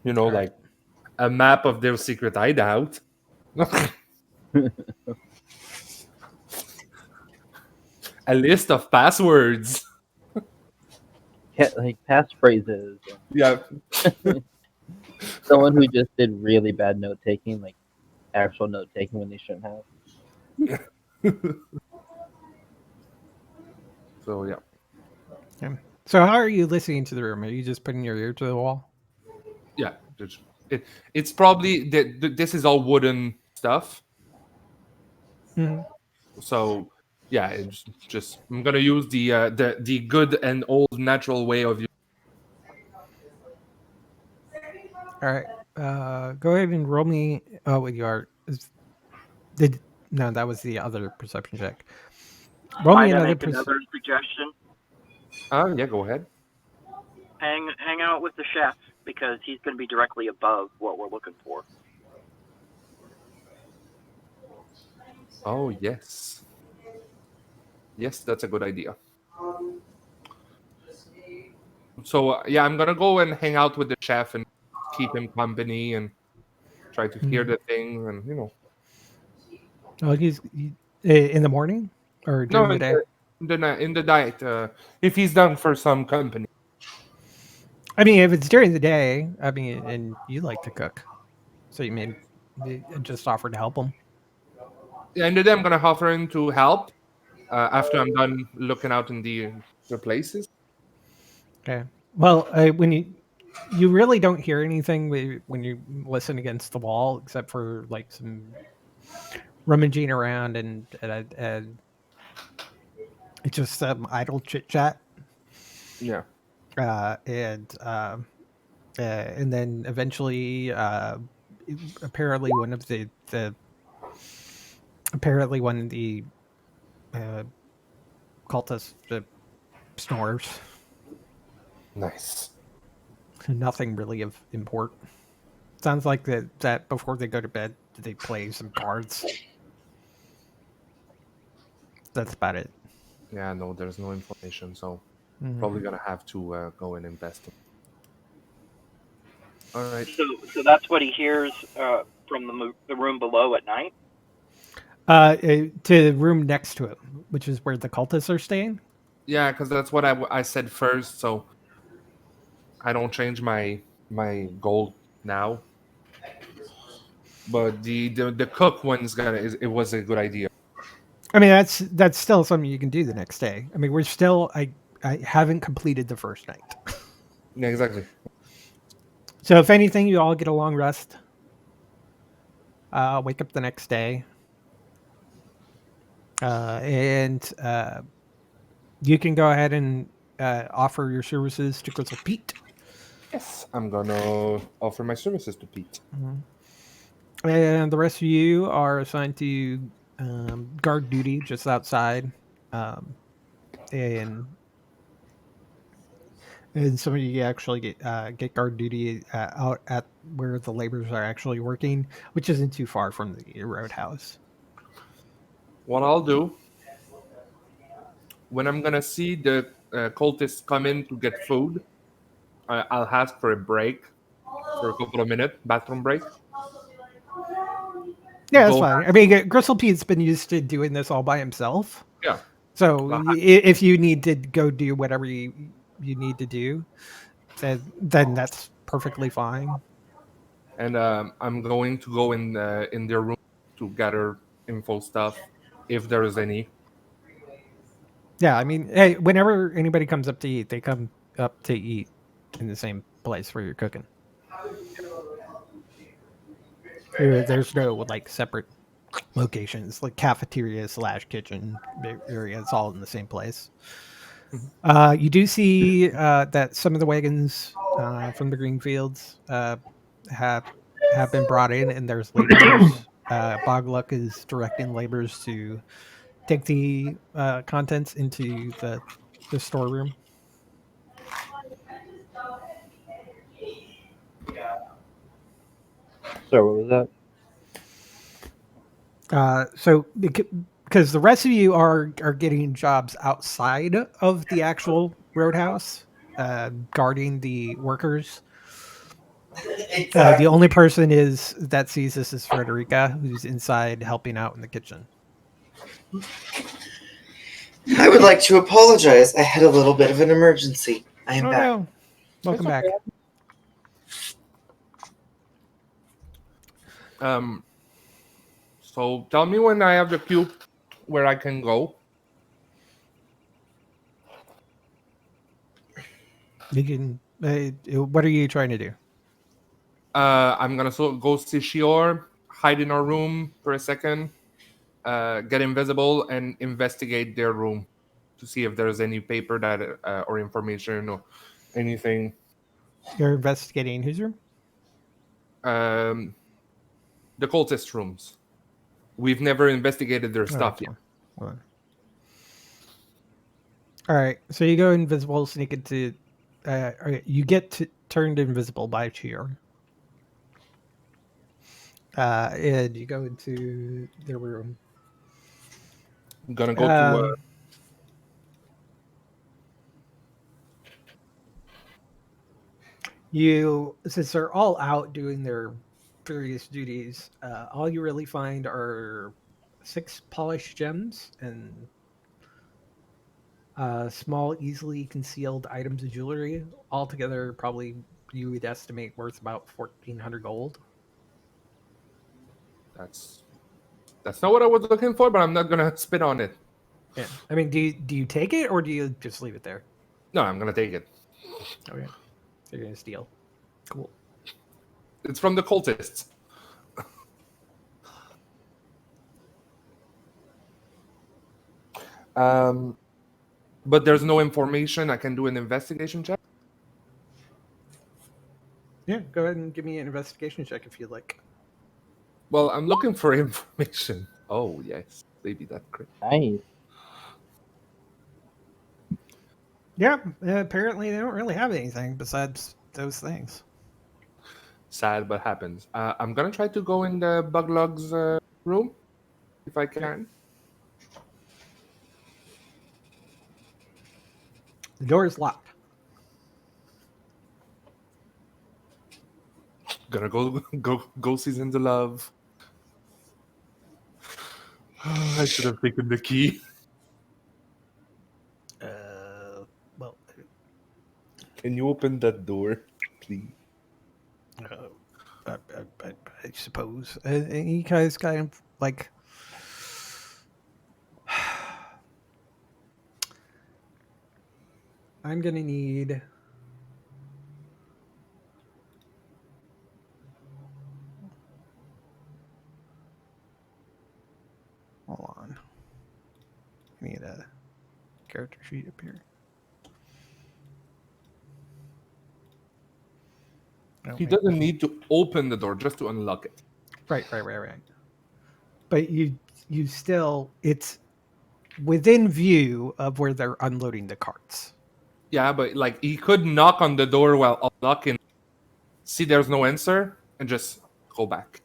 You know, All right. like a map of their secret hideout. A list of passwords. Like passphrases. Yeah. Someone who just did really bad note taking, like actual note taking when they shouldn't have. So yeah. Okay. So how are you listening to the room? Are you just putting your ear to the wall? Yeah, it's probably this is all wooden stuff. Mm-hmm. So yeah, it's just I'm gonna use the good and old natural way of. All right. Go ahead and roll me. Oh, wait, you are. Did no? That was the other perception check. Roll me Might I another make another suggestion? Yeah, go ahead. Hang out with the chef because he's going to be directly above what we're looking for. Oh yes, yes, that's a good idea. So yeah, I'm gonna go and hang out with the chef and keep him company and try to hear the things and Oh, in the morning or no during the day. in the diet if he's done for some company. I mean, if it's during the day, I mean, and you like to cook, so you may just offer to help them. Yeah, and then I'm gonna offer him to help after I'm done looking out in the places. Okay. Well, when you really don't hear anything when you listen against the wall, except for like some rummaging around and it's just some idle chit chat, Yeah, uh, and then eventually, apparently apparently one of the uh, cultists snores. nice. Nothing really of import. Sounds like that before they go to bed, they play some cards. That's about it. Yeah, no, there's no information, so Mhm. probably gonna have to go and invest. All right. So that's what he hears from the room below at night. To the room next to it, which is where the cultists are staying. Yeah, because that's what I said first, so I don't change my goal now. But the cook one's it was a good idea. I mean, that's still something you can do the next day. I mean, we're still I haven't completed the first night. Yeah, exactly. So if anything, you all get a long rest. Wake up the next day, and you can go ahead and offer your services to Crystal Pete. Yes, I'm gonna offer my services to Pete. Mhm. And the rest of you are assigned to guard duty just outside, um, and some of you actually get guard duty out at where the laborers are actually working, which isn't too far from the roadhouse. What I'll do when I'm gonna see the cultists come in to get food, I'll ask for a break for a couple of minutes, bathroom break. Yeah, that's Go, fine. I mean, Gristle Pete's been used to doing this all by himself. yeah, So I'll if you need to go do whatever you need to do, then that's perfectly fine. and I'm going to go in their room to gather info stuff if there is any. Yeah, I mean, hey, whenever anybody comes up to eat, they come up to eat in the same place where you're cooking. There's no like separate locations, like cafeteria slash kitchen area. It's all in the same place. Mhm. You do see that some of the wagons from the green fields have have been brought in, and there's laborers. Bogluck is directing laborers to take the contents into the storeroom. Sorry, what was that? So because the rest of you are getting jobs outside of the actual roadhouse, guarding the workers. The only person is that sees this is Frederica, who's inside helping out in the kitchen. I would like to apologize. I had a little bit of an emergency. I am Oh back. no! Welcome It's okay. back. So tell me when I have the cube where I can go. You can. What are you trying to do? I'm gonna go see Shior, hide in our room for a second, get invisible, and investigate their room to see if there's any paper that or information or anything. You're investigating whose room? Um, the cultist rooms. We've never investigated their stuff yet. Well, all right. So you go invisible, sneak into. All right, you get turned invisible by Cheer. And you go into their room. I'm gonna go to. You, since they're all out doing their various duties, all you really find are 6 polished gems and small, easily concealed items of jewelry. Altogether, probably you would estimate worth about 1,400 gold. That's not what I was looking for, but I'm not gonna spit on it. Yeah, I mean, do you take it or do you just leave it there? No, I'm gonna take it. Okay, you're gonna steal. Cool. It's from the cultists. But there's no information. I can do an investigation check. Yeah, go ahead and give me an investigation check if you'd like. Well, I'm looking for information. Oh yes, maybe that's great. Nice. Yeah, apparently they don't really have anything besides those things. Sad, but happens. I'm gonna try to go in the Buglug's room if I can. The door is locked. Gonna go season the love. I should have taken the key. Well, Can you open that door, please? I suppose. And you guys kind of like. I'm gonna need. Hold on. I need a character sheet up here. Oh, He wait. doesn't need to open the door, just to unlock it. Right. But you still, it's within view of where they're unloading the carts. Yeah, but like he could knock on the door while unlocking, see there's no answer, and just go back.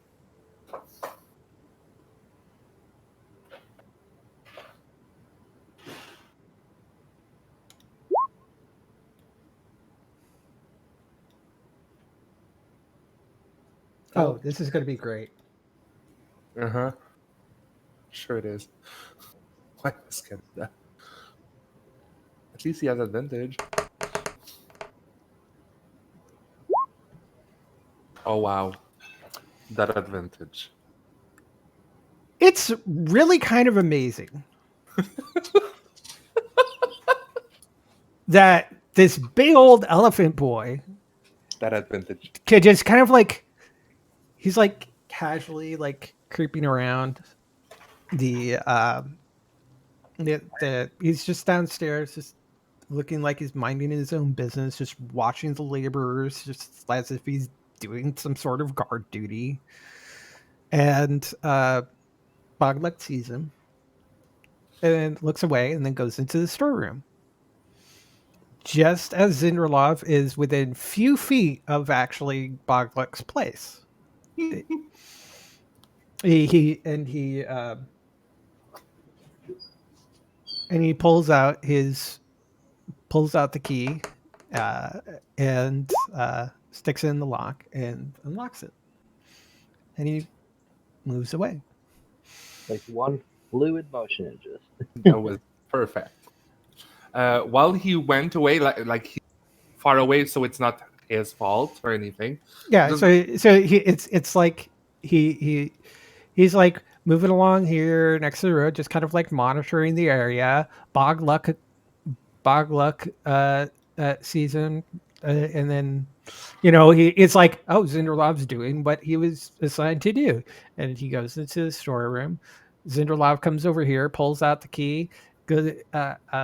Oh, this is going to be great. Uh-huh. Sure it is. Why am I scared of that? At least he has advantage. Oh wow. That advantage. It's really kind of amazing that this big old elephant boy That advantage. could just kind of like, he's like casually like creeping around the he's just downstairs, just looking like he's minding his own business, just watching the laborers, just as if he's doing some sort of guard duty. And Boglek sees him and looks away and then goes into the storeroom. Just as Zindralov is within few feet of actually Boglek's place. he pulls out the key and sticks it in the lock and unlocks it. And he moves away. Like one fluid motion, it just. That was perfect. While he went away, like he's far away, so it's not his fault or anything. Yeah, so it's like he's like moving along here next to the road, just kind of like monitoring the area. Bog luck season, and then it's like, oh, Zinderlov's doing what he was assigned to do, and he goes into the storeroom. Zinderlov comes over here, pulls out the key, goes,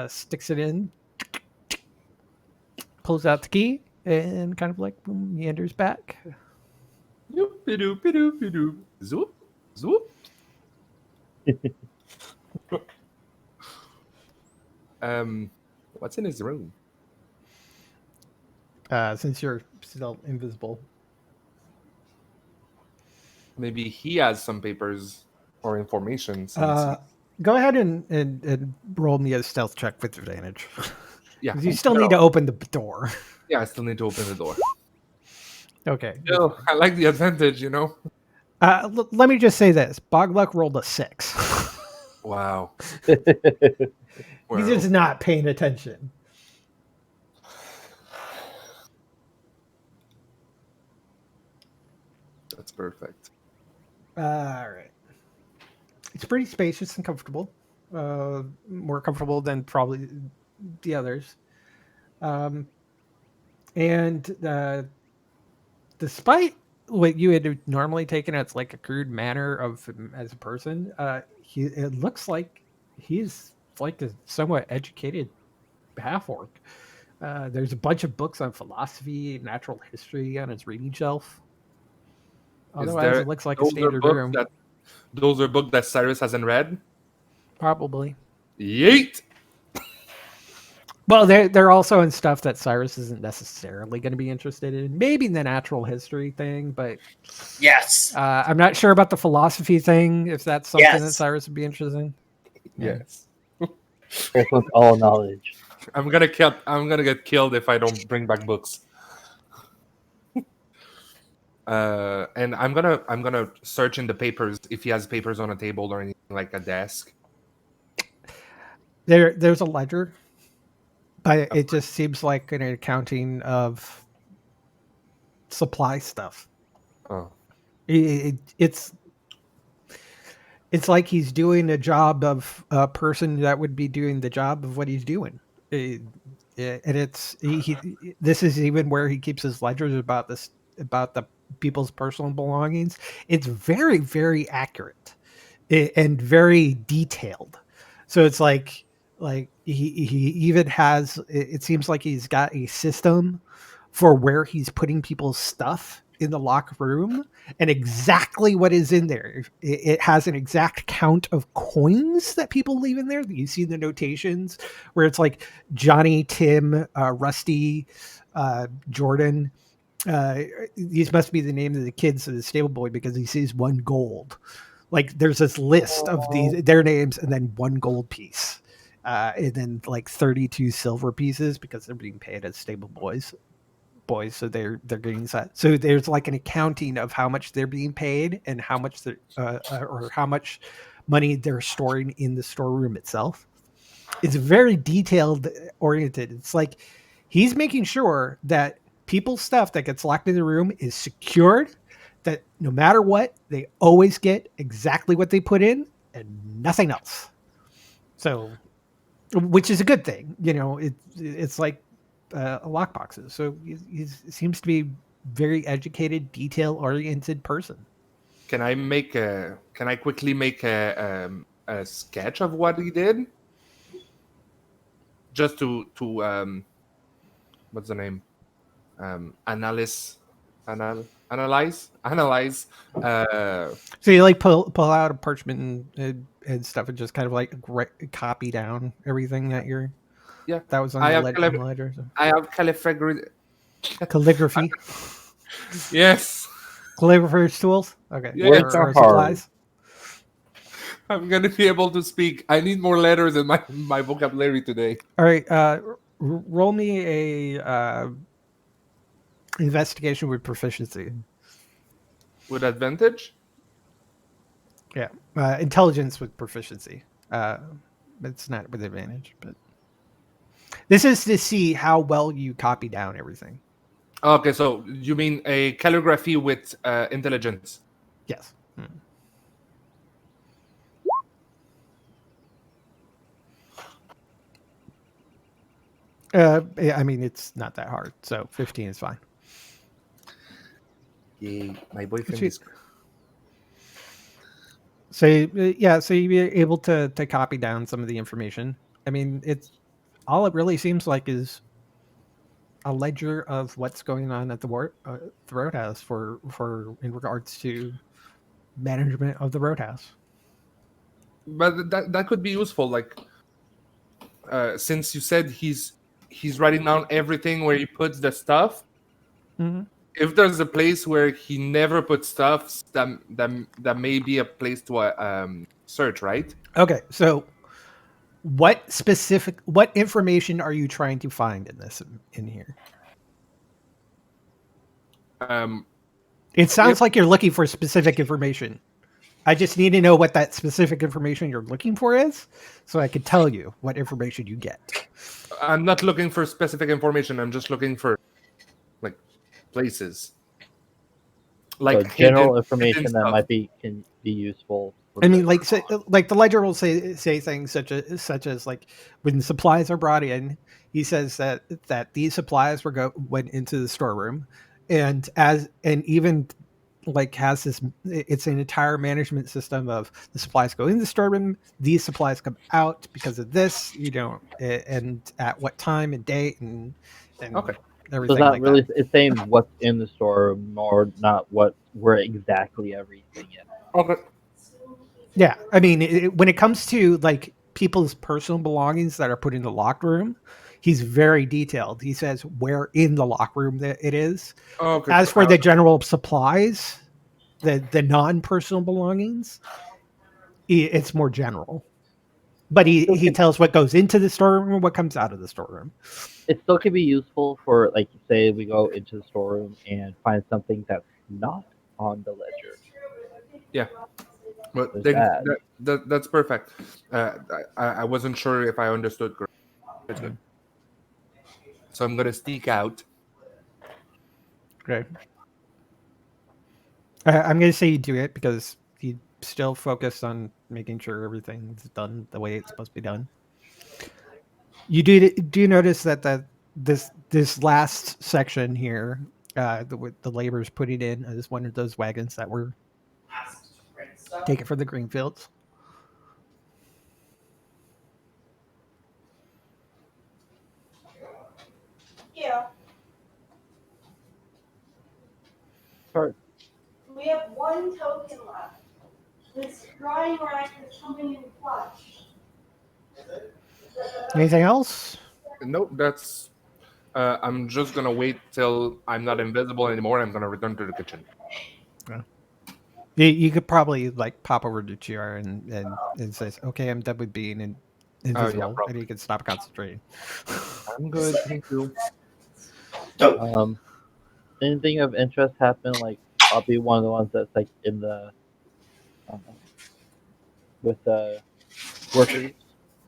sticks it in, pulls out the key, and kind of like meanders back. Yoop-a-doop-a-doop-a-doop. Zoop, zoop. What's in his room? Since you're still invisible. Maybe he has some papers or information. Since Go ahead and roll me a stealth check with advantage. yeah, Because you still need to open the door. yeah, I still need to open the door. Okay. Still, I like the advantage, you know. Let me just say this. Bogluck rolled a 6. Wow. He's Well, just not paying attention. that's perfect. All right. It's pretty spacious and comfortable. More comfortable than probably the others. And despite what you had normally taken as like a crude manner of him as a person, it looks like he's like a somewhat educated half orc. There's a bunch of books on philosophy, natural history on his reading shelf. Otherwise, it looks like a those are standard books room. Those are books that Cyrus hasn't read. Probably. Yeet. Well, they're also in stuff that Cyrus isn't necessarily going to be interested in. Maybe the natural history thing, but Yes. I'm not sure about the philosophy thing. If that's something that Yes. Cyrus would be interested in. Yeah. Yes. Chris wants all knowledge. I'm gonna get killed if I don't bring back books. And I'm gonna search in the papers if he has papers on a table or anything like a desk. There's a ledger, but it just seems like an accounting of supply stuff. Oh, It's like he's doing a job of a person that would be doing the job of what he's doing. And this is even where he keeps his ledgers about the people's personal belongings. It's very, very accurate and very detailed. So it's like he even has, it seems like he's got a system for where he's putting people's stuff in the locker room and exactly what is in there. It has an exact count of coins that people leave in there. You see the notations where it's like Johnny, Tim, Rusty, Jordan. These must be the names of the kids of the stable boy because he sees 1 gold. Like there's this list of their names and then 1 gold piece. And then like 32 silver pieces because they're being paid as stable boys, so they're getting that. So there's like an accounting of how much they're being paid and how much they're or how much money they're storing in the storeroom itself. It's very detailed oriented. It's like he's making sure that people's stuff that gets locked in the room is secured, that no matter what, they always get exactly what they put in and nothing else. So, which is a good thing. It's like lockboxes. So he seems to be very educated, detail-oriented person. can I quickly make a sketch of what he did? Just to what's the name? Analyze. So you like pull out a parchment and stuff and just kind of like copy down everything that was on the ledger. I have Calligraphy. Yes. Calligrapher's tools. Okay. Yeah. Words are hard. supplies. I'm gonna be able to speak. I need more letters in my vocabulary today. All right. Roll me a investigation with proficiency. With advantage? Yeah. Intelligence with proficiency. It's not with advantage, but this is to see how well you copy down everything. Okay, so you mean a calligraphy with intelligence? Yes. I mean, it's not that hard, so 15 is fine. Yay, my boyfriend She- is. So yeah, so you'd be able to copy down some of the information. I mean, it's all it really seems like is a ledger of what's going on at the roadhouse for in regards to management of the roadhouse. But that could be useful. Like, since you said he's writing down everything where he puts the stuff. Mm-hmm. If there's a place where he never puts stuff, that may be a place to search, right? Okay, so what information are you trying to find in this in here? Um, It if sounds like you're looking for specific information. I just need to know what that specific information you're looking for is, so I can tell you what information you get. I'm not looking for specific information, I'm just looking for like places, So like general hidden information that stuff. can be useful for I the mean, like the ledger will say things such as like when supplies are brought in, he says that these supplies went into the storeroom, and even like has this, it's an entire management system of the supplies go in the storeroom, these supplies come out because of this, and at what time and date and Okay. So it's everything not like that. really it's saying what's in the store, nor not where exactly everything is. Okay. Yeah, I mean, when it comes to like people's personal belongings that are put in the locker room, he's very detailed. He says where in the locker room that it is. Okay. As for the general supplies, the non-personal belongings, it's more general. But Still he could, tells what goes into the storeroom and what comes out of the storeroom. it still could be useful for, like, say we go into the storeroom and find something that's not on the ledger. Yeah. But There's that. that's perfect. I wasn't sure if I understood correctly. It's good. So I'm gonna sneak out. Okay, I'm going to say you do it because you still focused on making sure everything's done the way it's supposed to be done. You do notice that this last section here, the laborers putting in is one of those wagons that were taken from the green fields. Yeah, Part we have one token left. This drawing rack is coming in clutch. Anything else? Nope. That's. I'm just gonna wait till I'm not invisible anymore. I'm gonna return to the kitchen. Yeah. You could probably like pop over to GR and says, "Okay, I'm done with being Yeah, invisible," and probably. you can stop concentrating. I'm good. Thank you. um anything of interest happen, like I'll be one of the ones that's like in the um, with the workers. Yeah.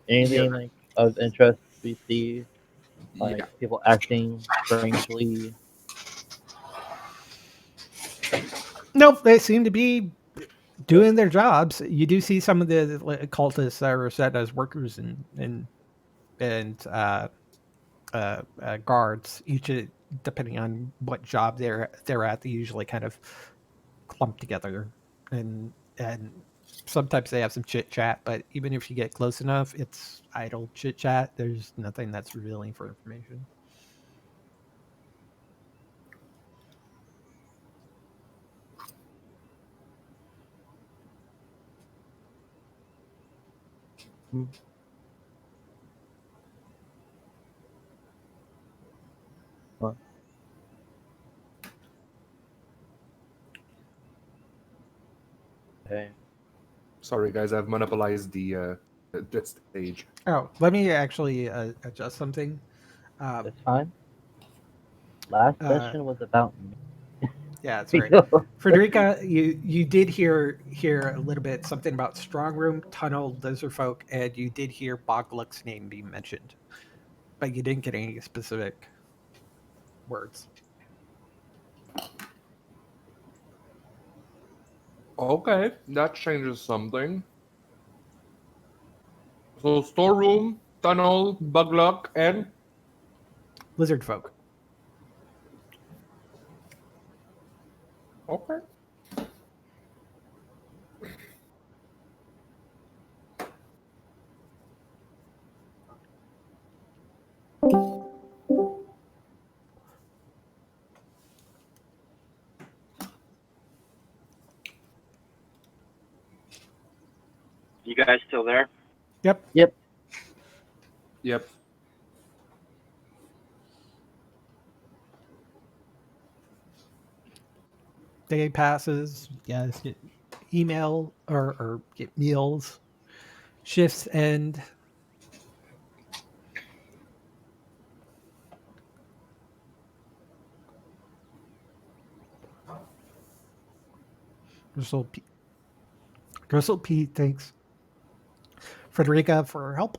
Anything like of interest we see, like Yeah. people acting strangely. Nope, they seem to be doing their jobs. You do see some of the cultists that are set as workers and guards. Each depending on what job they're at, they usually kind of clump together, and sometimes they have some chit chat. But even if you get close enough, it's idle chit chat. There's nothing that's revealing for information. Hmm. Well, okay, Sorry, guys. I've monopolized the stage. Oh, let me actually adjust something. Um, that's fine. Last uh, session was about me. Yeah, that's right. Frederica, you did hear a little bit something about strong room, tunnel, lizard folk, and you did hear Bogluck's name being mentioned, but you didn't get any specific words. Okay, that changes something. So storeroom, tunnel, bug luck, and Lizard folk. okay. You guys still there? Yep. Yep. Yep. Day passes. You guys get email or get meals. Shifts end. Gristle Pete thanks Frederica for her help.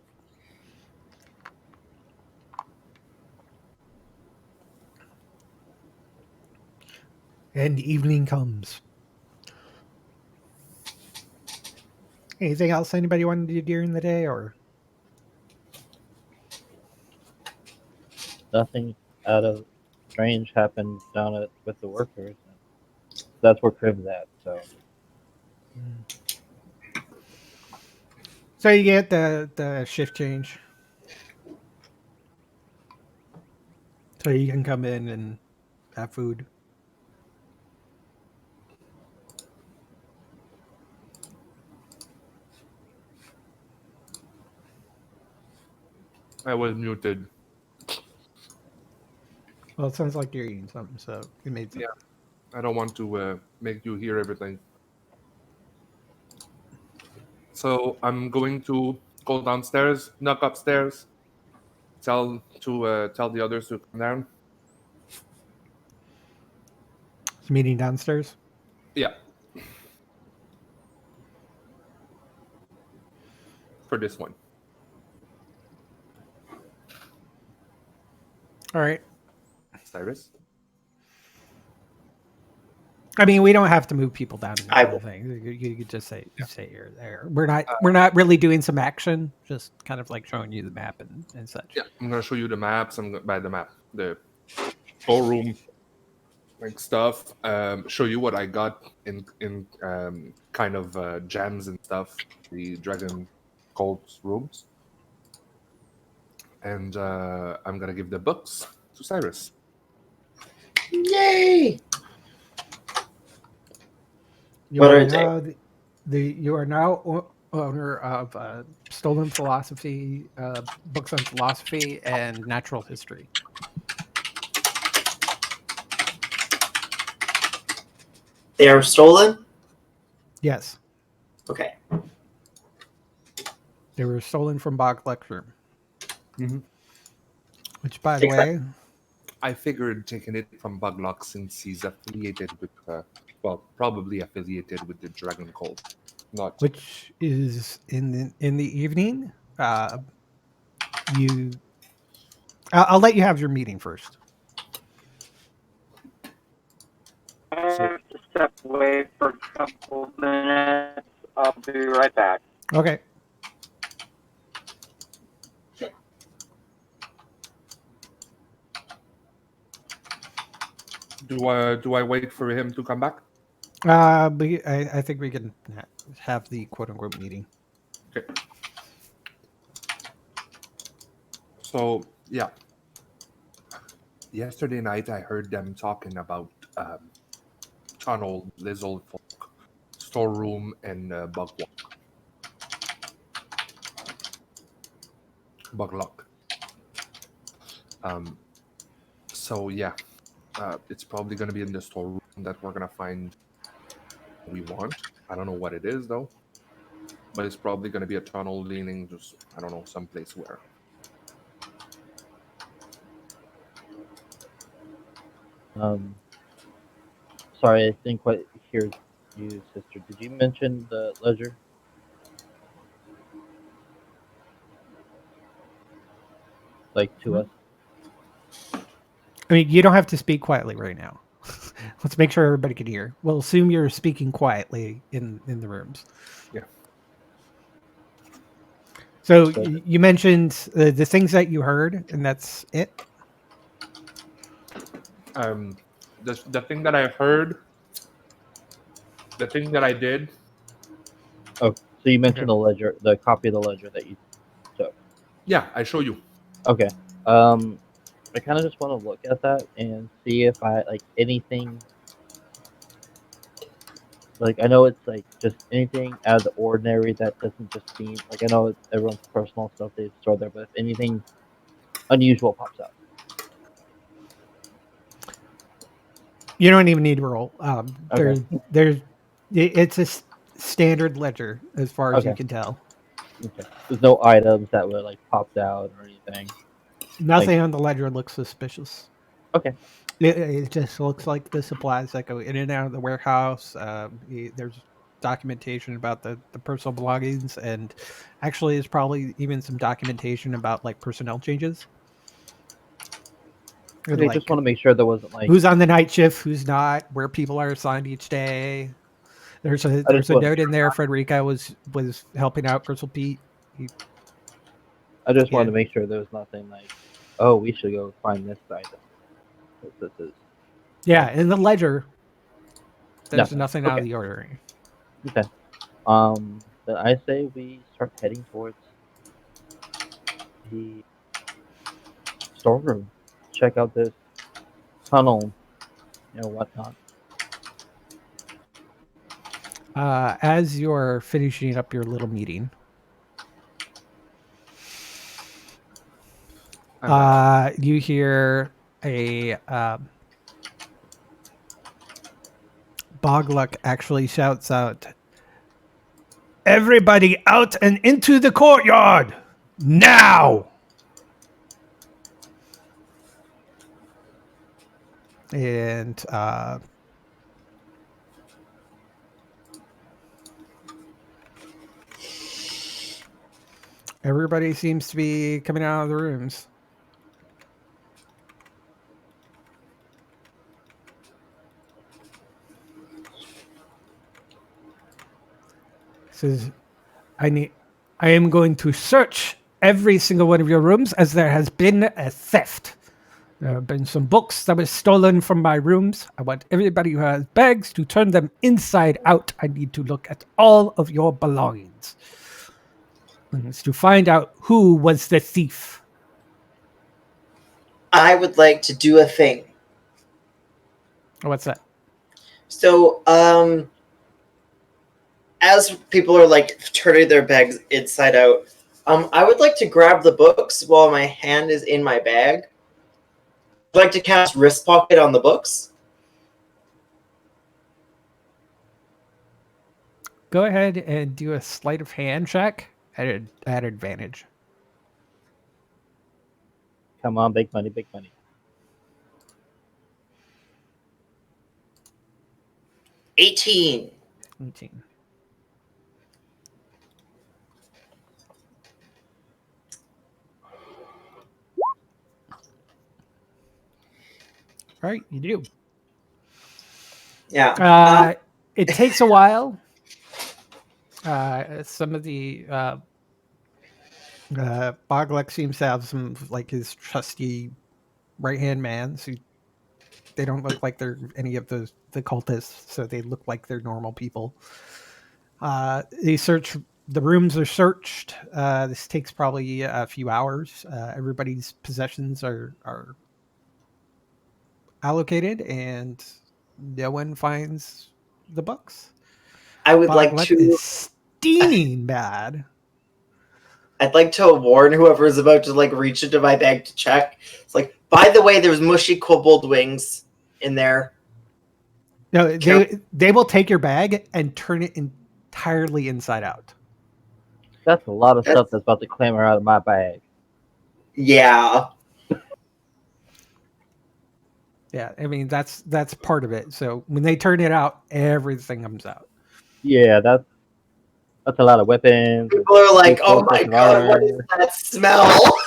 And evening comes. Anything else anybody wanted to do during the day, or Nothing out of strange happened down with the workers. That's where Crib's at. so you get the shift change, so you can come in and have food. I was muted. Well, it sounds like you're eating something, so you made something. Yeah. I don't want to make you hear everything. So I'm going to go downstairs, knock upstairs, tell the others to come down. It's meeting downstairs. Yeah. For this one. All right. Cyrus. I mean, we don't have to move people down I into the will. thing. You could just say you're there. We're not really doing some action. Just kind of like showing you the map and such. Yeah, I'm gonna show you the maps. By the map, the storeroom, like stuff. Show you what I got in kind of gems and stuff. The dragon cult rooms, and I'm gonna give the books to Cyrus. Yay! You What are are they? now you are now owner of Stolen Philosophy, books on philosophy and natural history. They are stolen? Yes, Okay. they were stolen from Bog Lecture. Mhm. Which, by the Fix that. way, I figured taking it from Buglock since he's affiliated with, probably affiliated with the Dragon Cult. Not. which is in the evening. You, I'll let you have your meeting first. I So have to step away for a couple of minutes. I'll be right back. Okay. do I wait for him to come back? I think we can have the quote unquote meeting. Okay. So yeah, yesterday night I heard them talking about tunnel, Lizzle Folk, storeroom, and Buglock. So yeah, it's probably gonna be in the storeroom that we're gonna find what we want. I don't know what it is though, but it's probably gonna be a tunnel leaning just I don't know someplace where. Um, sorry, I think what here's you, sister. Did you mention the ledger? Like to us? I mean, you don't have to speak quietly right now. Let's make sure everybody can hear. We'll assume you're speaking quietly in the rooms. Yeah. So you mentioned the things that you heard, and that's it. The thing that I heard, the thing that I did. Oh, so you mentioned Okay. the ledger, the copy of the ledger that you took. Yeah, I show you. Okay. I kind of just want to look at that and see if I like anything. Like I know it's like just anything out of the ordinary that doesn't just seem like I know it's everyone's personal stuff they store there, but if anything unusual pops up. You don't even need to roll. Okay. It's a standard ledger as far as you Okay. can tell. Okay. There's no items that were like popped out or anything. Nothing on the ledger looks suspicious. Okay. It just looks like the supplies that go in and out of the warehouse. There's documentation about the personal belongings, and actually, there's probably even some documentation about like personnel changes. And, Okay. like Just want to make sure there wasn't like who's on the night shift, who's not, where people are assigned each day. There's a I just want note in there. Frederica was helping out Crystal Pete. I just wanted Yeah. to make sure there was nothing like, oh, we should go find this item. This is Yeah, in the ledger, there's nothing. nothing out of Okay. the ordinary. Okay. Then I say we start heading towards the storeroom. Check out this tunnel, whatnot. As you're finishing up your little meeting, you hear a Bogluck actually shouts out, "Everybody out and into the courtyard now!" And everybody seems to be coming out of the rooms. Says, I am going to search every single one of your rooms as there has been a theft. There have been some books that were stolen from my rooms. I want everybody who has bags to turn them inside out. I need to look at all of your belongings. And it's to find out who was the thief. I would like to do a thing. What's that? So, as people are like turning their bags inside out, I would like to grab the books while my hand is in my bag. I'd like to cast wrist pocket on the books. Go ahead and do a sleight of hand check at advantage. Come on, big money, big money. 18. 18. All right, you do. Yeah. It takes a while. Some of the Boglek seems to have some like his trusty right hand man. So they don't look like they're any of the cultists, so they look like they're normal people. They search. The rooms are searched. This takes probably a few hours. Everybody's possessions are allocated, and no one finds the books. I would like Boglek to. is steaming bad. I'd like to warn whoever is about to like reach into my bag to check. It's like, by the way, there's mushy kobold wings in there. No, they will take your bag and turn it entirely inside out. That's a lot of stuff that's about to clamor out of my bag. Yeah. Yeah, I mean that's part of it. So when they turn it out, everything comes out. Yeah, that's a lot of weapons. People are like, full "Oh my sets of god, what is armor. that smell?"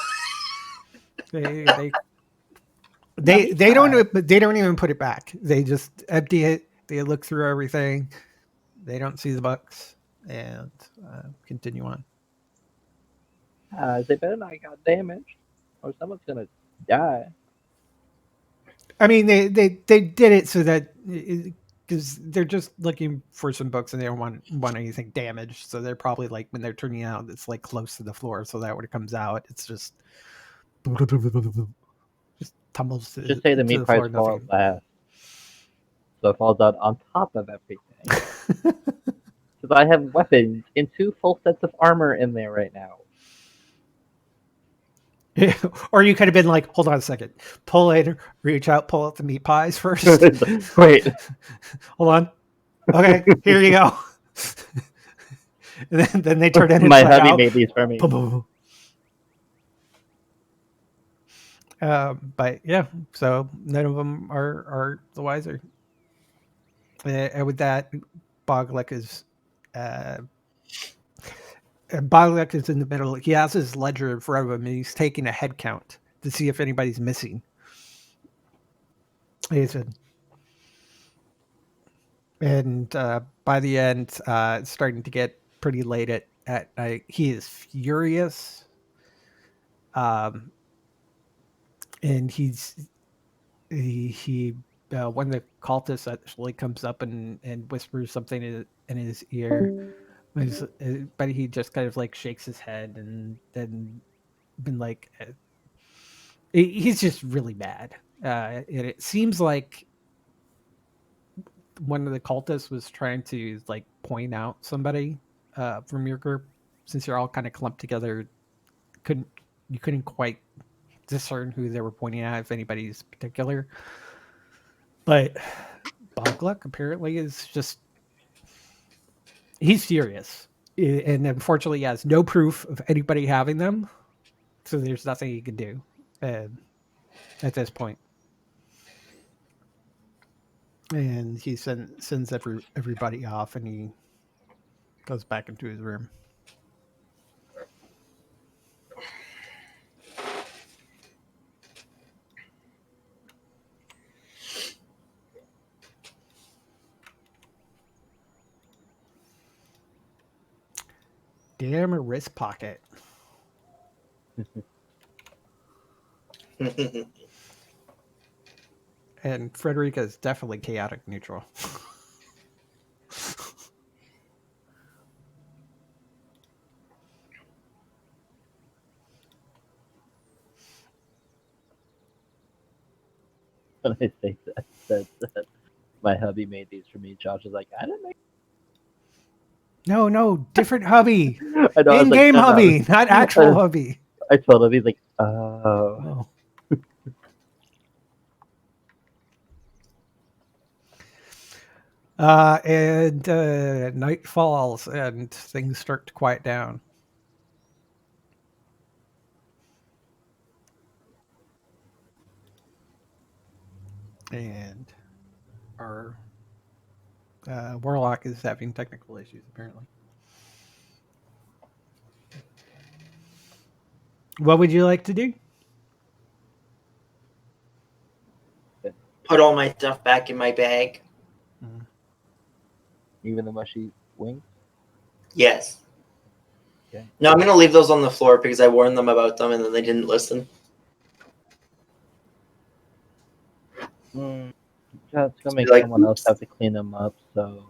They don't even put it back. They just empty it. They look through everything. They don't see the books and continue on. They better not got damaged, or someone's gonna die. I mean, they did it so that because they're just looking for some books and they don't want anything damaged. So they're probably like when they're turning out, it's like close to the floor, so that when it comes out, it's just tumbles to, Just say the to meat the pies floor. fall Nothing. last, so it falls out on top of everything. Because I have weapons and 2 full sets of armor in there right now. Or you could have been like, hold on a second, pull in, reach out, pull out the meat pies first. Wait, Hold on. Okay, here you go. And then they turn it my inside hubby out. made these for me. Boom, boom, boom. But yeah, so none of them are the wiser. And with that, Boglek is Boglek is in the middle. He has his ledger in front of him, and he's taking a head count to see if anybody's missing. He said, and by the end, it's starting to get pretty late at night. He is furious, and he when the cultist actually comes up and whispers something in his ear, but he just kind of like shakes his head and then been like, he's just really mad. And it seems like one of the cultists was trying to like point out somebody from your group, since you're all kind of clumped together. Couldn't you couldn't quite discern who they were pointing at, if anybody's particular. But Bogluck apparently is just, he's furious. And unfortunately he has no proof of anybody having them. So there's nothing he can do at this point. And he sends everybody off, and he goes back into his room. Damn, a wrist pocket. And Frederica is definitely chaotic neutral. When I say that my hubby made these for me, Josh is like, I didn't make. No, different hubby. I know. I was like, In-game no, no. hubby, not actual hubby. I told him, he's like, oh. And night falls and things start to quiet down. And our Warlock is having technical issues, apparently. What would you like to do? Put all my stuff back in my bag. Even the mushy wings? Yes. Okay. No, I'm going to leave those on the floor because I warned them about them and then they didn't listen. That's gonna make Like, someone else oops. have to clean them up, so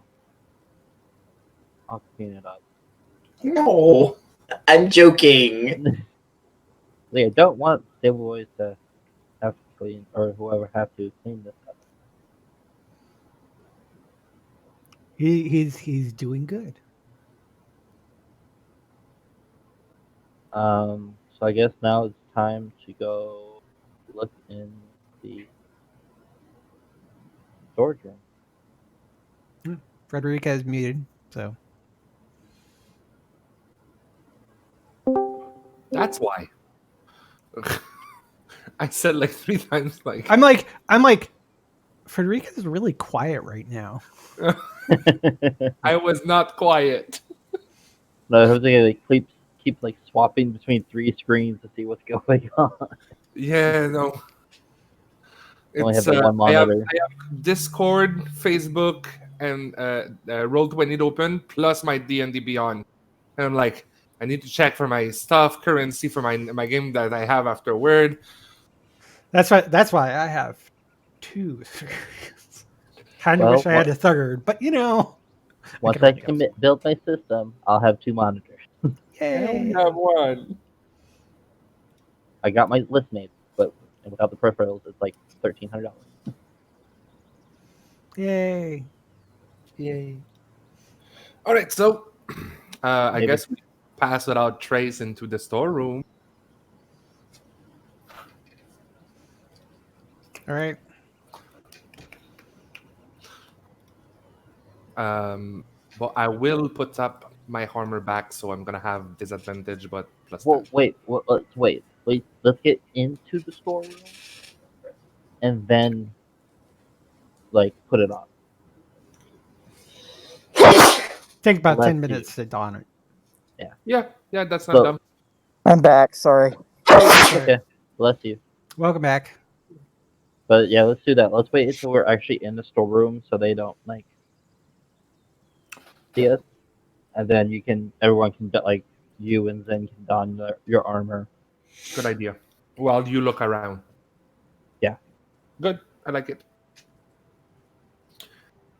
I'll clean it up. No, I'm joking. I don't want Stable Boys to have to clean, or whoever have to clean this up. He's doing good. So I guess now it's time to go look in the storage room. Frederica is muted, so That's why. I said like 3 times like I'm like Frederica is really quiet right now. I was not quiet. No, I was thinking like keep like swapping between 3 screens to see what's going on. Yeah, no. Only have It's the one I have monitor. Discord, Facebook, and Roll20 open, plus my D&D Beyond. And I'm like, I need to check for my stuff, currency for my game that I have afterward. That's why I have two screens. Kind of wish Well, I had a third, but I once can I only have commit build my system, I'll have 2 monitors. I only yay. have one. I got my listmates, but without the peripherals, it's like $1,300. Yay. Yay. All right, so I Maybe. guess we pass without trace into the storeroom. All right. But I will put up my armor back, so I'm gonna have disadvantage, but plus 10. Well, wait. Let's wait. Wait. Let's get into the storeroom and then like put it on. Take about Bless 10 you. minutes to don it. Yeah, that's not So- dumb. I'm back. Sorry. Okay. Bless you. Welcome back. But yeah, let's do that. Let's wait until we're actually in the storeroom so they don't like see us, and then everyone can like you and Zen can don your armor. Good idea. While you look around. Yeah. Good. I like it.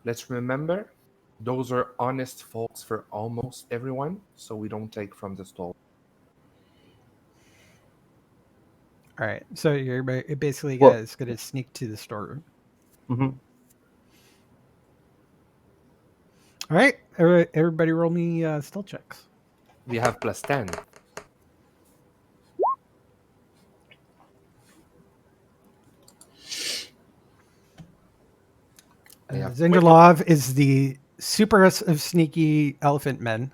Let's remember, those are honest folks for almost everyone, so we don't take from the store. All right. So you're basically Well- guys going to sneak to the storeroom. Mm-hmm. All right. Everybody roll me stealth checks. We have plus 10. I have Zinderlov is the superest of sneaky elephant men.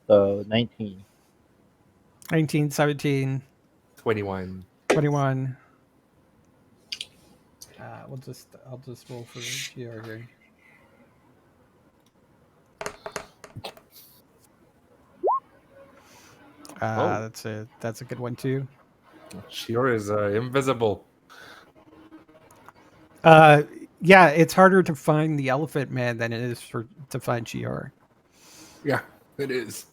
So 19. 19, 17, 21. 21. I'll just roll for GR here. Oh. That's a good one too. Sure is invisible. Yeah, it's harder to find the elephant man than it is to find GR. Yeah, it is.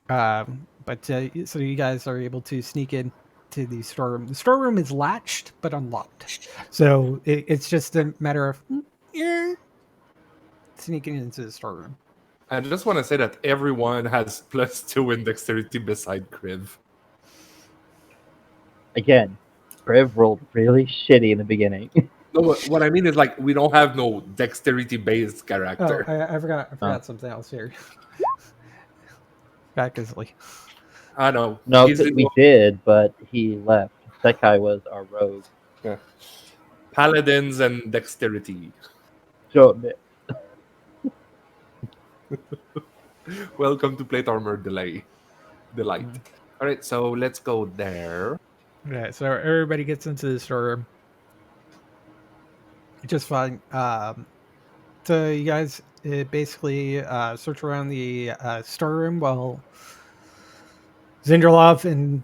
But so you guys are able to sneak in to the storeroom. The storeroom is latched but unlocked, so it's just a matter of sneaking into the storeroom. I just want to say that everyone has plus 2 in dexterity beside Kriv. Again, Priv rolled really shitty in the beginning. No, what I mean is like we don't have no dexterity based Oh, character. I forgot Oh. something else here. Got Gizzly. I know. No, He's we did, but he left. Sekai was our rogue. paladins and dexterity. So Welcome to Plate Armor Delight. All right, so let's go there. Okay, so everybody gets into the storeroom. Just fine. So you guys basically search around the storeroom while Zinderlov and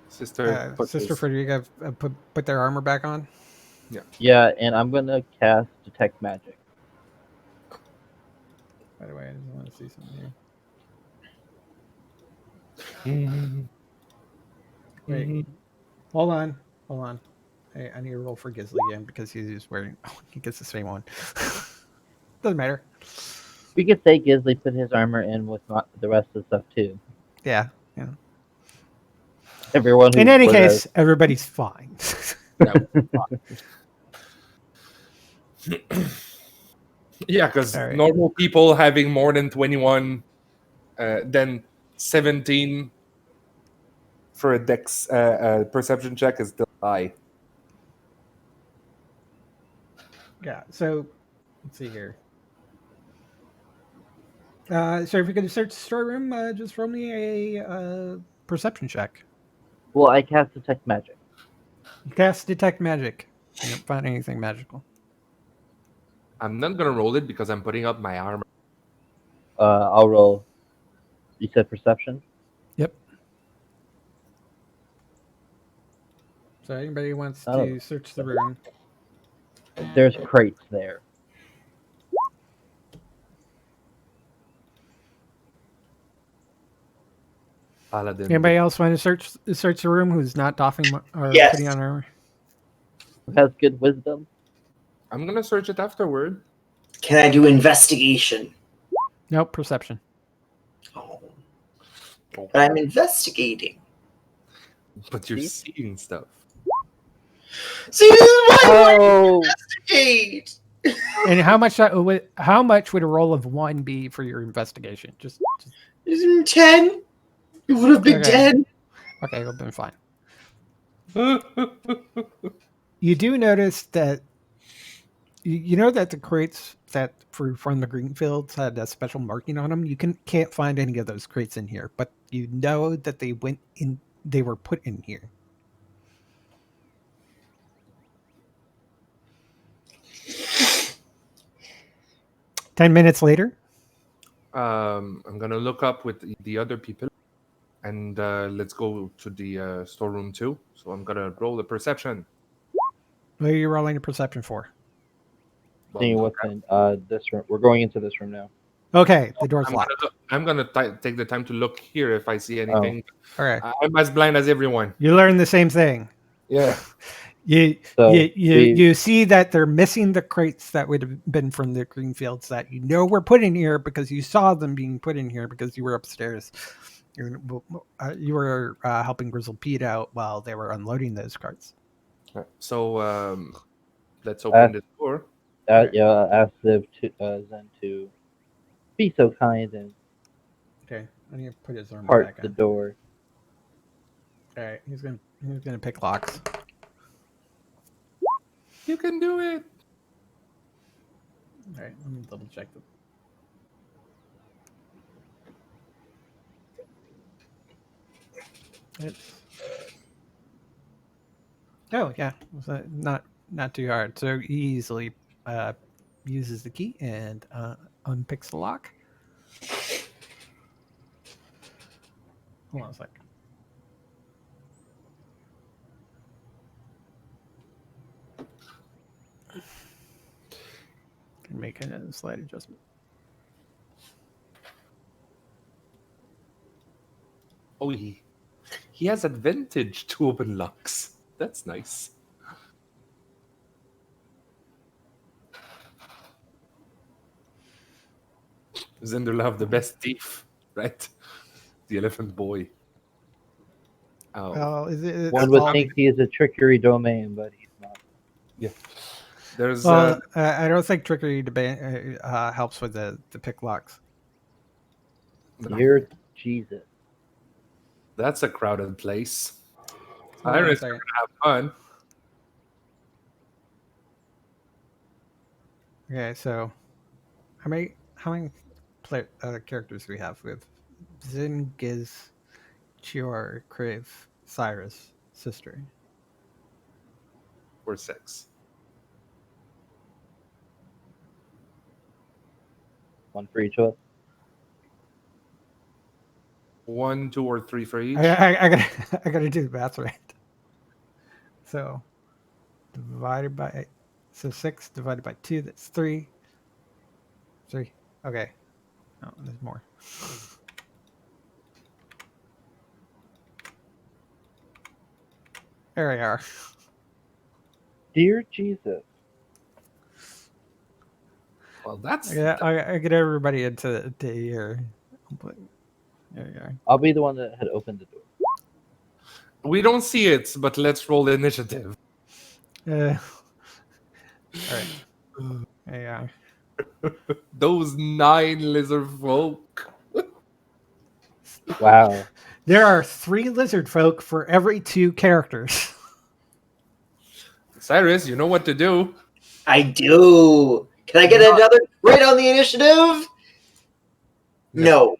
Sister Sister Frederica have put their armor back on. yeah, and I'm gonna cast Detect Magic. By the way, I just want to see something here. Wait, hold on. Hey, I need to roll for Gizzly again because he's wearing. Oh, he gets the same one. Doesn't matter. We could say Gisley put his armor in with the rest of the stuff too. Yeah. Everyone who In any was case, everybody's fine. Yeah, because All right. normal people having more than 21, then 17 for a dex perception check is still high. Yeah. So let's see here. So if you're going to search the storeroom, just roll me a perception check. well, I cast Detect Magic. Cast Detect Magic. You don't find anything magical. I'm not gonna roll it because I'm putting up my armor. I'll roll. You said Perception? Yep. So anybody wants Oh. to search the room? There's crates there. Paladin. Anybody else want to search the room who's not doffing or Yes. putting on armor? Who has good wisdom? I'm gonna search it afterward. Can I do investigation? Nope, perception. Oh. But I'm investigating. But you're See? seeing stuff. See, this is why I Oh, investigate. And how much would a roll of 1 be for your investigation? Just 10. It would have been Okay. 10. okay, it'll be fine. You do notice that you know that the crates that from the green fields had a special marking on them. You can't find any of those crates in here, but you know that they went in. They were put in here. Ten minutes later, I'm gonna look up with the other people, and let's go to the storeroom too. So I'm gonna roll the perception. what are you rolling a perception for? seeing what's in this room. We're going into this room now. Okay, the door's locked. I'm gonna take the time to look here if I see anything. Okay, I'm as blind as everyone. you learn the same thing. Yeah. You see that they're missing the crates that would have been from the green fields that you know were put in here because you saw them being put in here because you were upstairs. You were helping Grizzle Pete out while they were unloading those carts. So let's open the door. Yeah, ask Zen to be so kind and Okay, I need to put his armor part back the on. door. All right, he's gonna pick locks. You can do it. All right, let me double check them. Oh yeah, so not too hard. So he easily uses the key and unpicks the lock. Hold on a sec. Can make a slight adjustment. Oh, he has advantage to open locks. That's nice. Zender have the best thief, right? The elephant boy. Oh, Well, One would think he is a trickery domain, but he's not. yeah. There's Well, I don't think trickery helps with the pick locks. Dear Jesus. that's a crowded place. Hold on a Iris second. have fun. Okay, so how many characters do we have? We have Zin, Giz, Chior, Crave, Cyrus, Sister. Or 6. One for each of us. 1, 2, or 3 for each. I gotta do the math right. So so 6 divided by 2, that's 3. 3. Okay. Oh, there's more. There we are. Dear Jesus. Well, that's I get everybody into here. There you are. I'll be the one that had opened the door. we don't see it, but let's roll the initiative. All right. There you are. Those 9 lizard folk. Wow. There are 3 lizard folk for every 2 characters. Cyrus, you know what to do. I do. Can I get another rate on the initiative? No.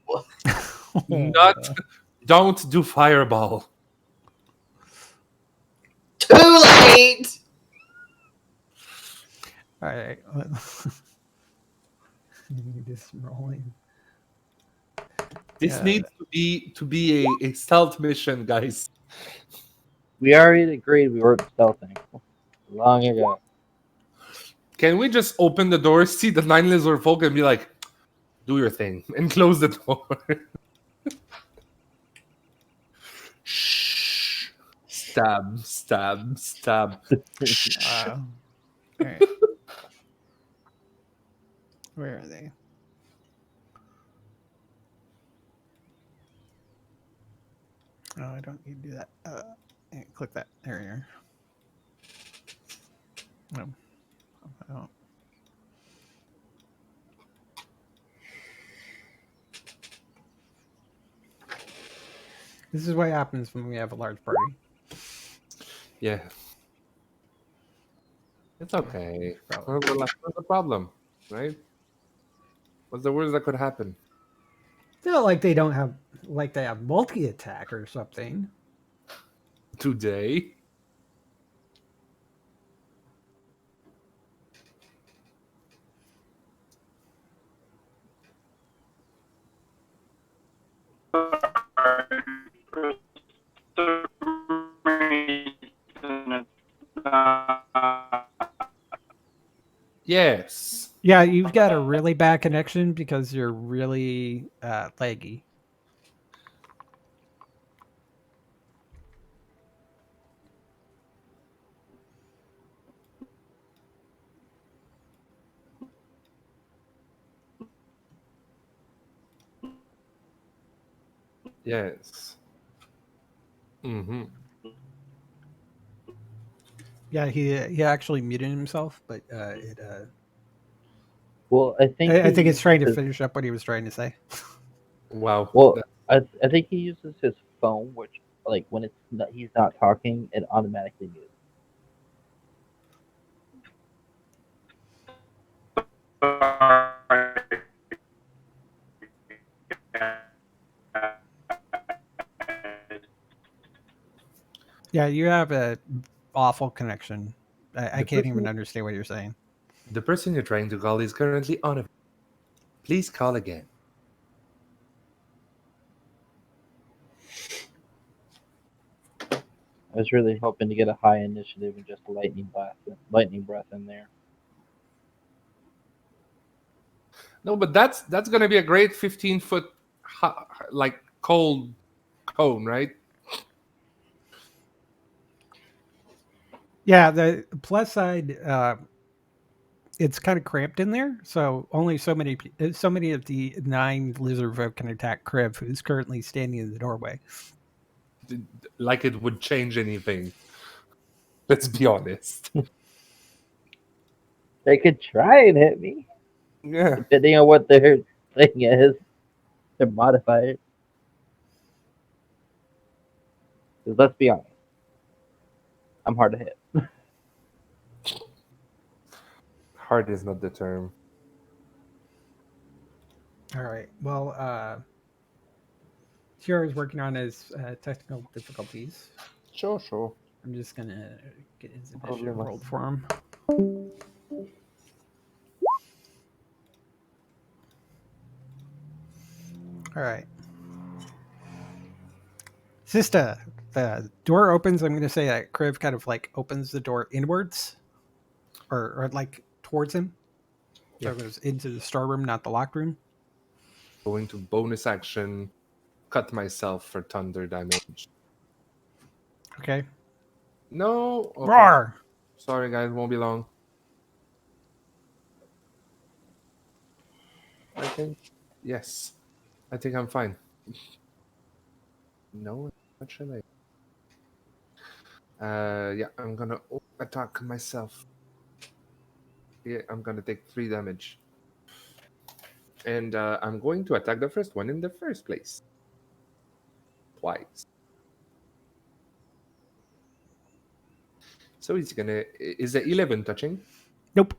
Don't do fireball. Too late. All right. Just rolling. This needs to be a stealth mission, guys. We already agreed we weren't stealthing long ago. Can we just open the door, see the 9 lizard folk, and be like, do your thing, and close the door? Shh. Stab, stab, stab. Shh. All right. Where are they? Oh, I don't need to do that. Yeah, click that. There you are. No, I don't. This is what happens when we have a large party. Yeah. It's okay. Probably. What's the problem, right? What's the worst that could happen? It's not like they don't have, like they have multi attack or something. Today? Yes. Yeah, you've got a really bad connection because you're really laggy. Yes. Mm-hmm. Yeah, he actually muted himself, but Well, I think I he think it's trying to uses- finish up what he was trying to say. Wow. Well, I think he uses his phone, which like when he's not talking, it automatically mutes. Yeah, you have a awful connection. I The can't even person, understand what you're saying. the person you're trying to call is currently unavailable. Please call again. I was really hoping to get a high initiative and just lightning breath in there. No, but that's gonna be a great 15-foot like cold cone, right? Yeah, the plus side, it's kind of cramped in there, so only so many of the 9 lizard folk can attack Kriv, who's currently standing in the doorway. Like it would change anything. Let's be honest. They could try and hit me, Yeah. depending on what their thing is, their modifier. 'Cause let's be honest, I'm hard to hit. Hard is not the term. All right. Well, Tiara is working on his technical difficulties. Sure. I'm just gonna get his initiative Problema. rolled for him. All right. Sista, the door opens. I'm going to say that Kriv kind of like opens the door inwards or like towards him. So Yeah. it goes into the storeroom, not the locked room. Going to bonus action, cut myself for thunder damage. Okay. No. Okay. Roar! Sorry, guys. Won't be long. I think. Yes. I think I'm fine. No. What should I? Yeah. I'm gonna attack myself. Yeah. I'm gonna take 3 damage. And I'm going to attack the first one in the first place. Twice. So he's gonna. Is the 11 touching? Nope.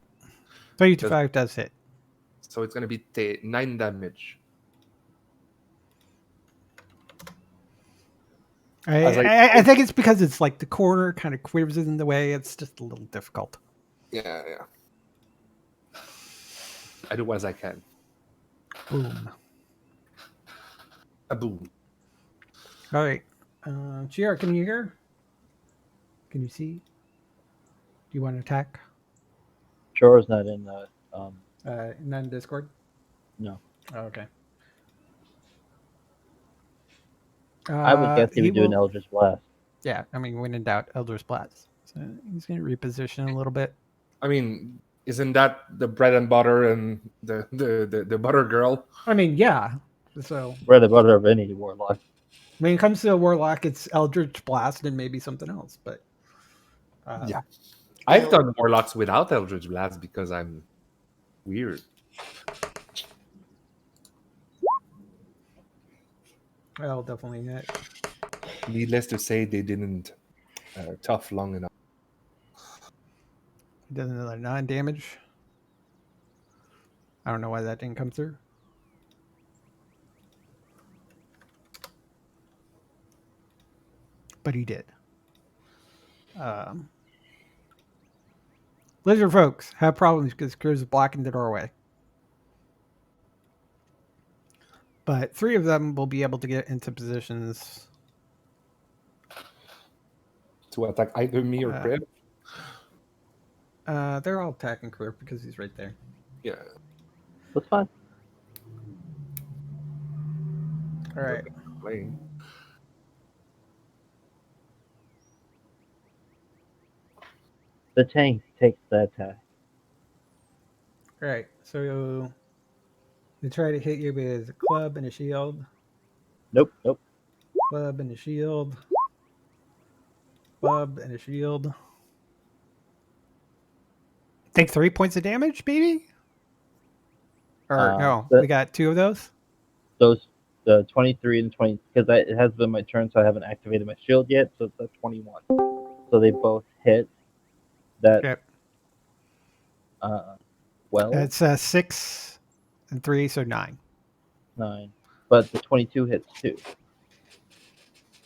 35 does hit. So it's gonna be 9 damage. I think it's because it's like the corner kind of quivers in the way. It's just a little difficult. Yeah. I do as I can. Boom. A boom. All right. GR, can you hear? Can you see? Do you want to attack? Sure is not in the Not in Discord? no. Oh, okay. I would guess he He would do an will. Eldritch Blast. Yeah, I mean, when in doubt, Elder's Blast. So he's going to reposition a little bit. I mean, isn't that the bread and butter and the butter girl? I mean, yeah. So Bread and butter of any warlock. when it comes to a Warlock, it's Eldritch Blast and maybe something else. But Yeah. You I've know, done warlocks without Eldritch Blast because I'm weird. I'll definitely hit. Needless to say, they didn't tough long enough. He does another 9 damage. I don't know why that didn't come through. But he did. Lizard folks have problems because Cruz is blocking the doorway. But 3 of them will be able to get into positions. To attack either me or Crib. They're all attacking Cruz because he's right there. Yeah. That's fine. All right. Playing. The tank takes the attack. All right. So they try to hit you with a club and a shield. Nope, nope. Club and a shield. Club and a shield. Take 3 points of damage, maybe? Or no, we got 2 of those. Those the 23 and 20 because it has been my turn, so I haven't activated my shield yet. So it's a 21. So they both hit that. Okay. 12, It's 6 and 3, so 9. 9, but the 22 hits too.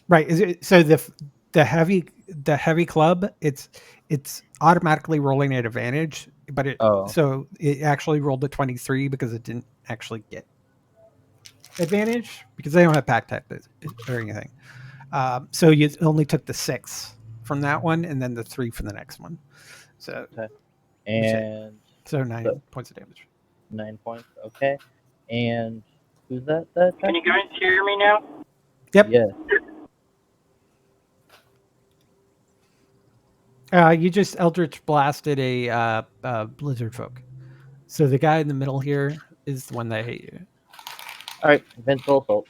Right. Is it, so the heavy club, it's automatically rolling at advantage, but so it actually rolled a 23 because it didn't actually get advantage because they don't have pack tactics or anything. So you only took the 6 from that one and then the 3 from the next one. So and so 9 points of damage. 9 points. Okay. And who's that? That Can you guys hear me now? Yep. Yes. You just Eldritch blasted a Blizzard folk. So the guy in the middle here is the one that hate you. All right. Vengeful Assault.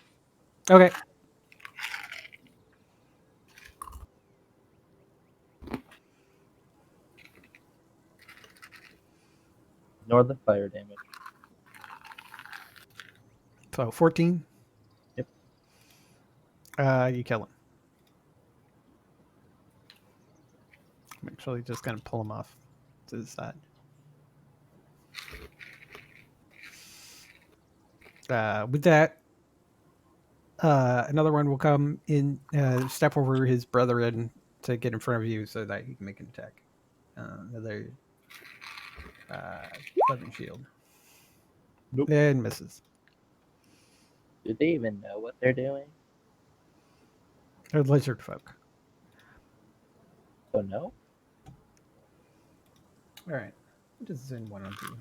Okay. Ignore the fire damage. So 14. Yep. You kill him. I'm actually just gonna pull him off to the side. With that, another one will come in, step over his brethren to get in front of you so that he can make an attack. Another 7 shield. Nope. And misses. Do they even know what they're doing? They're lizard folk. Oh no. All right. Just send one on you.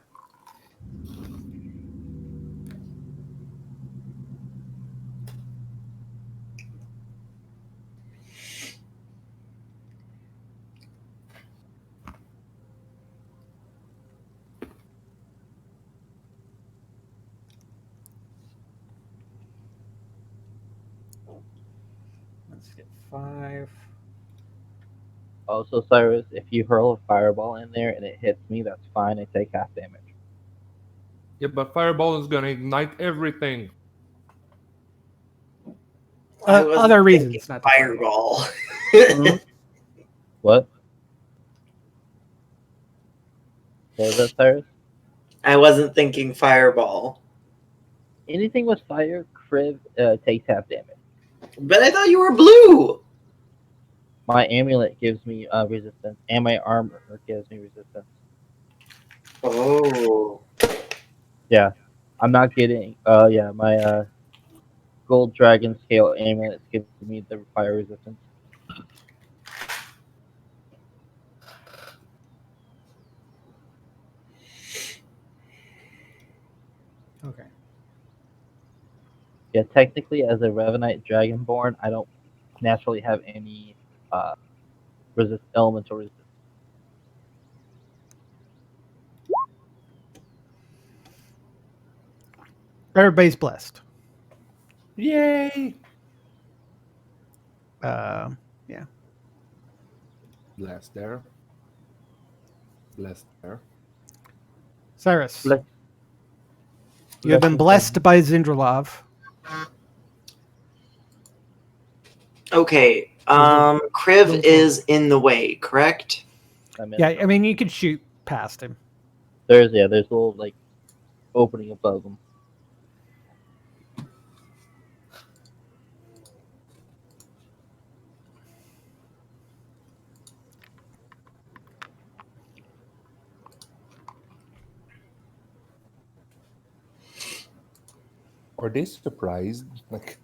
Let's get 5. Also, Cyrus, if you hurl a fireball in there and it hits me, that's fine. I take half damage. Yeah, but fireball is gonna ignite everything. Other reasons, not the fireball. What? What was that, Cyrus? I wasn't thinking fireball. Anything with fire, Crib takes half damage. But I thought you were blue. My amulet gives me resistance, and my armor gives me resistance. Oh. Yeah, I'm not getting. My gold dragon scale amulet gives me the fire resistance. Yeah, technically, as a Revenite Dragonborn, I don't naturally have any uh, elemental resistance. Everybody's blessed. Yay! Yeah. Bless there. Bless there. Cyrus, Bless, you have been blessed by Zindralov. Okay. Kriv is in the way, correct? Yeah, I mean, you could shoot past him. there's a little like opening above them. Are they surprised? Like,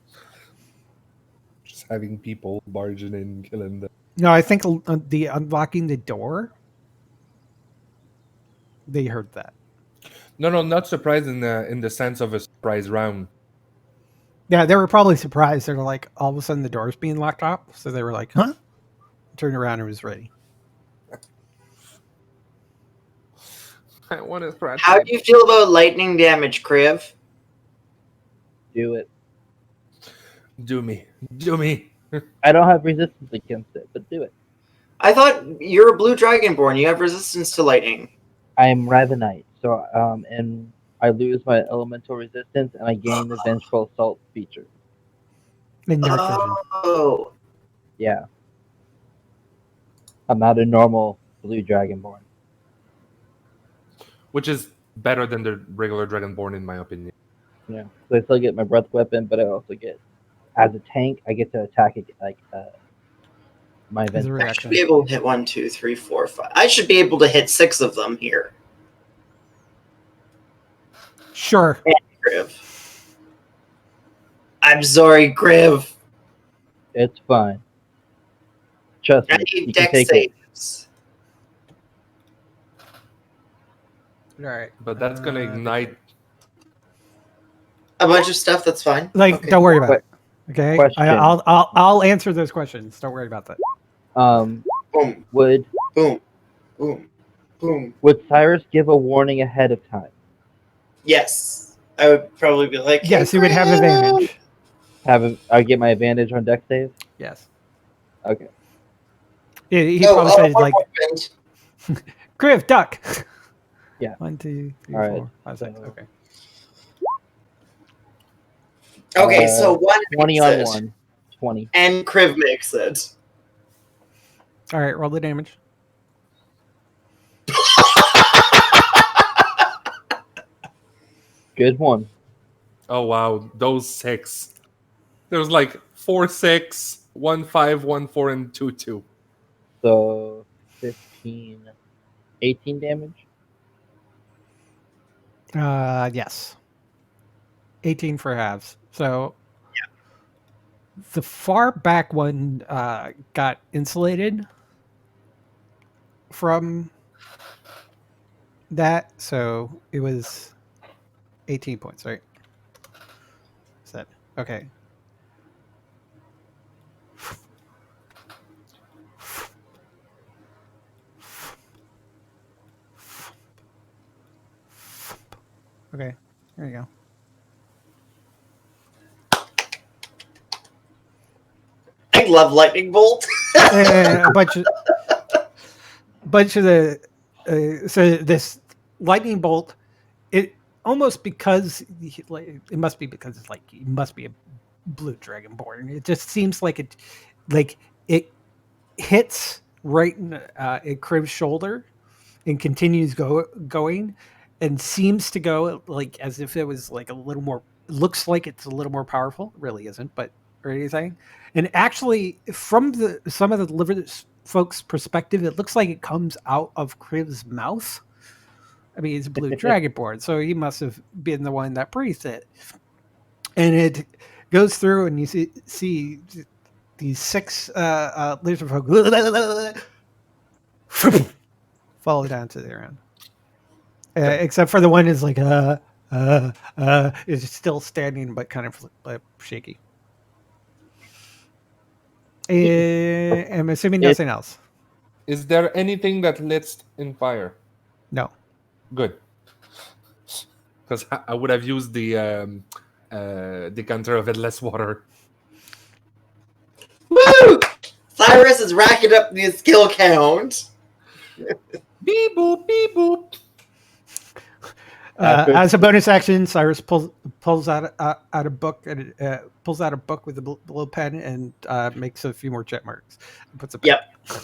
just having people barging in, killing them. No, I think the unlocking the door, they heard that. No, not surprised in the sense of a surprise round. Yeah, they were probably surprised. They were like, all of a sudden the door's being locked up. So they were like, huh? Turned around and was ready. I want to scratch. How do you feel about lightning damage, Kriv? Do it. Do me. Do me. I don't have resistance against it, but do it. I thought you're a blue dragonborn. You have resistance to lightning. I am Ravenite, so and I lose my elemental resistance, and I gain the Vengeful Assault feature. In dark vision. Oh. Yeah. I'm not a normal blue Dragonborn. Which is better than the regular Dragonborn, in my opinion. Yeah. So I still get my breath weapon, but I also get, as a tank, I get to attack it like my As a Vengeful. I should be able to hit 1, 2, 3, 4, 5. I should be able to hit 6 of them here. Sure. Kriv. I'm sorry, Kriv. It's fine. Trust I me, you need can dex take it. saves. All right. But that's gonna ignite. A bunch of stuff. That's fine. Like, Okay. don't worry about it. Okay. Question. I'll answer those questions. Don't worry about that. Boom, Would boom, boom, boom. would Cyrus give a warning ahead of time? Yes, I would probably be like, Yes, hey, you would have Kriv! advantage. I get my advantage on dex save? Yes. Okay. He Oh, probably said, one like, more Kriv, duck. Yeah. 1, 2, 3, All right. 4, 5, 6. Okay. Okay, so 1 20 makes on it, 1. 20. and Kriv makes it. All right. Roll the damage. Good one. Oh wow, those 6. There was like 4, 6, 1, 5, 1, 4, and 2, 2. So 15, 18 damage? Yes. 18 for halves. So the far back one got insulated from that, so it was 18 points, right? Is that okay? Okay, there you go. I love lightning bolt. And a bunch of the so this lightning bolt, it almost because it must be because it's like it must be a blue dragonborn. It just seems like it hits right in Kriv's shoulder and continues going and seems to go like as if it was like a little more, looks like it's a little more powerful. It really isn't, but or anything. And actually from some of the delivered folks' perspective, it looks like it comes out of Kriv's mouth. I mean, he's a blue dragonborn, so he must have been the one that breathed it. And it goes through, and you see these 6 lizard folk fall down to the ground. Except for the one is like, is still standing, but kind of shaky. I'm assuming It- nothing else. Is there anything that lit in fire? No. Good. Because I would have used the decanter of endless water. Woo! Cyrus is racking up the skill count. Beep boop, beep boop. After- As a bonus action, Cyrus pulls out a book and pulls out a book with a blue pen and makes a few more check marks. And puts it back. Yep.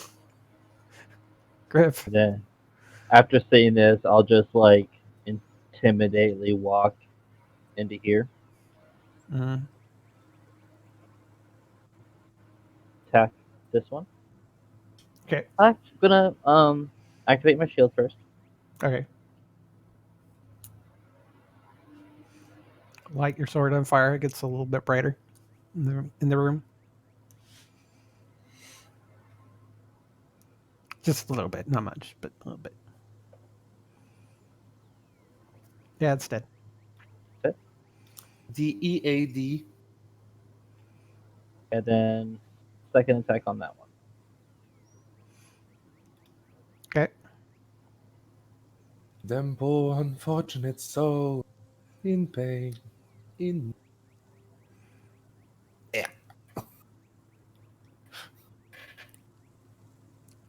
Griff. Then, after seeing this, I'll just like intimidately walk into here, Mhm. attack this one. Okay. I'm gonna activate my shield first. Okay. Light your sword on fire. It gets a little bit brighter in the room. Just a little bit, not much, but a little bit. Yeah, it's dead. DEAD. And then second attack on that one. Okay. Them poor unfortunate soul in pain. In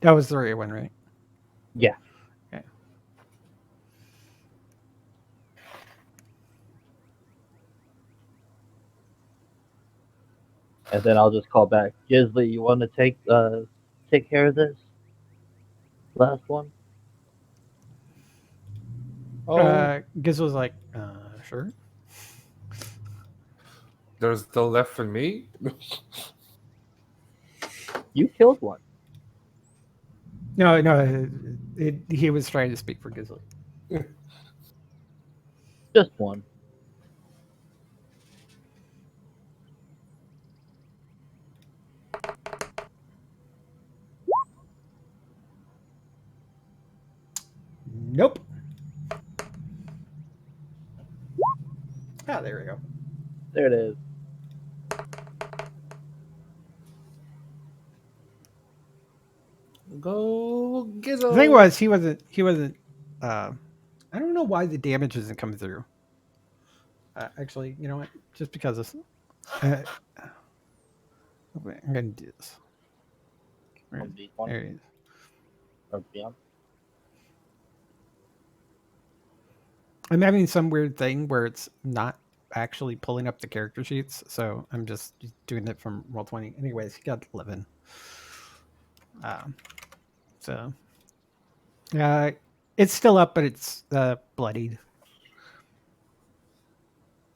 That was the right one, right? Yeah. Okay. And then I'll just call back. Gisley, you want to take care of this last one? Giz was like, sure. there's still left for me. You killed one. No, he was trying to speak for Gizzly. Just one. Nope. Ah, there we go. There it is. Go Gizzle. The thing was, he wasn't. I don't know why the damage isn't coming through. Actually, you know what? Just because of. I'm gonna do this. From D1 There it is. or beyond. I'm having some weird thing where it's not actually pulling up the character sheets, so I'm just doing it from Roll20. Anyways, he got 11. So, it's still up, but it's bloodied.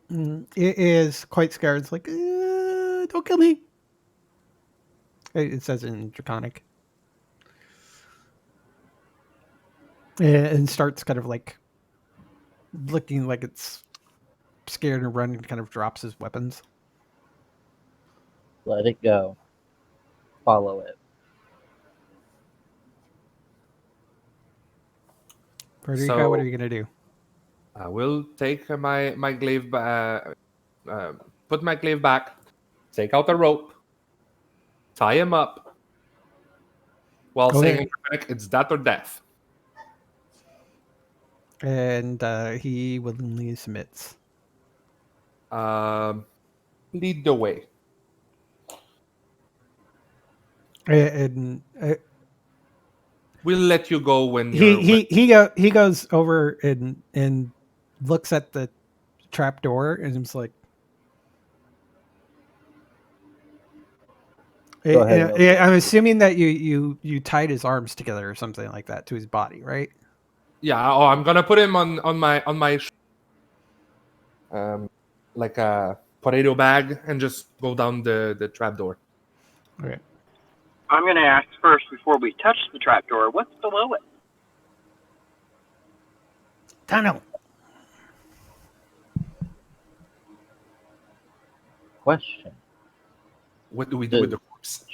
It is quite scared. It's like, don't kill me. It says in Draconic. And starts kind of like looking like it's scared and running, kind of drops his weapons. Let it go. Follow it. Frederica, So- what are you going to do? I will take my glaive put my glaive back, take out the rope, tie him up, while Okay. saying in Draconic, it's that or death. And he willingly submits. Lead the way. And We'll let you go when you're. he goes over and looks at the trap door and it's like, Go ahead and open it. I'm assuming that you tied his arms together or something like that to his body, right? Yeah. Oh, I'm gonna put him on my like a potato bag and just go down the trap door. Okay. I'm going to ask first before we touch the trapdoor, what's below it? Tunnel. Question. What do we do with the corpse?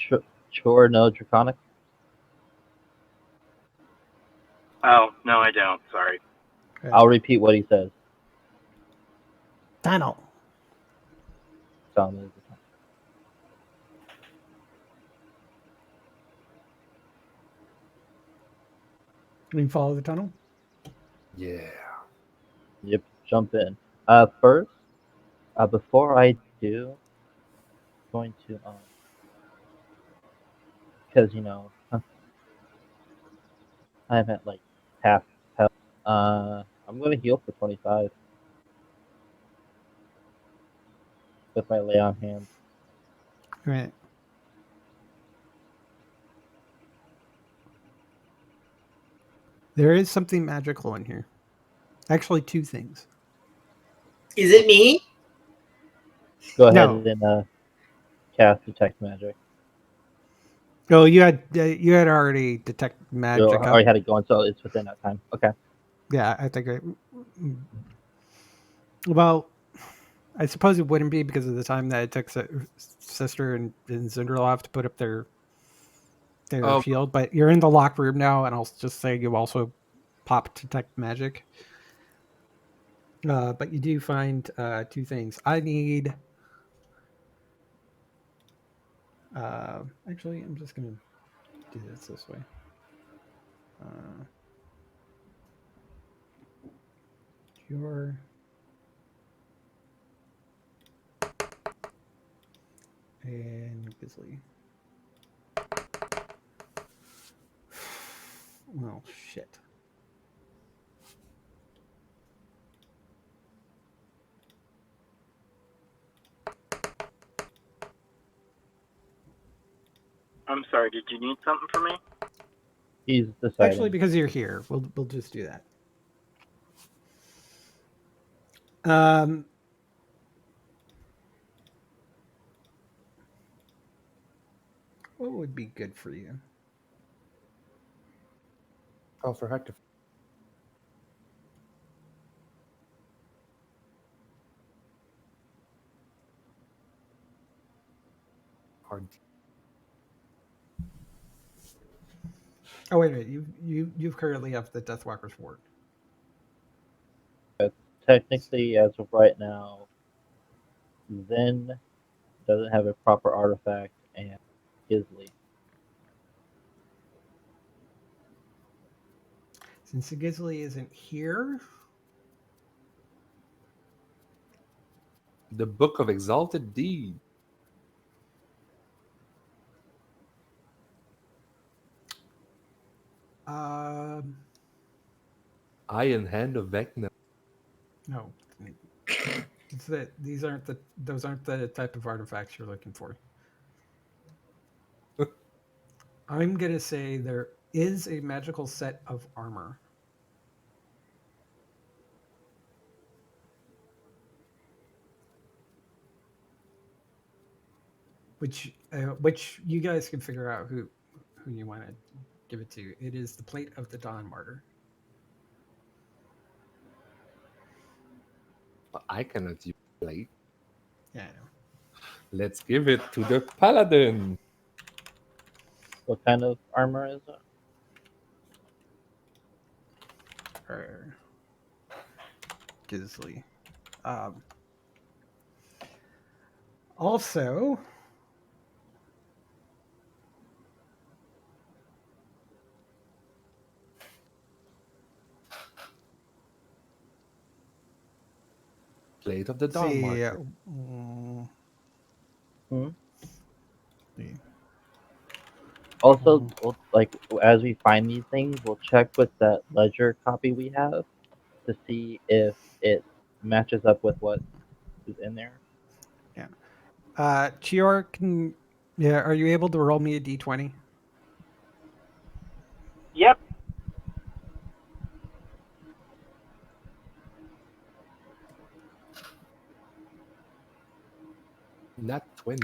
Sure, no Draconic? Oh, no, I don't. Sorry. I'll repeat what he says. Tunnel. Some is the time. Can you follow the tunnel? Yeah. Yep, jump in. First, before I do, I'm going to because I'm at like half health. I'm gonna heal for 25 with my lay on hand. Right. There is something magical in here. Actually, two things. Is it me? Go ahead No. and cast detect magic. Oh, you had already detect So magic I up. already had it going, so it's within that time. Okay. Yeah, I think. Well, I suppose it wouldn't be because of the time that it took Sister and Zinderlof to put up their Oh, shield. But you're in the locked room now, and I'll just say you also pop detect magic. But you do find two things. I need. Actually, I'm just gonna do this way. Your and Gisley. Well, shit. I'm sorry, did you need something from me? He's Actually, deciding. because you're here, we'll just do that. Um, what would be good for you? oh, for Hector. Hard. Oh wait a minute, you've currently have the Deathwalker's Ward. Technically, as of right now, Zen doesn't have a proper artifact, and Gisley. Since the Gisley isn't here, The Book of Exalted Deed. um, Iron Hand of Vecna. no, it's that those aren't the type of artifacts you're looking for. I'm gonna say there is a magical set of armor. Which you guys can figure out who you want to give it to. It is the plate of the Dawn Martyr. I cannot use plate. Yeah, I know. Let's give it to the Paladin. What kind of armor is it? Or Gisley. Um, also, Plate of the let's Dawn see. Martyr. Hmm? See. Also, like as we find these things, we'll check with that ledger copy we have to see if it matches up with what is in there. Yeah. Chior, are you able to roll me a d20? Yep. Not 20.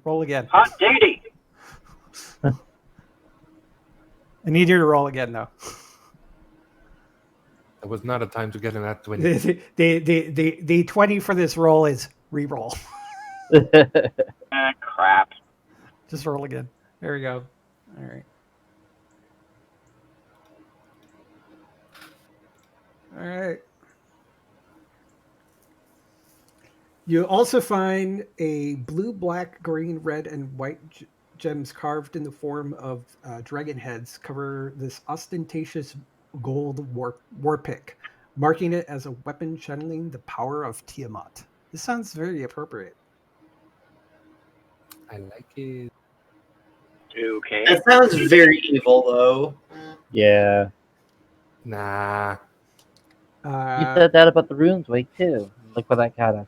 Roll again. Hot diggity. I need you to roll again, though. It was not a time to get an at 20. The 20 for this roll is re-roll. Crap. Just roll again. There we go. All right. All right. You also find a blue, black, green, red, and white gems carved in the form of dragon heads cover this ostentatious gold war pick, marking it as a weapon channeling the power of Tiamat. This sounds very appropriate. I like it. Okay. That sounds very evil, though. Yeah. Nah. You Uh, said that about the runes wake too. Look what that got us.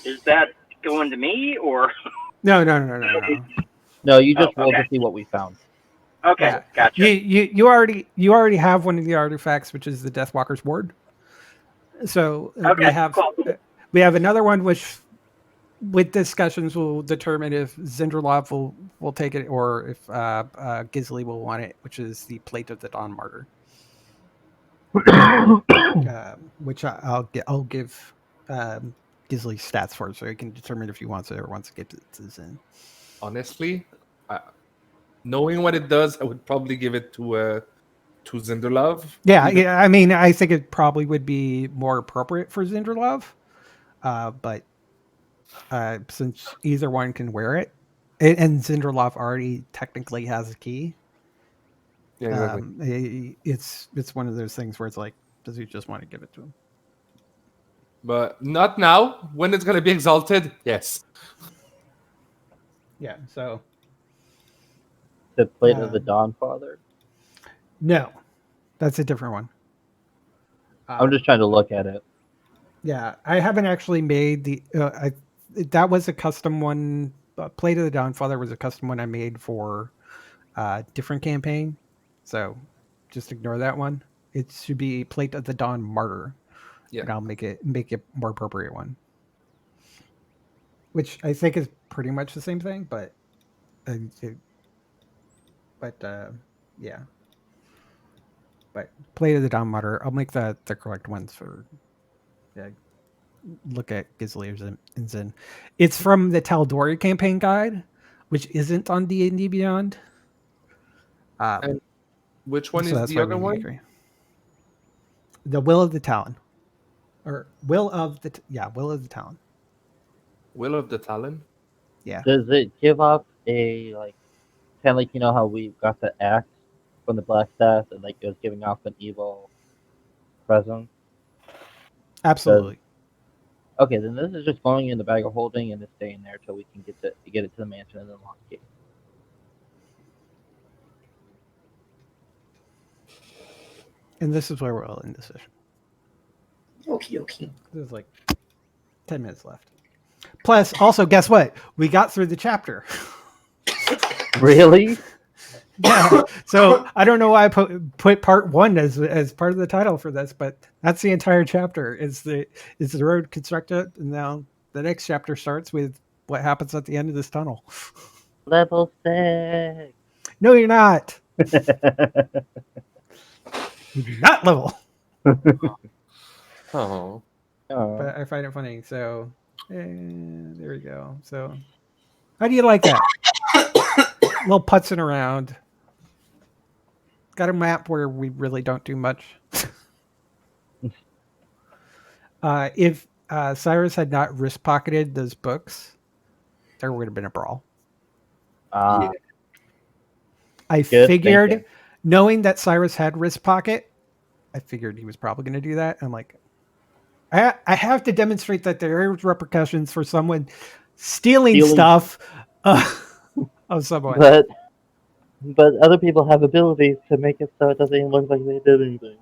Is that going to me or? no, no, no, no, no. No, you just Oh, rolled okay. to see what we found. Okay, Yeah, gotcha. you already have one of the artifacts, which is the Deathwalker's Ward. So Okay, cool. we have another one which, with discussions, will determine if Zinderlov will take it or if Gisli will want it, which is the Plate of the Dawn Martyr, which I'll give Gisli stats for, so he can determine if he wants it or wants to get to Zin. Honestly, knowing what it does, I would probably give it to Zinderlov. Yeah, even- yeah. I mean, I think it probably would be more appropriate for Zinderlov, but since either one can wear it, and Zinderlov already technically has a key, Yeah, exactly. it's one of those things where it's like, does he just want to give it to him? But not now. When it's gonna be exalted, yes. Yeah. So The plate of the Um, Dawn Father. no, that's a different one. I'm just trying to look at it. Yeah, I haven't actually made the. That was a custom one. Plate of the Dawnfather was a custom one I made for different campaign. So just ignore that one. It should be Plate of the Dawn Martyr, Yeah. and I'll make it more appropriate one. Which I think is pretty much the same thing, but uh, it, but yeah. But Plate of the Dawn Martyr, I'll make the correct ones for. Yeah, look at Gisli and Zin. It's from the Tal'Dorei campaign guide, which isn't on D&D Beyond. And which one So is that's the why other we need one? agree. The Will of the Talon, or Will of the Will of the Talon. Will of the Talon. Yeah, Does it give off a like kind of like how we got the axe from the Black Staff and like it was giving off an evil presence? Does absolutely. okay, then this is just going in the bag of holding and it's staying there till we can get it to the mansion and then lock the gate. And this is where we're all in decision. Okie dokie. There's like 10 minutes left. Plus, also, guess what? We got through the chapter. Really? Yeah. So I don't know why I put part one as part of the title for this, but that's the entire chapter. Is the road constructed, and now the next chapter starts with what happens at the end of this tunnel. Level 6. No, you're not. You do not level. Oh. But I find it funny. So there we go. So how do you like that? Little putzing around. Got a map where we really don't do much. If Cyrus had not wrist pocketed those books, there would have been a brawl. Yeah. I Good figured, thinking. knowing that Cyrus had wrist pocket, I figured he was probably going to do that. I'm like, I have to demonstrate that there are repercussions for someone stealing stuff of someone. But other people have abilities to make it so it doesn't even look like they did anything.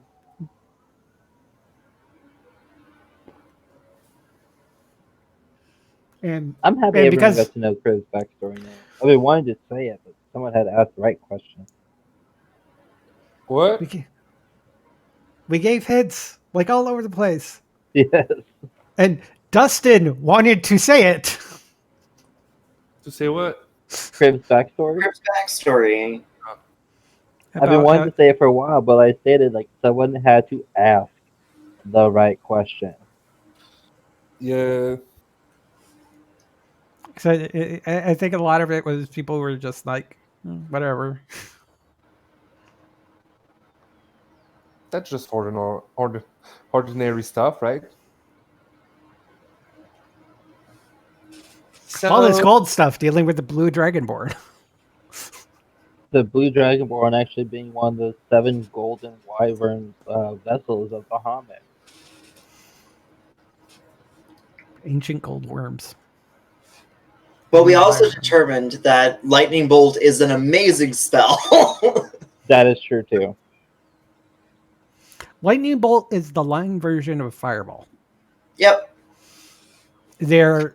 And I'm happy and everyone because got to know Crib's backstory now. I mean, wanted to say it, but someone had to ask the right question. What? we gave hints like all over the place, Yes. and Dustin wanted to say it. To say what? Crib's backstory? Crib's backstory. I've been wanting to say it for a while, but I stated like someone had to ask the right question. Yeah. So I think a lot of it was people were just like, whatever. That's just ordinary stuff, right? All this So gold stuff dealing with the blue dragonborn. The Blue Dragonborn actually being one of the 7 golden wyvern vessels of Bahamut. Ancient gold worms. But we Blue also wyvern. determined that Lightning Bolt is an amazing spell. That is true too. Lightning bolt is the line version of fireball. Yep. They're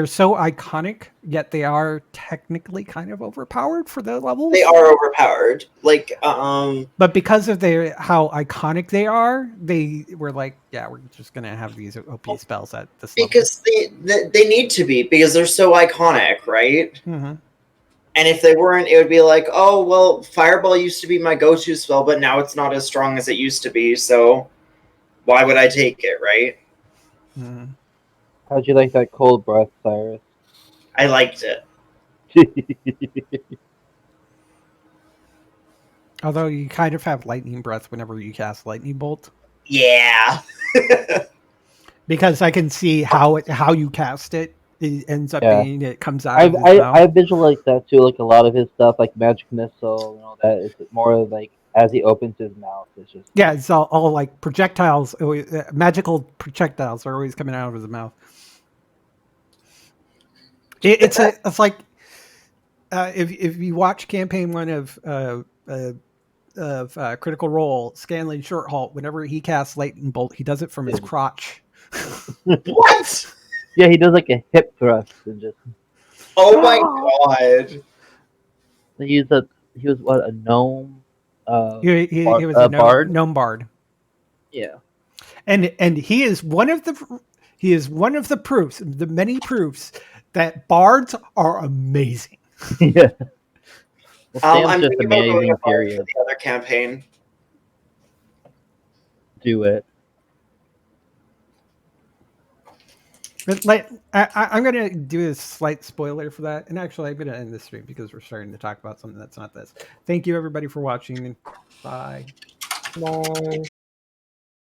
so iconic, yet they are technically kind of overpowered for the levels. They are overpowered. Like, But because of how iconic they are, they were like, yeah, we're just gonna have these OP spells at this level. because they need to be, because they're so iconic, right? Mm-hmm. And if they weren't, it would be like, oh, well, Fireball used to be my go-to spell, but now it's not as strong as it used to be, so why would I take it, right? Mm-hmm. How'd you like that cold breath, Cyrus? I liked it. Although you kind of have lightning breath whenever you cast lightning bolt, Yeah. because I can see how you cast it. It ends up Yeah. being it comes out of his mouth. I visualize that too, like a lot of his stuff, like Magic Missile and all that. It's more like as he opens his mouth, it's just Yeah, it's all like projectiles. Magical projectiles are always coming out of his mouth. It's like if you watch campaign 1 of Critical Role, Scanlan Shorthalt, whenever he casts lightning bolt, he does it from his crotch. What? yeah, he does like a hip thrust and just Oh my god. he was what, a gnome He was a bard? gnome bard. Yeah. And he is one of the proofs, the many proofs that bards are amazing. Yeah. Well, Sam's I'm just thinking about going amazing, to bard for period. the other campaign. Do it. But I'm going to do a slight spoiler for that. And actually, I'm going to end this stream because we're starting to talk about something that's not this. Thank you, everybody, for watching. Bye. no.